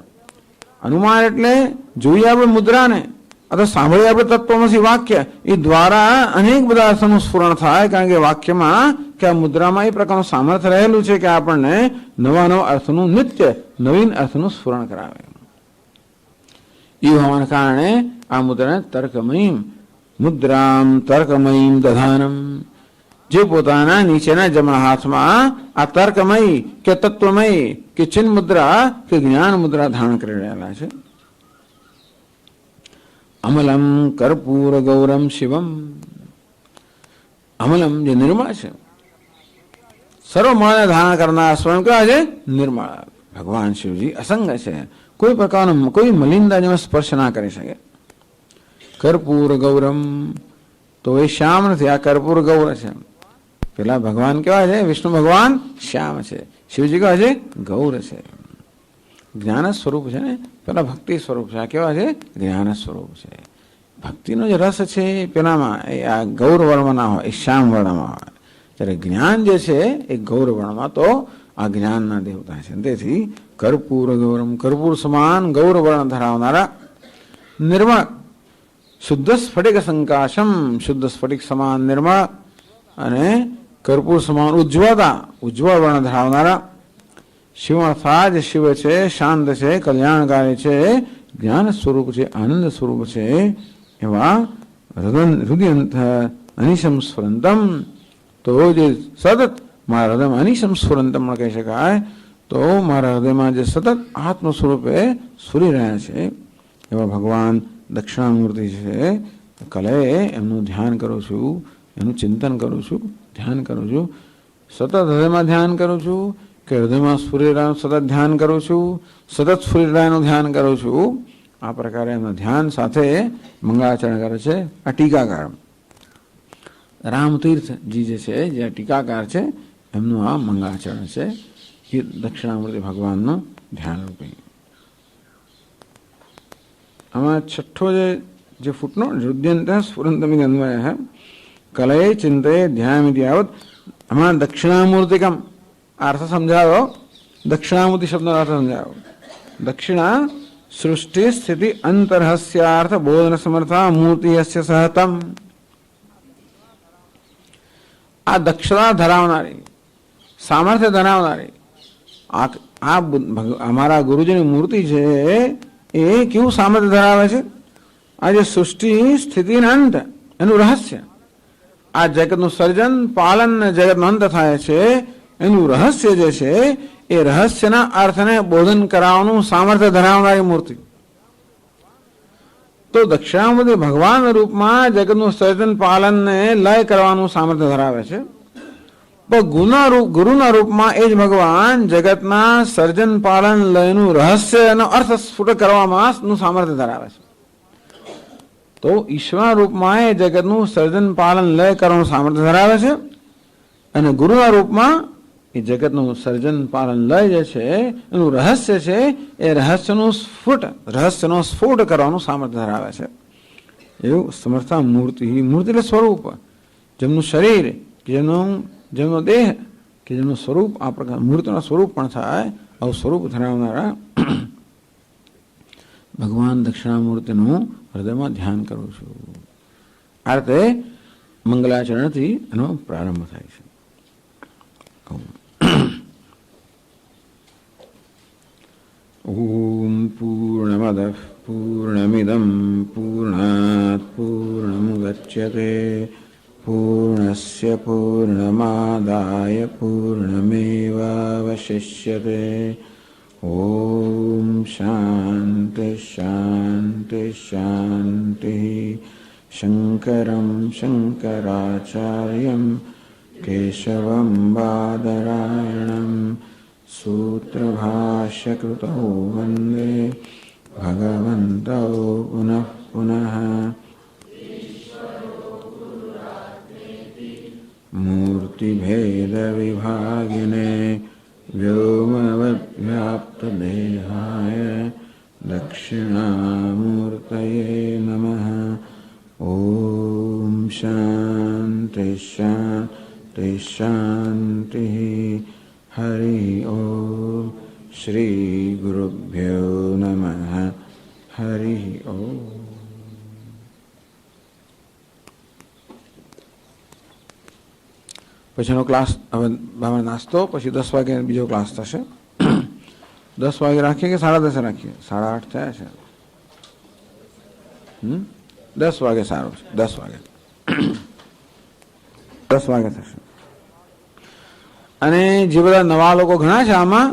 અનુમાન એટલે જોઈએ આપણે મુદ્રાને અથવા સાંભળીએ આપણે તત્વમસી વાક્ય, એ દ્વારા અનેક બધા અર્થનું સ્ફુરણ થાય. કારણ કે વાક્યમાં કે આ મુદ્રામાં એ પ્રકારનું સામર્થ્ય રહેલું છે કે આપણને નવા નવા અર્થનું નિત્ય નવીન અર્થનું સ્ફુરણ કરાવે. એ હોવાને કારણે આ મુદ્રાને તર્કમયી મુદ્રામ તર્કમયી દધાનમ. જે પોતાના નીચેના જમણા હાથમાં આ તર્કમયી કે તત્વમયી કે ચિન્ન મુદ્રા કે જ્ઞાન મુદ્રા ધારણ કરી રહેલા છે. અમલમ કર્પૂર ગૌરમ શિવમ. અમલમ જે નિર્મળ છે, સર્વ મળને ધારણ કરનાર સ્વયં કહેવાય છે નિર્મળ. ભગવાન શિવજી અસંગ છે, કોઈ પ્રકારનો કોઈ મલિનતા જેમાં સ્પર્શ ના કરી શકે. કર્પૂર ગૌરમ, તો એ શ્યામ નથી, આ કર્પૂર ગૌર છે. પેલા ભગવાન કેવા છે? વિષ્ણુ ભગવાન શ્યામ છે, શિવજી કેવા છે? ગૌર છે. જ્ઞાન સ્વરૂપ છે ને, પેલા ભક્તિ સ્વરૂપ છે, આ કેવા છે? જ્ઞાન સ્વરૂપ છે. ભક્તિનો જે રસ છે પેલામાં એ આ ગૌર વર્ણમાં હોય, એ શ્યામ વર્ણમાં હોય. ત્યારે જ્ઞાન જે છે એ ગૌર વર્ણમાં, તો આ જ્ઞાનના દેવતા છે. તેથી કર્પૂર ગૌરમ, કર્પૂર સમાન ગૌર વર્ણ ધરાવનારા નિર્મળ, શુદ્ધ સ્ફટિક સંકાશમ, શુદ્ધ સ્ફટિક સમાન નિર્મળ, અને કર્પૂર સમાન ઉજ્જવળતા, ઉજ્જવળ વર્ણ ધરાવનારા શિવ અર્થાત જે શિવ છે, શાંત છે, કલ્યાણકારી છે, જ્ઞાન સ્વરૂપ છે, આનંદ સ્વરૂપ છે, એવા હૃદયંત અનિશમ સ્ફુરંતમ, તો જે સતત મારા હૃદયમાં અનિશમ સ્ફુરંતમ કહી શકાય, તો મારા હૃદયમાં જે સતત આત્મ સ્વરૂપે સ્ફુરી રહ્યા છે એવા ભગવાન દક્ષિણામૂર્તિ છે. કલે એમનું ધ્યાન કરું છું, એનું ચિંતન કરું છું, ધ્યાન કરું છું, સતત હૃદયમાં ધ્યાન કરું છું કે હૃદયમાં સ્ફુરી રહ્યાનું સતત ધ્યાન કરું છું, સતત સ્ફુરી રહ્યાનું ધ્યાન કરું છું. આ પ્રકારે એમના ધ્યાન સાથે મંગળાચરણ કરે છે આ ટીકાકાર રામતીર્થજી જે છે, જે ટીકાકાર છે, એમનું આ મંગળાચરણ છે. એ દક્ષિણામૂર્તિ ભગવાનનું ધ્યાન રૂપે. આમાં છઠ્ઠો જે ફૂટનો હૃદયંત સ્ફુરંતમિતિ અન્વય હે કલય ચિંતે ધ્યાનમિતિ આવત. આમાં દક્ષિણામૂર્તિકમ અર્થ સમજાવો, દક્ષિણામૂર્તિ શબ્દનો અર્થ સમજાવો. દક્ષિણા સૃષ્ટિ સ્થિતિ અંતરહસ્યાર્થ બોધન સમર્થા મૂર્તિ હસ્ય સહતમ. આ દક્ષતા ધરાવનારી, સામર્થ્ય ધરાવનારી આ અમારા ગુરુજીની મૂર્તિ છે એ કેવું સામર્થ્ય ધરાવે છે? આ જે સૃષ્ટિ સ્થિતિ અંત એનું રહસ્ય, આ જગતનું સર્જન પાલન જગતનો અંત થાય છે એનું રહસ્ય જે છે એ રહસ્યના અર્થને બોધન કરાવવાનું સામર્થ્ય ધરાવનારી મૂર્તિ. તો દક્ષિણામૂર્તિ ભગવાન રૂપમાં જગતનું સર્જન પાલનને લય કરવાનું સામર્થ્ય ધરાવે છે. પણ ગુરુના રૂપમાં એ જ ભગવાન જગતના સર્જન પાલન લયનું રહસ્ય એનો અર્થ સ્ફુટ કરવામાં સામર્થ્ય ધરાવે છે. તો ઈશ્વર રૂપમાં એ જગતનું સર્જન પાલન લય કરવાનું સામર્થ્ય ધરાવે છે, અને ગુરુના રૂપમાં એ જગતનું સર્જન પાલન લય જે છે એનું રહસ્ય છે એ રહસ્યનો સ્ફોટ કરવાનું સામર્થ્ય ધરાવે છે. એવું સમર્થા મૂર્તિ, મૂર્તિ એટલે સ્વરૂપ, જેમનું શરીર કે જેમનો દેહ કે જેમનું સ્વરૂપ આ પ્રકાર મૂર્તિનું સ્વરૂપ પણ થાય, આવું સ્વરૂપ ધરાવનારા ભગવાન દક્ષિણામૂર્તિનું હૃદયમાં ધ્યાન કરું છું. આ રીતે મંગલાચરણથી એનો પ્રારંભ થાય છે. ઓમ પૂર્ણમદ પૂર્ણમિદમ પૂર્ણાત પૂર્ણમુદચ્યતે પૂર્ણસ્ય પૂર્ણમાદાય પૂર્ણમેવાવશિષ્યતે. ઓમ શાંતિ શાંતિ શાંતિ. શંકરમ શંકરાચાર્યમ કેશવમ બાદરાયણમ સૂત્રભાષ્યકૃતૌ વંદે ભગવन्तौ પુનઃ પુનઃ. મૂર્તિભેદવિભાગિને વ્યોમવદ્વ્યાપ્તદેહાય દક્ષિણામૂર્તયે નમઃ. ઓમ શાંતિ શાંતિ શાંતિ. હરિ ઓમ. શ્રી ગુરુભ્યો નમઃ. હરિ ઓમ. પછીનો ક્લાસ હવે નાસ્તો, પછી 10 વાગે બીજો ક્લાસ થશે. 10 વાગે રાખીએ કે 10:30 રાખીએ? 8:30 થયા છે. 10 વાગે સારું છે. 10 વાગે 10 વાગે થશે. અને જે બધા નવા લોકો ઘણા છે આમાં,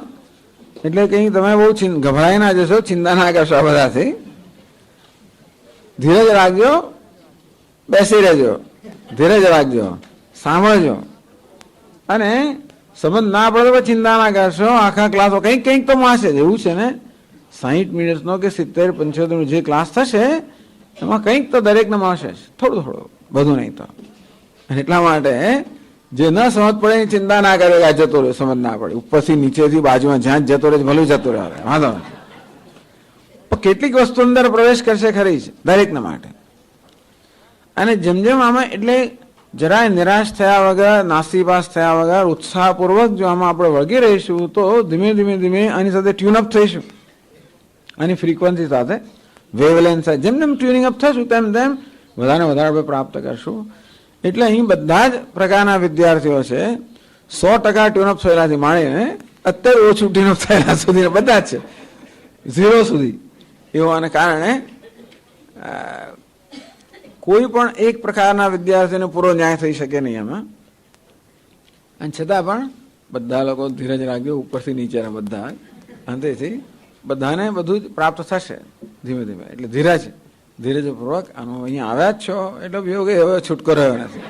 એટલે કંઈ તમે બહુ ગભરાઈ ના જશો, ચિંતા ના કરશો. આ બધાથી ધીરજ રાખજો, બેસી રહેજો, ધીરજ રાખજો, સાંભળજો, અને સમજ ના પડે તો ચિંતા ના કરશો. આખા ક્લાસો કંઈક તો માસે જ. એવું છે ને, 60 મિનિટનો કે 70-75 જે ક્લાસ થશે એમાં કંઈક તો દરેકને મળશે, થોડું બધું નહીં તો. એટલા માટે જે ન સમજ પડે એની ચિંતા ના કરે, આ જતો રહે, સમજ ના પડે, ઉપરથી નીચેથી બાજુમાં જ્યાં જતો રહે ભલું જતો રહે, વાંધો નથી. પણ કેટલીક વસ્તુ અંદર પ્રવેશ કરશે ખરી છે દરેકના માટે. અને જેમ જેમ આમાં એટલે જરાય નિરાશ થયા વગર, નાસીપાસ થયા વગર ઉત્સાહપૂર્વક જો આમાં આપણે વળગી રહીશું તો ધીમે ધીમે આની સાથે ટ્યુનઅપ થઈશું. આની ફ્રીક્વન્સી સાથે, વેવલેન્થ સાથે જેમ જેમ ટ્યુનિંગ અપ થશું તેમ વધારે આપણે પ્રાપ્ત કરશું. એટલે અહીં બધા જ પ્રકારના વિદ્યાર્થીઓ છે. 100% ટ્યુનઅપ થયેલાથી માંડીને અત્યારે ઓછું ટ્યુન અપ થયેલા સુધી બધા જ છે, 0 સુધી. એવાને કારણે કોઈ પણ એક પ્રકારના વિદ્યાર્થીને પૂરો ન્યાય થઈ શકે નહીં એમાં. અને છતાં પણ બધા લોકો ધીરજ રાખજો, ઉપરથી નીચેના બધા અંતેથી બધાને બધું જ પ્રાપ્ત થશે ધીમે ધીમે. એટલે ધીરજપૂર્વક આનો અહીંયા આવ્યા જ છો એટલે યોગ હવે છૂટકો રહ્યો નથી.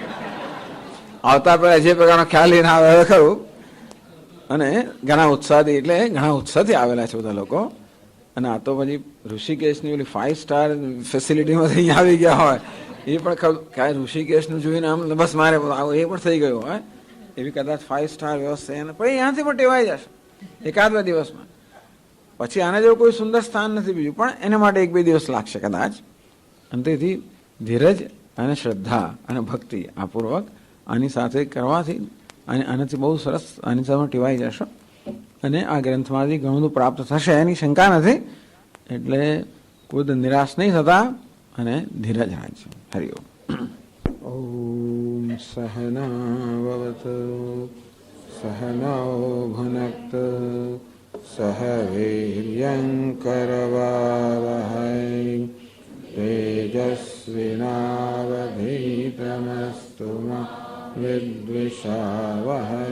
આવતા પહેલા જે પ્રકારનો ખ્યાલ લઈને આવે ખરું, અને ઘણા ઉત્સાહથી, એટલે ઘણા ઉત્સાહથી આવેલા છે બધા લોકો. અને આ તો પછી ઋષિકેશની ઓલી 5 સ્ટાર ફેસિલિટીમાં અહીંયા આવી ગયા હોય એ પણ કાંઈ ઋષિકેશનું જોઈને આમ બસ મારે એ પણ થઈ ગયું હોય એવી કદાચ 5 સ્ટાર વ્યવસ્થા એને પણ અહીંયાથી પણ ટેવાઈ જશે એકાદ 2 દિવસમાં. પછી આના જેવું કોઈ સુંદર સ્થાન નથી બીજું, પણ એના માટે 1-2 દિવસ લાગશે કદાચ. અને તેથી ધીરજ અને શ્રદ્ધા અને ભક્તિ આ પૂર્વક આની સાથે કરવાથી અને આનાથી બહુ સરસ આની સાથે ટેવાઈ જશો અને આ ગ્રંથમાંથી ઘણું બધું પ્રાપ્ત થશે એની શંકા નથી. એટલે કોઈ નિરાશ નહીં થતા અને ધીરજ રાખજો. હરિઓમ. ઓમ સહનાવવતુ સહનૌ ભુનક્તુ સહ વીર્યંકરવાવહૈ તેજસ્વિનાવધીતમસ્તુ મા વિદ્વિષાવહૈ.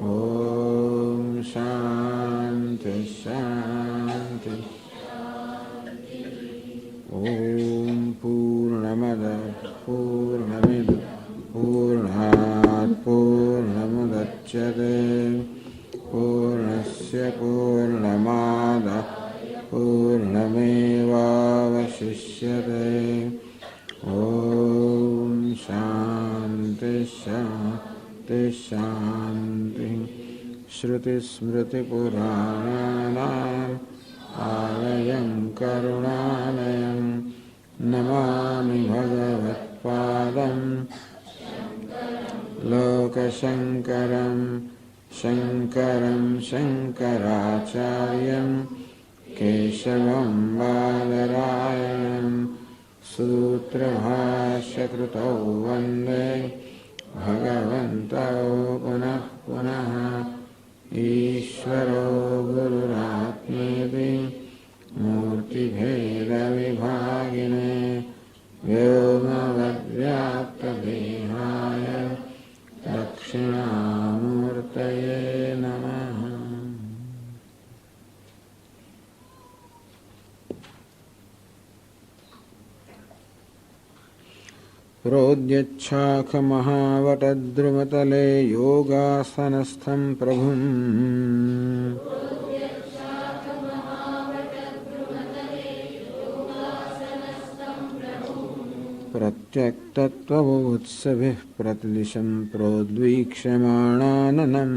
ઓમ શાંતિ શાંતિ. ઓમ પૂર્ણમદ પૂર્ણમિદ પૂર્ણાત પૂર્ણમુદચ્યતે પૂર્ણસ્ય પૂર્ણમાદાય પૂર્ણમેવાવશિષ્યતે. ઓમ શાંતિ શાંતિ શાંતિ. શ્રુતિસ્મૃતિપુરાણાનાં આલયં કરુણાલયં નમામિ ભગવત્પાદં લોકશંકરં શંકરં શંકરાચાર્યં કેશવં બાદરાયણં સૂત્રભાષ્યકૃતૌ વંદે ભગવन्तौ પુનઃ પુનઃ. ઈશ્વરો ગુરુરાત્મેતિ મૂર્તિભેદવિભાગિને વ્યોમવદ્વ્યાપ્તદેહાય દક્ષિણામૂર્તયે નમઃ. પ્રોદ્યચ્છાખમહાવટદ્રુમતલે યોગાસનસ્થં પ્રભું પ્રત્યક્તત્વોત્સવિઃ પ્રતિદિશં પ્રોદ્વીક્ષ્યમાણાનનम्.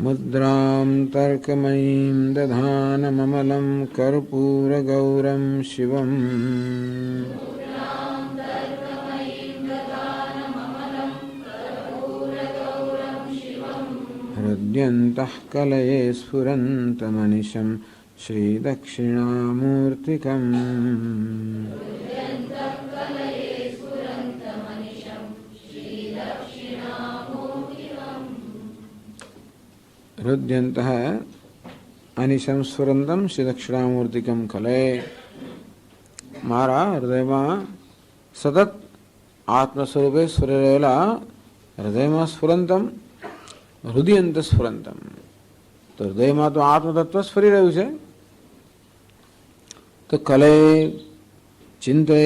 મુદ્રાં તર્કમયીં દધાનમમलं કર્પૂરગૌરં શિવम्. હૃદ્યन्तઃ કલયે સ્ફુરन्तમનિશं શ્રીદક્ષિણામૂર્તિકम्. હૃદ્યંતઃ અનિશં સ્ફુરંતમ શ્રી દક્ષિણામૂર્તિકમ કલે. મારા હૃદયમાં સતત આત્મ સ્વરૂપે સ્ફુરી રહેલા હૃદયમાં સ્ફુરંતમ હૃદયંત સ્ફુરંતમ. તો હૃદયમાં તો આત્મતત્વ સ્ફુરી રહ્યું છે. તો કલે ચિંતે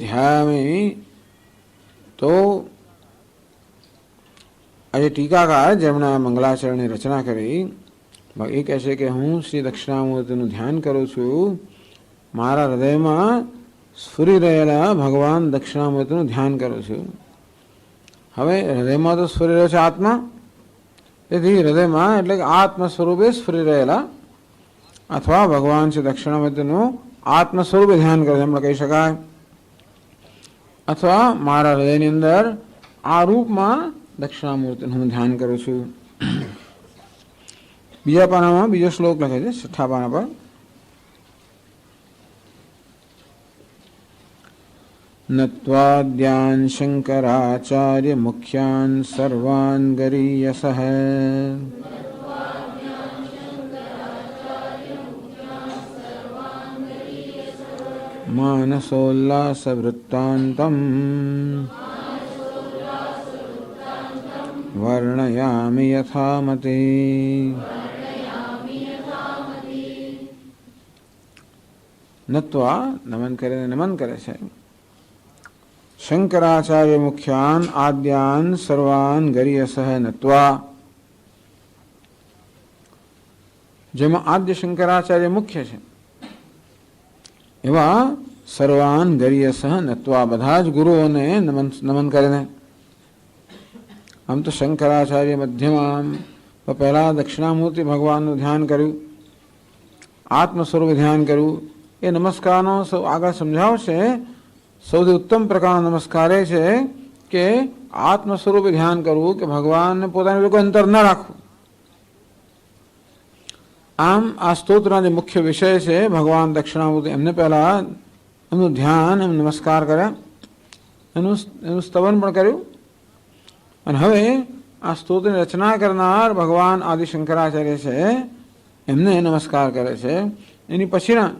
ધ્યામે. તો આજે ટીકાકાર જેમણે મંગલાચરણની રચના કરી એ કહે છે કે હું શ્રી દક્ષિણામૂર્તિનું ધ્યાન કરું છું. મારા હૃદયમાં સ્ફુરી રહેલા ભગવાન દક્ષિણામૂર્તિનું ધ્યાન કરું છું. હવે હૃદયમાં તો સ્ફુરી રહ્યો છે આત્મા, તેથી હૃદયમાં એટલે કે આત્મ સ્વરૂપે સ્ફુરી રહેલા અથવા ભગવાન શ્રી દક્ષિણામૂર્તિનું આત્મ સ્વરૂપે ધ્યાન કરું એમ કહી શકાય. અથવા મારા હૃદયની અંદર આ રૂપમાં દક્ષિણામૂર્તિનું હું ધ્યાન કરું છું. બીજા પાનામાં બીજો શ્લોક લખે છે 6થા પાના પર. नत्वाद्यान् शंकराचार्य मुख्यान् सर्वान् गरीयसः मानसोल्लासवृत्तान्तम् वर्णयामि यथामति। नत्वा नमन करे છે શંકરાચાર્ય મુખ્યાન આદ્યાન સર્વાન ગરીયસઃ નત્વા, જેમાં આદ્ય શંકરાચાર્ય મુખ્ય છે એવા સર્વાન ગરીયસઃ નત્વા, બધા જ ગુરુઓને નમન કરીને. આમ તો શંકરાચાર્ય મધ્યમાં પહેલા દક્ષિણામૂર્તિ ભગવાનનું ધ્યાન કર્યું, આત્મ સ્વરૂપ ધ્યાન કર્યું. એ નમસ્કારનો આગળ સમજાવશે. સૌથી ઉત્તમ પ્રકારનો નમસ્કાર એ છે કે આત્મ સ્વરૂપે ધ્યાન કરવું, કે ભગવાનને પોતાની લોકો અંતર ન રાખવું. આમ આ સ્તોત્રના જે મુખ્ય વિષય છે ભગવાન દક્ષિણામૂર્તિ, એમને પહેલા એમનું ધ્યાન, એમ નમસ્કાર કર્યા, એનું સ્તવન પણ કર્યું. અને હવે આ સ્તોત્રની રચના કરનાર ભગવાન આદિ શંકરાચાર્ય છે એમને નમસ્કાર કરે છે. એની પછીના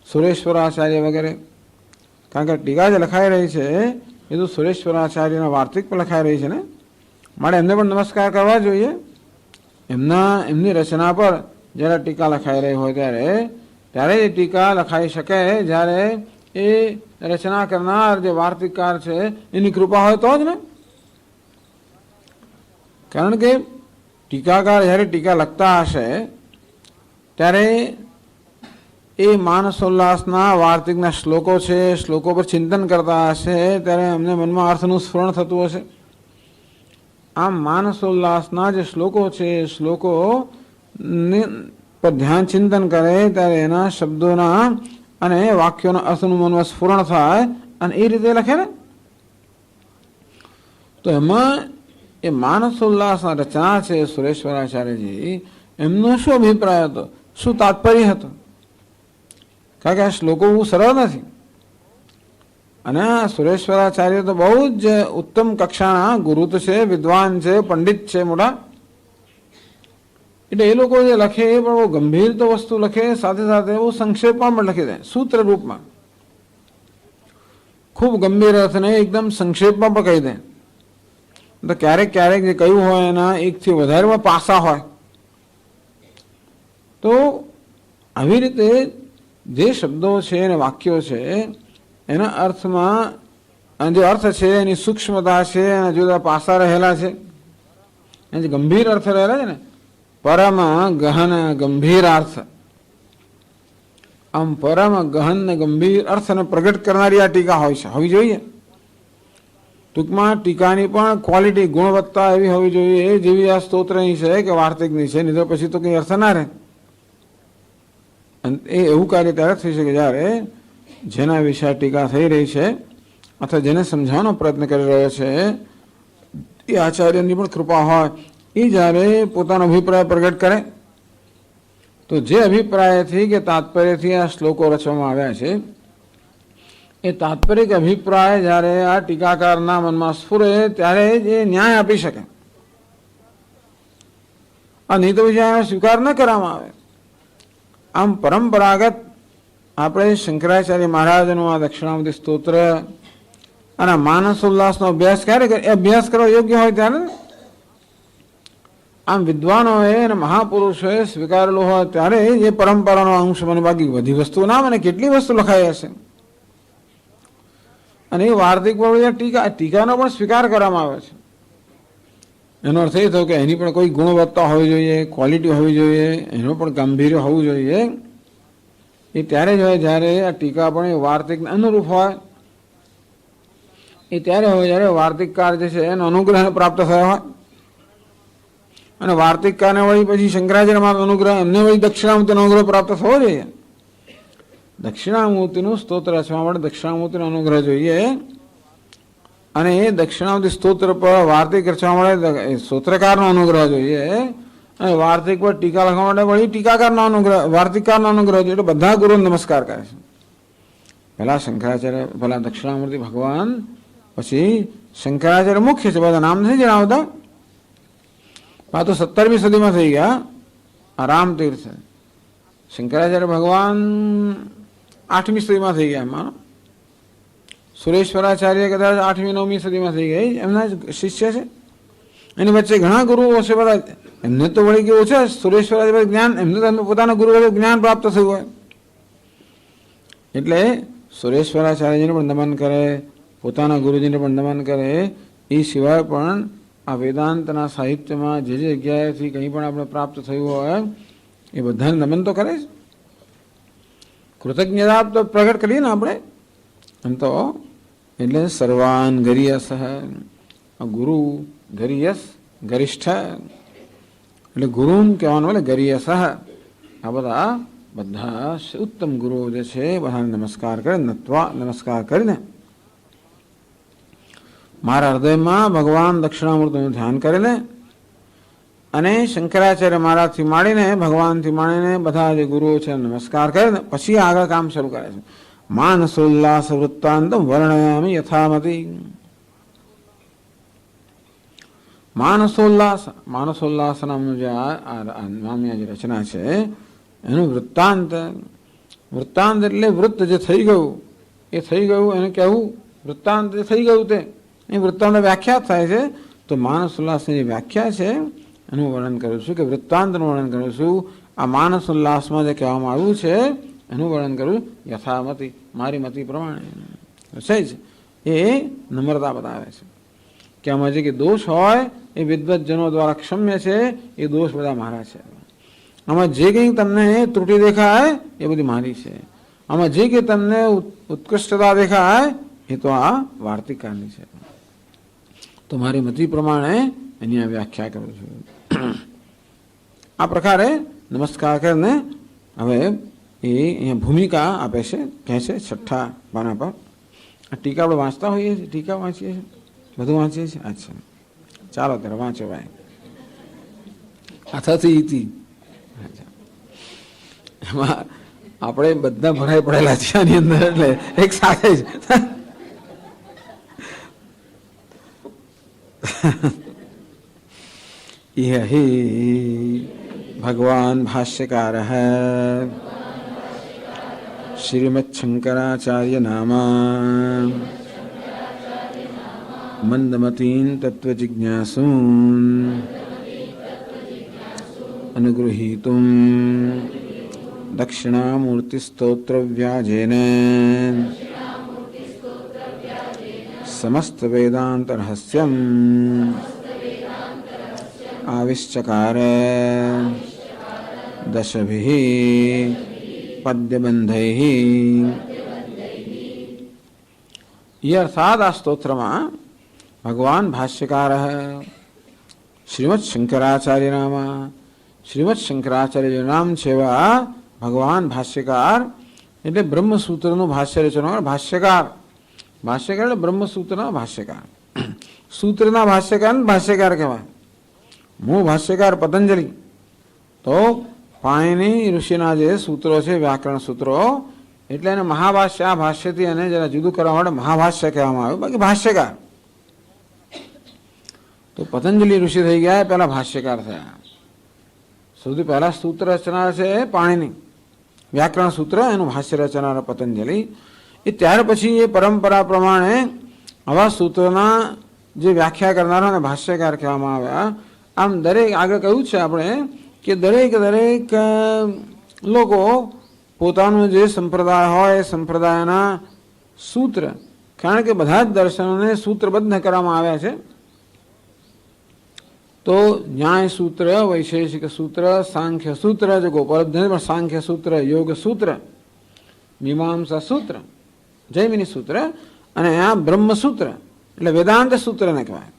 સુરેશ્વરાચાર્ય વગેરે, કારણ કે ટીકા જે લખાઈ રહી છે એ તો સુરેશ્વરાચાર્યના વાર્તિક પર લખાઈ રહી છે ને, માટે એમને પણ નમસ્કાર કરવા જોઈએ. એમની રચના પર જ્યારે ટીકા લખાઈ રહી હોય ત્યારે એ ટીકા લખાઈ શકે જ્યારે એ રચના કરનાર જે વાર્તિકકાર છે એની કૃપા હોય તો જ ને. કારણ કે ટીકાકાર જ્યારે ટીકા લખતા હશે ત્યારે એ માનસોલ્લાસના વાર્તિકના શ્લોકો છે, શ્લોકો પર ચિંતન કરતા હશે ત્યારે એમને મનમાં અર્થનું સ્ફુરણ થતું હશે. આમ માનસોલ્લાસના જે શ્લોકો છે, શ્લોકો પર ધ્યાન ચિંતન કરે ત્યારે એના શબ્દોના અને વાક્યોના અર્થનું મનમાં સ્ફુરણ થાય અને એ રીતે લખે ને. તો એમાં એ માનસોલ્લાસના રચના છે સુરેશ્વરાચાર્યજી, એમનો શું અભિપ્રાય હતો, શું તાત્પર્ય હતો? કારણ કે આ શ્લોકો બહુ સરળ નથી. અને આ સુરેશ્વરાચાર્ય તો બહુ જ ઉત્તમ કક્ષાના ગુરુ તો છે, વિદ્વાન છે, પંડિત છે મોટા. એટલે એ લોકો જે લખે એ પણ બહુ ગંભીર તો વસ્તુ લખે, સાથે સાથે બહુ સંક્ષેપમાં પણ લખી દે, સૂત્ર રૂપમાં. ખૂબ ગંભીર અર્થને એકદમ સંક્ષેપમાં પણ કહી દે. તો ક્યારેક ક્યારેક જે કહ્યું હોય એના એકથી વધારેમાં પાસા હોય. તો આવી રીતે જે શબ્દો છે અને વાક્યો છે એના અર્થમાં જે અર્થ છે એની સૂક્ષ્મતા છે, એના જુદા પાસા રહેલા છે, એ જે ગંભીર અર્થ રહેલા છે ને, પરમ ગહન ગંભીર અર્થ. આમ પરમ ગહન ને ગંભીર અર્થને પ્રગટ કરનારી આ ટીકા હોય છે, હોવી જોઈએ. ટૂંકમાં ટીકાની પણ ક્વોલિટી, ગુણવત્તા એવી હોવી જોઈએ જેવી આ સ્તોત્રની છે કે વાર્તિકની છે, નહીં તો પછી તો કંઈ અર્થ ના રહે. એ એવું કાર્ય ત્યારે થઈ શકે જ્યારે જેના વિશે ટીકા થઈ રહી છે અથવા જેને સમજાવવાનો પ્રયત્ન કરી રહ્યો છે એ આચાર્યની પણ કૃપા હોય, એ જ્યારે પોતાનો અભિપ્રાય પ્રગટ કરે. તો જે અભિપ્રાયથી કે તાત્પર્યથી આ શ્લોકો રચવામાં આવ્યા છે એ તાત્પર્યિક અભિપ્રાય જ્યારે આ ટીકાકારના મનમાં સ્ફુરે ત્યારે જ એ ન્યાય આપી શકે. આ નહીં તો પછી આનો સ્વીકાર ન કરવામાં આવે. આમ પરંપરાગત આપણે શંકરાચાર્ય મહારાજનું આ દક્ષિણામૂર્તિ સ્તોત્ર અને માનસોલ્લાસનો અભ્યાસ ક્યારે કરે? એ અભ્યાસ કરવા યોગ્ય હોય ત્યારે. આમ વિદ્વાનોએ અને મહાપુરુષોએ સ્વીકારેલું હોય ત્યારે એ પરંપરાનો અંશ બને, બાકી બધી વસ્તુ ના બને. કેટલી વસ્તુ લખાઈ હશે. અને એ વાર્તિક ટીકાનો પણ સ્વીકાર કરવામાં આવે છે. એનો અર્થ એ થયો કે એની પણ કોઈ ગુણવત્તા હોવી જોઈએ, ક્વોલિટી હોવી જોઈએ, એનું પણ ગાંભીર્ય હોવું જોઈએ. એ ત્યારે જ હોય જ્યારે આ ટીકા પણ એ વાર્તિકને અનુરૂપ હોય. એ ત્યારે હોય જ્યારે વાર્તિકકાર જે છે એનો અનુગ્રહ પ્રાપ્ત થયો હોય. અને વાર્તિકકારને વળી પછી શંકરાચાર્ય મહારાજ અનુગ્રહ, એમને વળી દક્ષિણામૂર્તિનો અનુગ્રહ પ્રાપ્ત થવો જોઈએ. દક્ષિણામૂર્તિનું સ્તોત્ર રચવા માટે દક્ષિણામૂર્તિનો અનુગ્રહ જોઈએ. અને એ દક્ષિણામૂર્તિ સ્તોત્ર પર વાર્તિક રચવા માટે સ્તોત્રકારનો અનુગ્રહ જોઈએ. અને વાર્તિક પર ટીકા લખવા માટે વળી ટીકાકારનો અનુગ્રહ, વાર્તિકકારનો અનુગ્રહ જોઈએ. એટલે બધા ગુરુને નમસ્કાર કરે છે. પહેલા શંકરાચાર્ય, પહેલા દક્ષિણામૂર્તિ ભગવાન, પછી શંકરાચાર્ય મુખ્ય છે, બધા નામ નથી જણાવતા. આ તો 17મી સદીમાં થઈ ગયા. આ રામતીર્થ શંકરાચાર્ય ભગવાન 8મી સદીમાં થઈ ગયા. એમાં સુરેશ્વરાચાર્ય કદાચ 8મી 9મી સદીમાં થઈ ગઈ, એમના જ શિષ્ય છે. એની વચ્ચે ઘણા ગુરુઓ છે બધા. એમને તો વળી કેવું છે, સુરેશ્વરાચાર્ય જ્ઞાન, એમને તો પોતાના ગુરુ જ્ઞાન પ્રાપ્ત થયું હોય એટલે સુરેશ્વરાચાર્યજીને પણ નમન કરે, પોતાના ગુરુજીને પણ નમન કરે. એ સિવાય પણ આ વેદાંતના સાહિત્યમાં જે જે જગ્યાએથી કંઈ પણ આપણે પ્રાપ્ત થયું હોય એ બધાને નમન તો કરે જ. કૃતજ્ઞતા તો પ્રગટ કરીએ ને આપણે એમ તો. એટલે સર્વાન ગરિયસ, ગુરુ ગરિયસ ગરિષ્ઠ એટલે ગુરુ કહેવાનું એટલે ગરિયસ. આ બધા ઉત્તમ ગુરુઓ જે છે બધાને નમસ્કાર કરે, નમસ્કાર કરીને મારા હૃદયમાં ભગવાન દક્ષિણામૂર્તિનું ધ્યાન કરીને અને શંકરાચાર્ય મહારાજથી માંડીને ભગવાનથી માંડીને બધા જે ગુરુઓ છે નમસ્કાર કરીને પછી આગળ કામ શરૂ કરે છે. માનસોલ્લાસ વૃત્તાંત વર્ણયામિ યથામતી. માનસોલ્લાસ નામનું જે નામની જે રચના છે એનું વૃત્તાંત. વૃત્તાંત એટલે વૃત્ત જે થઈ ગયું એ થઈ ગયું એને કહેવું. વૃત્તાંત જે થઈ ગયું તે એ વૃત્તાંત વ્યાખ્યા થાય છે. તો માનસોલ્લાસની જે વ્યાખ્યા છે એનું વર્ણન કરું છું, કે વૃત્તાંતનું વર્ણન કરું છું. આ માનસોલ્લાસમાં જે કહેવામાં આવ્યું છે એનું વર્ણન કરું યથામતી, મારી મતિ પ્રમાણે છે જ. એ નમ્રતા બતાવે છે કે આમાં જે કે દોષ હોય એ વિદ્વતજનો દ્વારા ક્ષમ્ય છે, એ દોષ બધા મારા છે. આમાં જે કંઈ તમને ત્રુટિ દેખાય એ બધી મારી છે. આમાં જે કંઈ તમને ઉત્કૃષ્ટતા દેખાય એ તો આ વાર્તિકાની છે. તો મારી મતિ પ્રમાણે એની આ વ્યાખ્યા કરું છું. આ પ્રકારે નમસ્કાર કરીને હવે એ અહીંયા ભૂમિકા આપે છે, કહે છે 6થા પાના પર. આ ટીકા આપણે વાંચતા હોઈએ છીએ, ટીકા વાંચીએ છીએ, બધું વાંચીએ છીએ. અચ્છા, ચાલો ત્યારે વાંચો ભાઈ. અથથી ઇતિ એમાં આપણે બધા ભરાઈ પડેલા છીએ આની અંદર, એટલે એક સાથે જ યહિ ભગવાન ભાષ્યકાર શ્રીમદ શંકરાચાર્ય નામા મંદમતીન તત્વજિજ્ઞાસૂન अनुगृहीतुं दक्षिणामूर्तिस्तोत्रव्याजेन समस्तवेदान्तरहस्यम् आविश्चकार दशभिः पद्यबन्धैः. ये अर्थात आ स्तोत्रमा भगवान भाष्यकार श्रीमद शंकराचार्य नामा. શ્રીમદ શંકરાચાર્ય નામ છે એવા ભગવાન ભાષ્યકાર એટલે બ્રહ્મસૂત્રનું ભાષ્ય રચનાર ભાષ્યકાર. ભાષ્યકાર એટલે બ્રહ્મસૂત્રના ભાષ્યકાર. સૂત્રના ભાષ્યકાર કહેવાય. હું ભાષ્યકાર પતંજલિ. તો પાણીની ઋષિના જે સૂત્રો છે, વ્યાકરણ સૂત્રો, એટલે એને મહાભાષ્ય, આ ભાષ્યથી એને જરા જુદું કરવા માટે મહાભાષ્ય કહેવામાં આવ્યું, બાકી ભાષ્યકાર. તો પતંજલિ ઋષિ થઈ ગયા, પહેલા ભાષ્યકાર થયા. સૌથી પહેલા સૂત્ર રચના છે પાણીની વ્યાકરણ સૂત્ર, એનું ભાષ્ય રચનાર પતંજલિ. એ ત્યાર પછી એ પરંપરા પ્રમાણે આવા સૂત્રોના જે વ્યાખ્યા કરનારાને ભાષ્યકાર કહેવામાં આવ્યા. આમ દરેક આગળ કહ્યું છે આપણે કે દરેક લોકો પોતાનું જે સંપ્રદાય હોય એ સંપ્રદાયના સૂત્ર, કારણ કે બધા જ દર્શનોને સૂત્રબદ્ધ કરવામાં આવ્યા છે. તો ન્યાય સૂત્ર, વૈશેષિક સૂત્ર, સાંખ્ય સૂત્ર, જો ઉપલબ્ધ નથી પણ સાંખ્ય સૂત્ર, યોગ સૂત્ર, મીમાંસા સૂત્ર, જૈમિની સૂત્ર, અને આ બ્રહ્મ સૂત્ર એટલે વેદાંત સૂત્રને કહેવાય.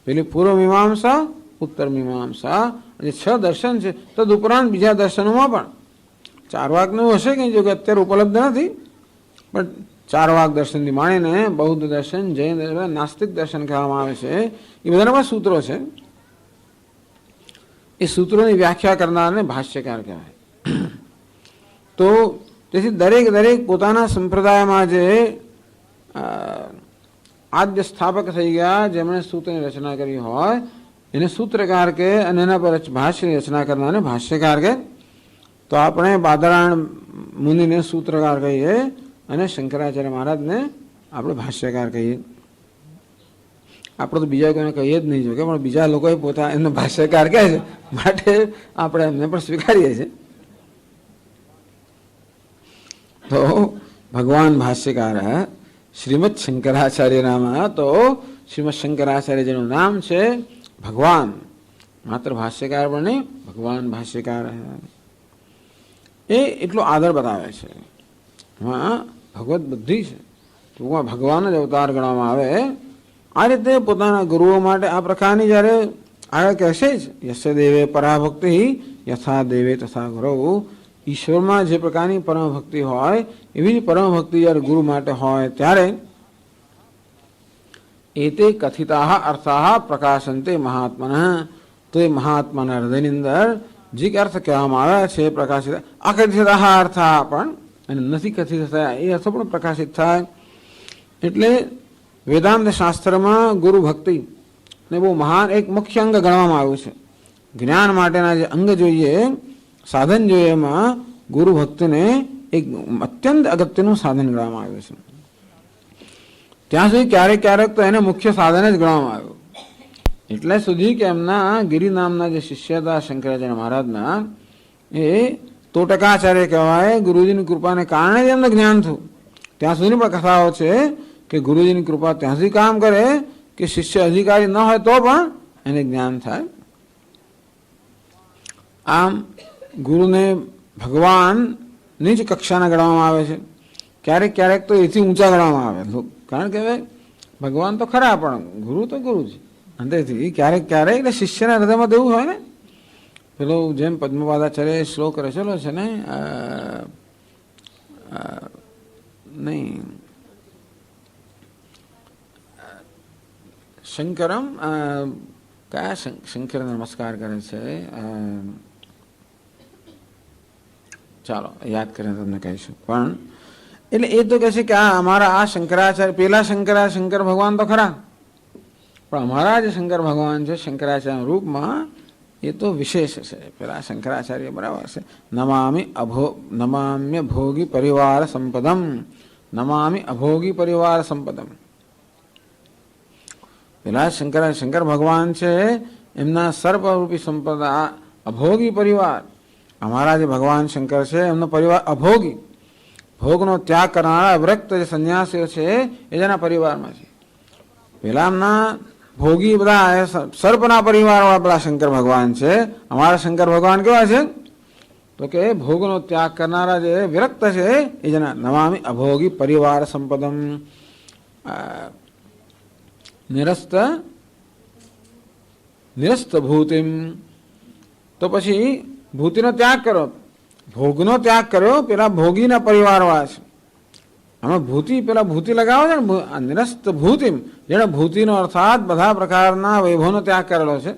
પેલી પૂર્વ મીમાંસા, ઉત્તર મીમાંસા, જે 6 દર્શન છે. તદુપરાંત બીજા દર્શનોમાં પણ 4 વાગનું હશે કે જો કે અત્યારે ઉપલબ્ધ નથી, પણ 4 વાગ દર્શનથી માંડીને બૌદ્ધ દર્શન, જૈન દર્શન, નાસ્તિક દર્શન કહેવામાં આવે છે. એ બધાના પણ સૂત્રો છે. એ સૂત્રોની વ્યાખ્યા કરનારને ભાષ્યકાર કહેવાય. તો તેથી દરેક દરેક પોતાના સંપ્રદાયમાં જે આદ્ય સ્થાપક થઈ ગયા, જેમણે સૂત્રની રચના કરી હોય એને સૂત્રકાર કે, અને એના પર ભાષ્યની રચના કરનારને ભાષ્યકાર કે. તો આપણે બાદરાયણ મુનિને સૂત્રકાર કહીએ અને શંકરાચાર્ય મહારાજને આપણે ભાષ્યકાર કહીએ. આપણે તો બીજા કોઈને કહીએ જ નહીં, જોકે પણ બીજા લોકોએ પોતા એમને ભાષ્યકાર કહે છે, માટે આપણે એમને પણ સ્વીકારીએ છીએ. તો ભગવાન ભાષ્યકાર શ્રીમદ શંકરાચાર્ય નામ. તો શ્રીમદ શંકરાચાર્યજીનું નામ છે ભગવાન, માત્ર ભાષ્યકાર પણ નહીં, ભગવાન ભાષ્યકાર. એ એટલો આદર બતાવે છે. એમાં ભગવત બુદ્ધિ છે, ટૂંકમાં ભગવાન જ અવતાર ગણવામાં આવે. આ રીતે પોતાના ગુરુઓ માટે આ પ્રકારની જ્યારે આગળ કહેશે જ, યસ્ય દેવે પરાભક્તિ યથા દેવે તથા ગુરુ. ઈશ્વરમાં જે પ્રકારની પરમ ભક્તિ હોય એવી જ પરમ ભક્તિ જ્યારે ગુરુ માટે હોય ત્યારે એતે કથિતા અર્થા પ્રકાશંતે મહાત્મના. તો એ મહાત્માના હૃદયની અંદર જે અર્થ કહેવામાં આવ્યા છે પ્રકાશિત, અકથિત અર્થા પણ, અને નથી કથિત થયા એ અર્થો પણ પ્રકાશિત થાય. એટલે વેદાંત શાસ્ત્રમાં ગુરુ ભક્તિ ને બહુ મહાન એક મુખ્ય અંગ ગણવામાં આવ્યું છે. જ્ઞાન માટેના જે અંગ જોઈએ, સાધન જોઈએ, એમાં ગુરુ ભક્તિને એક અત્યંત અગત્યનું સાધન ગણવામાં આવ્યું છે. ત્યાં સુધી ક્યારેક ક્યારેક તો એને મુખ્ય સાધન જ ગણવામાં આવ્યું. એટલે સુધી કે એમના ગિરિ નામના જે શિષ્ય હતા શંકરાચાર્ય મહારાજના, એ તોટકાચાર્ય કહેવાય. ગુરુજીની કૃપાને કારણે જ એમને જ્ઞાન થયું. ત્યાં સુધીની પણ કથાઓ છે કે ગુરુજીની કૃપા ત્યાં સુધી કામ કરે કે શિષ્ય અધિકારી ન હોય તો પણ એને જ્ઞાન થાય. આમ ગુરુને ભગવાનની જ કક્ષાના ગણવામાં આવે છે. ક્યારેક ક્યારેક તો એથી ઊંચા ગણવામાં આવે, કારણ કે ભગવાન તો ખરા પણ ગુરુ તો ગુરુ છે. અંતેથી ક્યારેક ક્યારેક એટલે શિષ્યના હૃદયમાં તો એવું હોય ને, પેલો જેમ પદ્મપાદાચાર્ય શ્લોક રચેલો છે ને, નહીં શંકરમ, કયા શંકર નમસ્કાર કરે છે, ચાલો યાદ કરીને તમને કહીશું. પણ એટલે એ તો કહે છે કે આ અમારા આ શંકરાચાર્ય, પેલા શંકર ભગવાન તો ખરા, પણ અમારા જે શંકર ભગવાન છે શંકરાચાર્ય રૂપમાં એ તો વિશેષ છે. પેલા શંકરાચાર્ય બરાબર છે. નમામ્ય ભોગી પરિવાર સંપદમ, નમામિ અભોગી પરિવાર સંપદમ. પેલા શંકર ભગવાન છે એમના સર્વરૂપી સંપદા અભોગી પરિવાર. અમારા જે ભગવાન શંકર છે એમનો પરિવાર અભોગી, ભોગનો ત્યાગ કરનારા વિરક્ત જે સંન્યાસીઓ છે એ જેના પરિવારમાં છે. પેલા એમના ભોગી બધા સર્પના પરિવારવાળા બધા શંકર ભગવાન છે. અમારા શંકર ભગવાન કેવા છે તો કે ભોગનો ત્યાગ કરનારા જે વિરક્ત છે એ જેના નમામિ અભોગી પરિવાર સંપદમ. નિરસ્ત ભૂતિમ. તો પછી ભૂતિનો ત્યાગ કરો, ભોગનો ત્યાગ કર્યો, પેલા ભોગીના પરિવારવાળા છે. આમાં ભૂતિ, પેલા ભૂતિ લગાવો છે ને, નિરસ્ત ભૂતિમ, જેને ભૂતિનો અર્થાત બધા પ્રકારના વૈભવનો ત્યાગ કરેલો છે.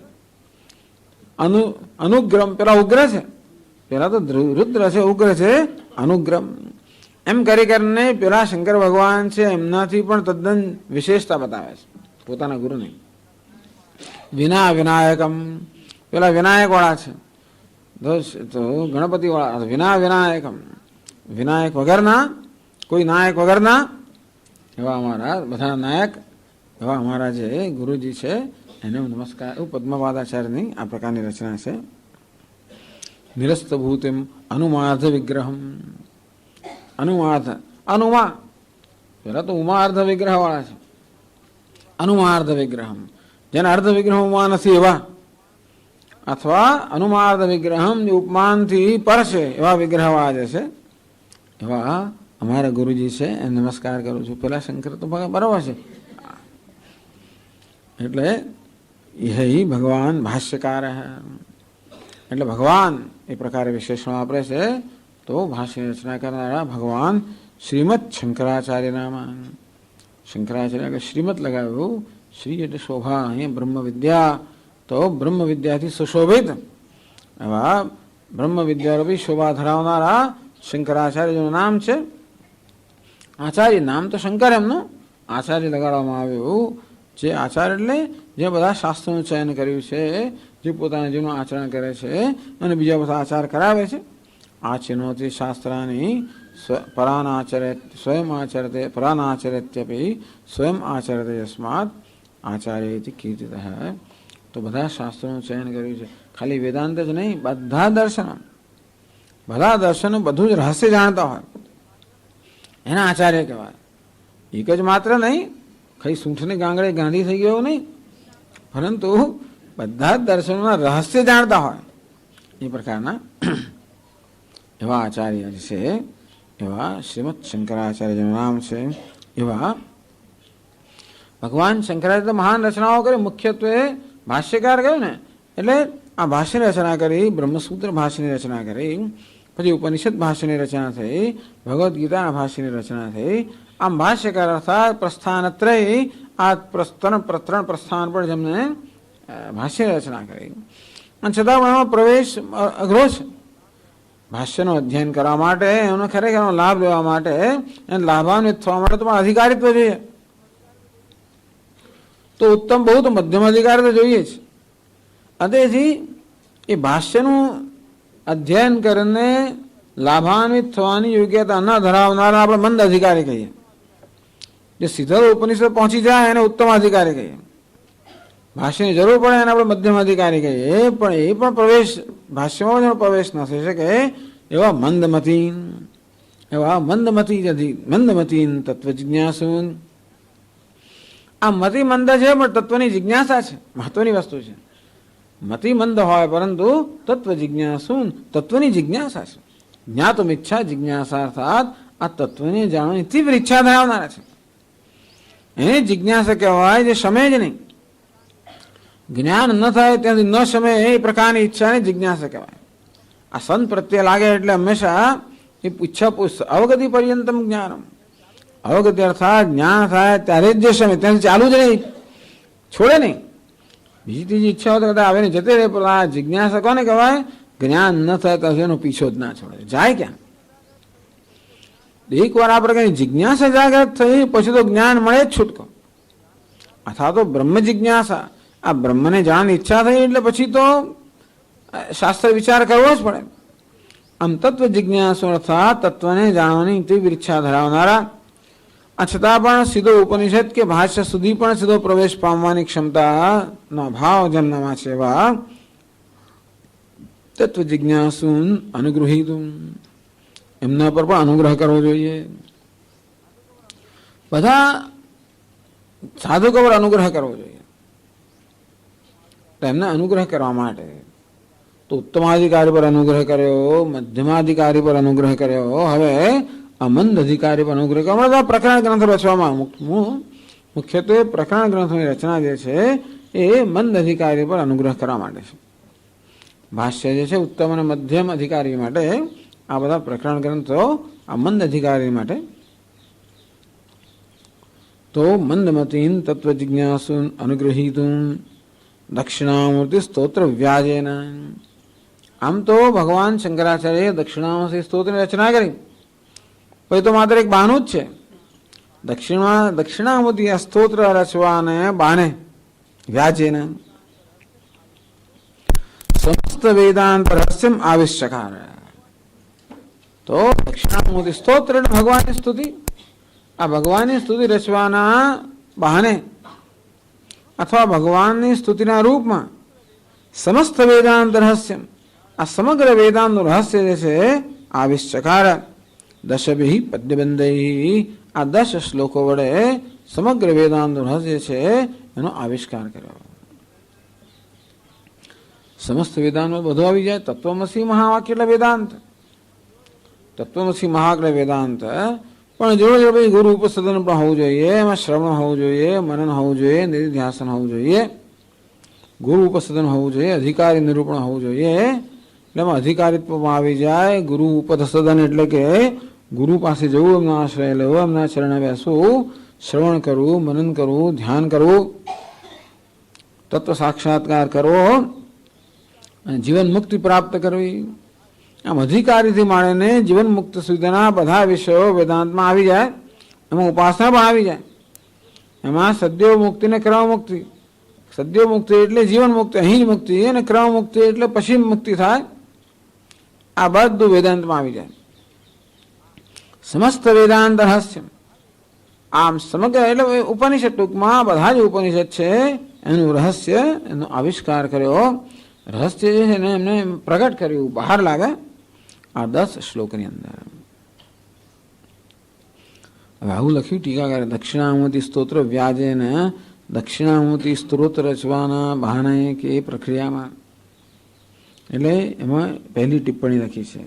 અનુગ્રમ, પેલા ઉગ્ર છે, પેલા તો રુદ્ર છે, ઉગ્ર છે, અનુગ્રમ. એમ કરી કરીને પેલા શંકર ભગવાન છે એમનાથી પણ તદ્દન વિશેષતા બતાવે છે પોતાના ગુરુની. વિનાયકમ, પેલા વિનાયક વાળા છે, તો ગણપતિ વાળા. વિનાયકમ, વિનાયક વગરના, કોઈ નાયક વગરના એવા અમારા બધા નાયક, એવા અમારા જે ગુરુજી છે એને નમસ્કાર. એવું પદ્મપાદાચાર્યની આ પ્રકારની રચના છે. નિરસ્ત ભૂતિમ અનુમાર્ધ વિગ્રહમ. અનુમા, પેલા તો ઉમા અર્ધ વિગ્રહ વાળા છે. અનુમાર્ધ વિગ્રહમ, જેના અર્ધ વિગ્રહ ઉમા નથી એવા, અથવા અનુમાર્ધ વિગ્રહમ જે ઉપમાનથી પર છે એવા વિગ્રહ વાળા જે છે એવા અમારા ગુરુજી છે એને નમસ્કાર કરું છું. પેલા શંકર તો બરાબર છે. એટલે એ ભગવાન ભાષ્યકાર. એટલે ભગવાન એ પ્રકારે વિશેષણ વાપરે છે. તો ભાષ્ય રચના કરનારા ભગવાન શ્રીમદ શંકરાચાર્ય નામ. શંકરાચાર્ય એટલે શ્રીમદ લગાવ્યું. શ્રી એટલે શોભા, અહીંયા બ્રહ્મ વિદ્યા, તો બ્રહ્મ વિદ્યાથી સુશોભિત એવા બ્રહ્મ વિદ્યારૂપી શોભા ધરાવનારા શંકરાચાર્યનું નામ છે. આચાર્ય નામ તો શંકર એમનું આચાર્ય લગાડવામાં આવ્યું. જે આચાર્ય એટલે જે બધા શાસ્ત્રોનું ચયન કર્યું છે, જે પોતાના જીવનનું આચરણ કરે છે અને બીજા બધા આચાર કરાવે છે. આચિનોતિ શાસ્ત્રાની સ્વયં આચરતે પરાનાચરત્યપી સ્વયં આચરતે યસ્માત આચાર્ય ઇતિ કીર્તિતઃ. તો બધા શાસ્ત્રોનું ચયન કર્યું છે. ખાલી વેદાંત જ નહીં, બધા દર્શનો બધું જ રહસ્ય જાણતા હોય એના આચાર્ય કહેવાય. એક જ માત્ર નહીં, ખાલી સૂંઠને ગાંગડે ગાંધી થઈ ગયો નહીં, પરંતુ બધા જ દર્શનોના રહસ્ય જાણતા હોય એ પ્રકારના એવા આચાર્ય છે. એવા શ્રીમદ શંકરાચાર્યનું નામ છે. એવા ભગવાન શંકરાચાર્ય મહાન રચનાઓ કરી. મુખ્યત્વે ભાષ્યકાર કહ્યું ને, એટલે આ ભાષ્યની રચના કરી, બ્રહ્મસૂત્ર ભાષ્યની રચના કરી, પછી ઉપનિષદ ભાષ્યની રચના થઈ, ભગવદ્ ગીતાના ભાષ્યની રચના થઈ. આમ ભાષ્યકાર અર્થાત પ્રસ્થાનત્રય, આ ત્રણ પ્રસ્થાન પર જેમને ભાષ્યની રચના કરી. અને છતાં પણ એમાં પ્રવેશ અઘરો છે. ભાષ્યનું અધ્યયન કરવા માટે, એનો ખરેખર લાભ લેવા માટે, એને લાભાન્વિત થવા માટે તો પણ અધિકારીત્વ જોઈએ. તો ઉત્તમ બહુ તો મધ્યમ અધિકાર તો જોઈએ જ. તેથી એ ભાષ્યનું અધ્યયન કરીને લાભાન્વિત થવાની યોગ્યતા ન ધરાવનારા આપણે મંદ અધિકારી કહીએ. જે સીધા ઉપનિષદ પહોંચી જાય એને ઉત્તમ અધિકારી કહીએ. ભાષ્યની જરૂર પડે એને આપણે મધ્યમ અધિકારી કહીએ. પણ એ પણ પ્રવેશ ભાષ્યમાં જેનો પ્રવેશ ન થઈ શકે એવા મંદમતી તત્વ જિજ્ઞાસુન. આ મતિ મંદ છે પણ તત્વની જિજ્ઞાસા છે, મહત્વની વસ્તુ છે. મતિ મંદ હોય પરંતુ તત્વ જિજ્ઞાસુન, તત્વની જિજ્ઞાસા છે. જ્ઞાતુમ ઈચ્છા જિજ્ઞાસા અર્થાત આ તત્વને જાણવાની તીવ્ર ઈચ્છા ધરાવનારા છે. એને જિજ્ઞાસા કહેવાય જે શમે જ નહીં. જ્ઞાન ન થાય ત્યાંથી ન શમે એ પ્રકારની ઈચ્છાને જિજ્ઞાસા કહેવાય. આ સંત પ્રત્યે લાગે એટલે હંમેશા એ ઈચ્છા અવગતિ પર્યંતમ જ્ઞાનમ. અવગતિ અર્થાત જ્ઞાન થાય ત્યારે જ જે શમે, ત્યાંથી ચાલુ જ નહીં, છોડે નહીં. બીજી ત્રીજી ઈચ્છાઓ તો કદાચ આવે ને જતે રહે, પણ આ જિજ્ઞાસા કોને કહેવાય? જ્ઞાન ન થાય તો એનો પીછો જ ના છોડે, જાય ક્યાં? એકવાર આ પ્રકારની જિજ્ઞાસા જાગૃત થઈ પછી તો જ્ઞાન મળે જ છૂટકો. અથવા તો બ્રહ્મ જિજ્ઞાસા, આ બ્રહ્મને જાણવાની ઈચ્છા થઈ એટલે પછી તો શાસ્ત્ર વિચાર કરવો જ પડે. આમ તત્વ જિજ્ઞાસુ અર્થાત તત્વને જાણવાની તીવ્ર ઈચ્છા ધરાવનારા, આ છતાં પણ સીધો ઉપનિષદ કે ભાષ્ય સુધી પણ સીધો પ્રવેશ પામવાની ક્ષમતાનો અભાવ જેમનામાં છે એવા તત્વ જિજ્ઞાસુ અનુગૃહીતું, એમના પર પણ અનુગ્રહ કરવો જોઈએ. બધા સાધુકો પર અનુગ્રહ કરવો જોઈએ. એમને અનુગ્રહ કરવા માટે તો ઉત્તમાધિકારી પર અનુગ્રહ કર્યો, મધ્યમાધિકારી પર અનુગ્રહ કર્યો, હવે અમંદ અધિકારી પર અનુગ્રહ કર્યો. હમણાં પ્રકરણ ગ્રંથ રચવામાં મુખ્યત્વે પ્રકરણ ગ્રંથોની રચના જે છે એ મંદ અધિકારી પર અનુગ્રહ કરવા માટે છે. ભાષ્ય જે છે ઉત્તમ અને મધ્યમ અધિકારી માટે, આ બધા પ્રકરણ ગ્રંથો આ મંદ અધિકારી માટે. તો મંદમતીન તત્વ જિજ્ઞાસુ અનુગ્રહીતું દક્ષિણામૂર્તિ સ્તોત્ર વ્યાજેન. આમ તો ભગવાન શંકરાચાર્ય દક્ષિણામૂર્તિ સ્તોત્રની રચના કરી, પછી તો માત્ર એક બહાનું જ છે. દક્ષિણામૂર્તિ આ સ્તોત્ર રચવાને બાને વ્યાજેન સમસ્ત વેદાંત રહસ્યમ આવિષ્કાર. તો દક્ષિણામૂર્તિ સ્તોત્ર ભગવાનની સ્તુતિ, આ ભગવાનની સ્તુતિ રચવાના બહાને અથવા ભગવાનની સ્તુતિના રૂપમાં સમસ્ત વેદાંત રહસ્યમ, આ સમગ્ર વેદાંતનું રહસ્ય જે છે આવિષ્કાર. દશભિ પદ્યબંધૈ, આ 10 શ્લોકો વડે સમગ્ર વેદાંતનું રહસ્ય છે એનો આવિષ્કાર કર્યો. સમસ્ત વેદાંતમાં બધું આવી જાય. તત્વમસી મહાવાક્ય એટલે વેદાંત, તત્વમસી મહાવાક્ય વેદાંત. પણ જોડે જોડે પછી ગુરુ ઉપસદન પણ હોવું જોઈએ, એમાં શ્રવણ હોવું જોઈએ, મનન હોવું જોઈએ, નિધિધ્યાસન હોવું જોઈએ, ગુરુ ઉપસદન હોવું જોઈએ, અધિકારી નિરૂપણ હોવું જોઈએ. એટલે એમાં અધિકારીત્વમાં આવી જાય. ગુરુ ઉપસદન એટલે કે ગુરુ પાસે જવું, એમના આશ્રય લેવો, એમના ચરણે બેસવું, શ્રવણ કરવું, મનન કરવું, ધ્યાન કરવું, તત્વ સાક્ષાત્કાર કરવો અને જીવન મુક્તિ પ્રાપ્ત કરવી. આમ અધિકારીથી માંડીને જીવન મુક્ત સુધીના બધા વિષયો વેદાંતમાં આવી જાય, એમાં ઉપાસના પણ આવી જાય. એમાં સદ્યો મુક્તિ ને ક્રમ મુક્તિ. સદ્યો મુક્તિ એટલે જીવન મુક્તિ, અહીં જ મુક્તિ, અને ક્રમ મુક્તિ એટલે પછી મુક્તિ થાય. આ બધું વેદાંતમાં આવી જાય. સમસ્ત વેદાંત રહસ્ય, આમ સમગ્ર એટલે ઉપનિષદ, ટૂંકમાં બધા જ ઉપનિષદ છે એનું રહસ્ય, એનો આવિષ્કાર કર્યો, રહસ્ય જે છે ને એમને પ્રગટ કર્યું, બહાર લાવે આ 10 શ્લોકની અંદર. હવે આવું લખ્યું ટીકાકારે, દક્ષિણામૂર્તિ સ્તોત્ર વ્યાજે ને દક્ષિણામૂર્તિ સ્ત્રોત રચવાના બહાને કે એ પ્રક્રિયામાં, એટલે એમાં પહેલી ટિપ્પણી લખી છે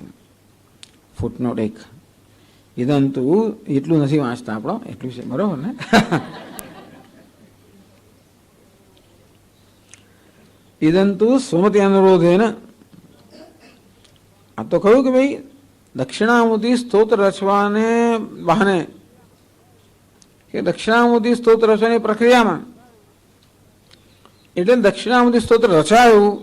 ફૂટનોટ 1. ઇદંતુ એટલું નથી વાંચતા આપણો, એટલું છે બરોબર ને. ઇદંતુ સ્વમતિ અનુરોધે ને, આ તો કહ્યું કે ભાઈ દક્ષિણામૂર્તિ સ્તોત્ર રચવાને બહાને કે દક્ષિણામૂર્તિ સ્તોત્ર રચવાની પ્રક્રિયામાં, એટલે દક્ષિણામૂર્તિ સ્તોત્ર રચાયું.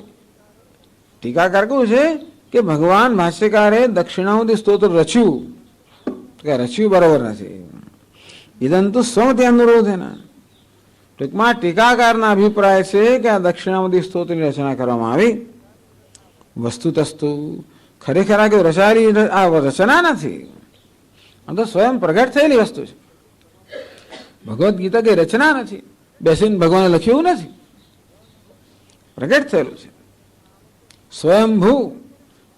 ટીકાકાર કહ્યું છે કે ભગવાન ભાષ્યકારે દક્ષિણામૂર્તિ સ્તોત્ર રચ્યું, કે રચ્યું બરોબર નથી. ઇદંતુ સ્વમતિ અનુરોધે ને, ટૂંકમાં ટીકાકારના અભિપ્રાય છે કે આ દક્ષિણામૂર્તિ સ્તોત્રની રચના કરવામાં આવી. વસ્તુતસ્તુ ખરેખર આ કે રચાયેલી આ રચના નથી, આ તો સ્વયં પ્રગટ થયેલી વસ્તુ છે. ભગવદ્ ગીતા કઈ રચના નથી, બેસીને ભગવાને લખ્યું નથી, પ્રગટ થયેલું છે. સ્વયંભૂ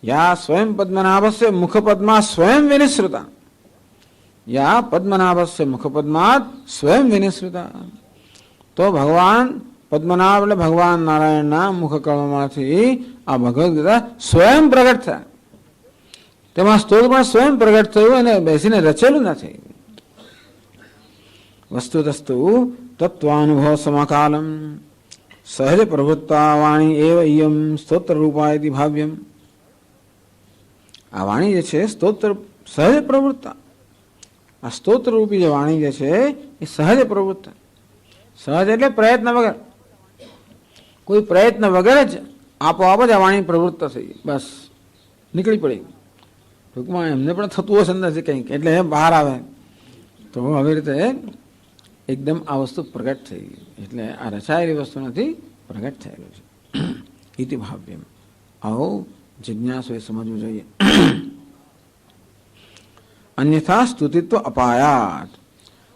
યા સ્વયં પદ્મનાભસ્ય મુખપદ્મા સ્વયં વિનિશ્રુતા, યા પદ્મનાભસ્ય મુખપદ્માત સ્વયં વિનિશ્રુતા. તો ભગવાન પદ્મનાભ એટલે ભગવાન નારાયણના મુખકળમાંથી આ ભગવદ્ ગીતા સ્વયં પ્રગટ થયા. તેમાં સ્તોત્ર પણ સ્વયં પ્રગટ થયું અને બેસીને રચેલું નથી. વસ્તુતસ્તુ તત્વાનુભવ સમકાલમ સહજ પ્રવૃત્તા વાણી એવ ઇયમ સ્તોત્ર રૂપાયતિ ભાવ્યમ. આ વાણી જે છે સ્તોત્ર સહજ પ્રવૃત્તા, આ સ્તોત્ર રૂપી જે વાણી જે છે એ સહજ પ્રવૃત્ત. સહજ એટલે પ્રયત્ન વગર, કોઈ પ્રયત્ન વગર જ આપોઆપ જ આ વાણી પ્રવૃત્ત થઈ, બસ નીકળી પડી. ટૂંકમાં એમને પણ થતું હશે નથી કંઈક, એટલે બહાર આવે. તો આવી રીતે એકદમ આ વસ્તુ પ્રગટ થઈ, એટલે આ રચાયેલી વસ્તુ નથી, પ્રગટ થયેલું છે. ઇતિ ભાવ્યમ, આવો જિજ્ઞાસુએ સમજવું જોઈએ. અન્યથા સ્તુતિત્વ અપાયાત,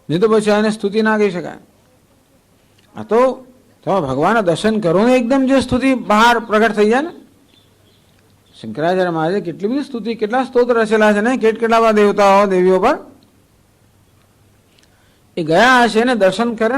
નહીં તો પછી આને સ્તુતિ ના કહી શકાય. આ તો તમે ભગવાનના દર્શન કરો ને એકદમ જે સ્તુતિ બહાર પ્રગટ થઈ જાય ને. શંકરાચાર્ય મહારાજે કેટલી બધી સ્તુતિ, કેટલા સ્તોત્ર રચેલા છે ને, કેટલા દેવતાઓ દેવીઓ પર. એ ગયા હશે ને દર્શન કરે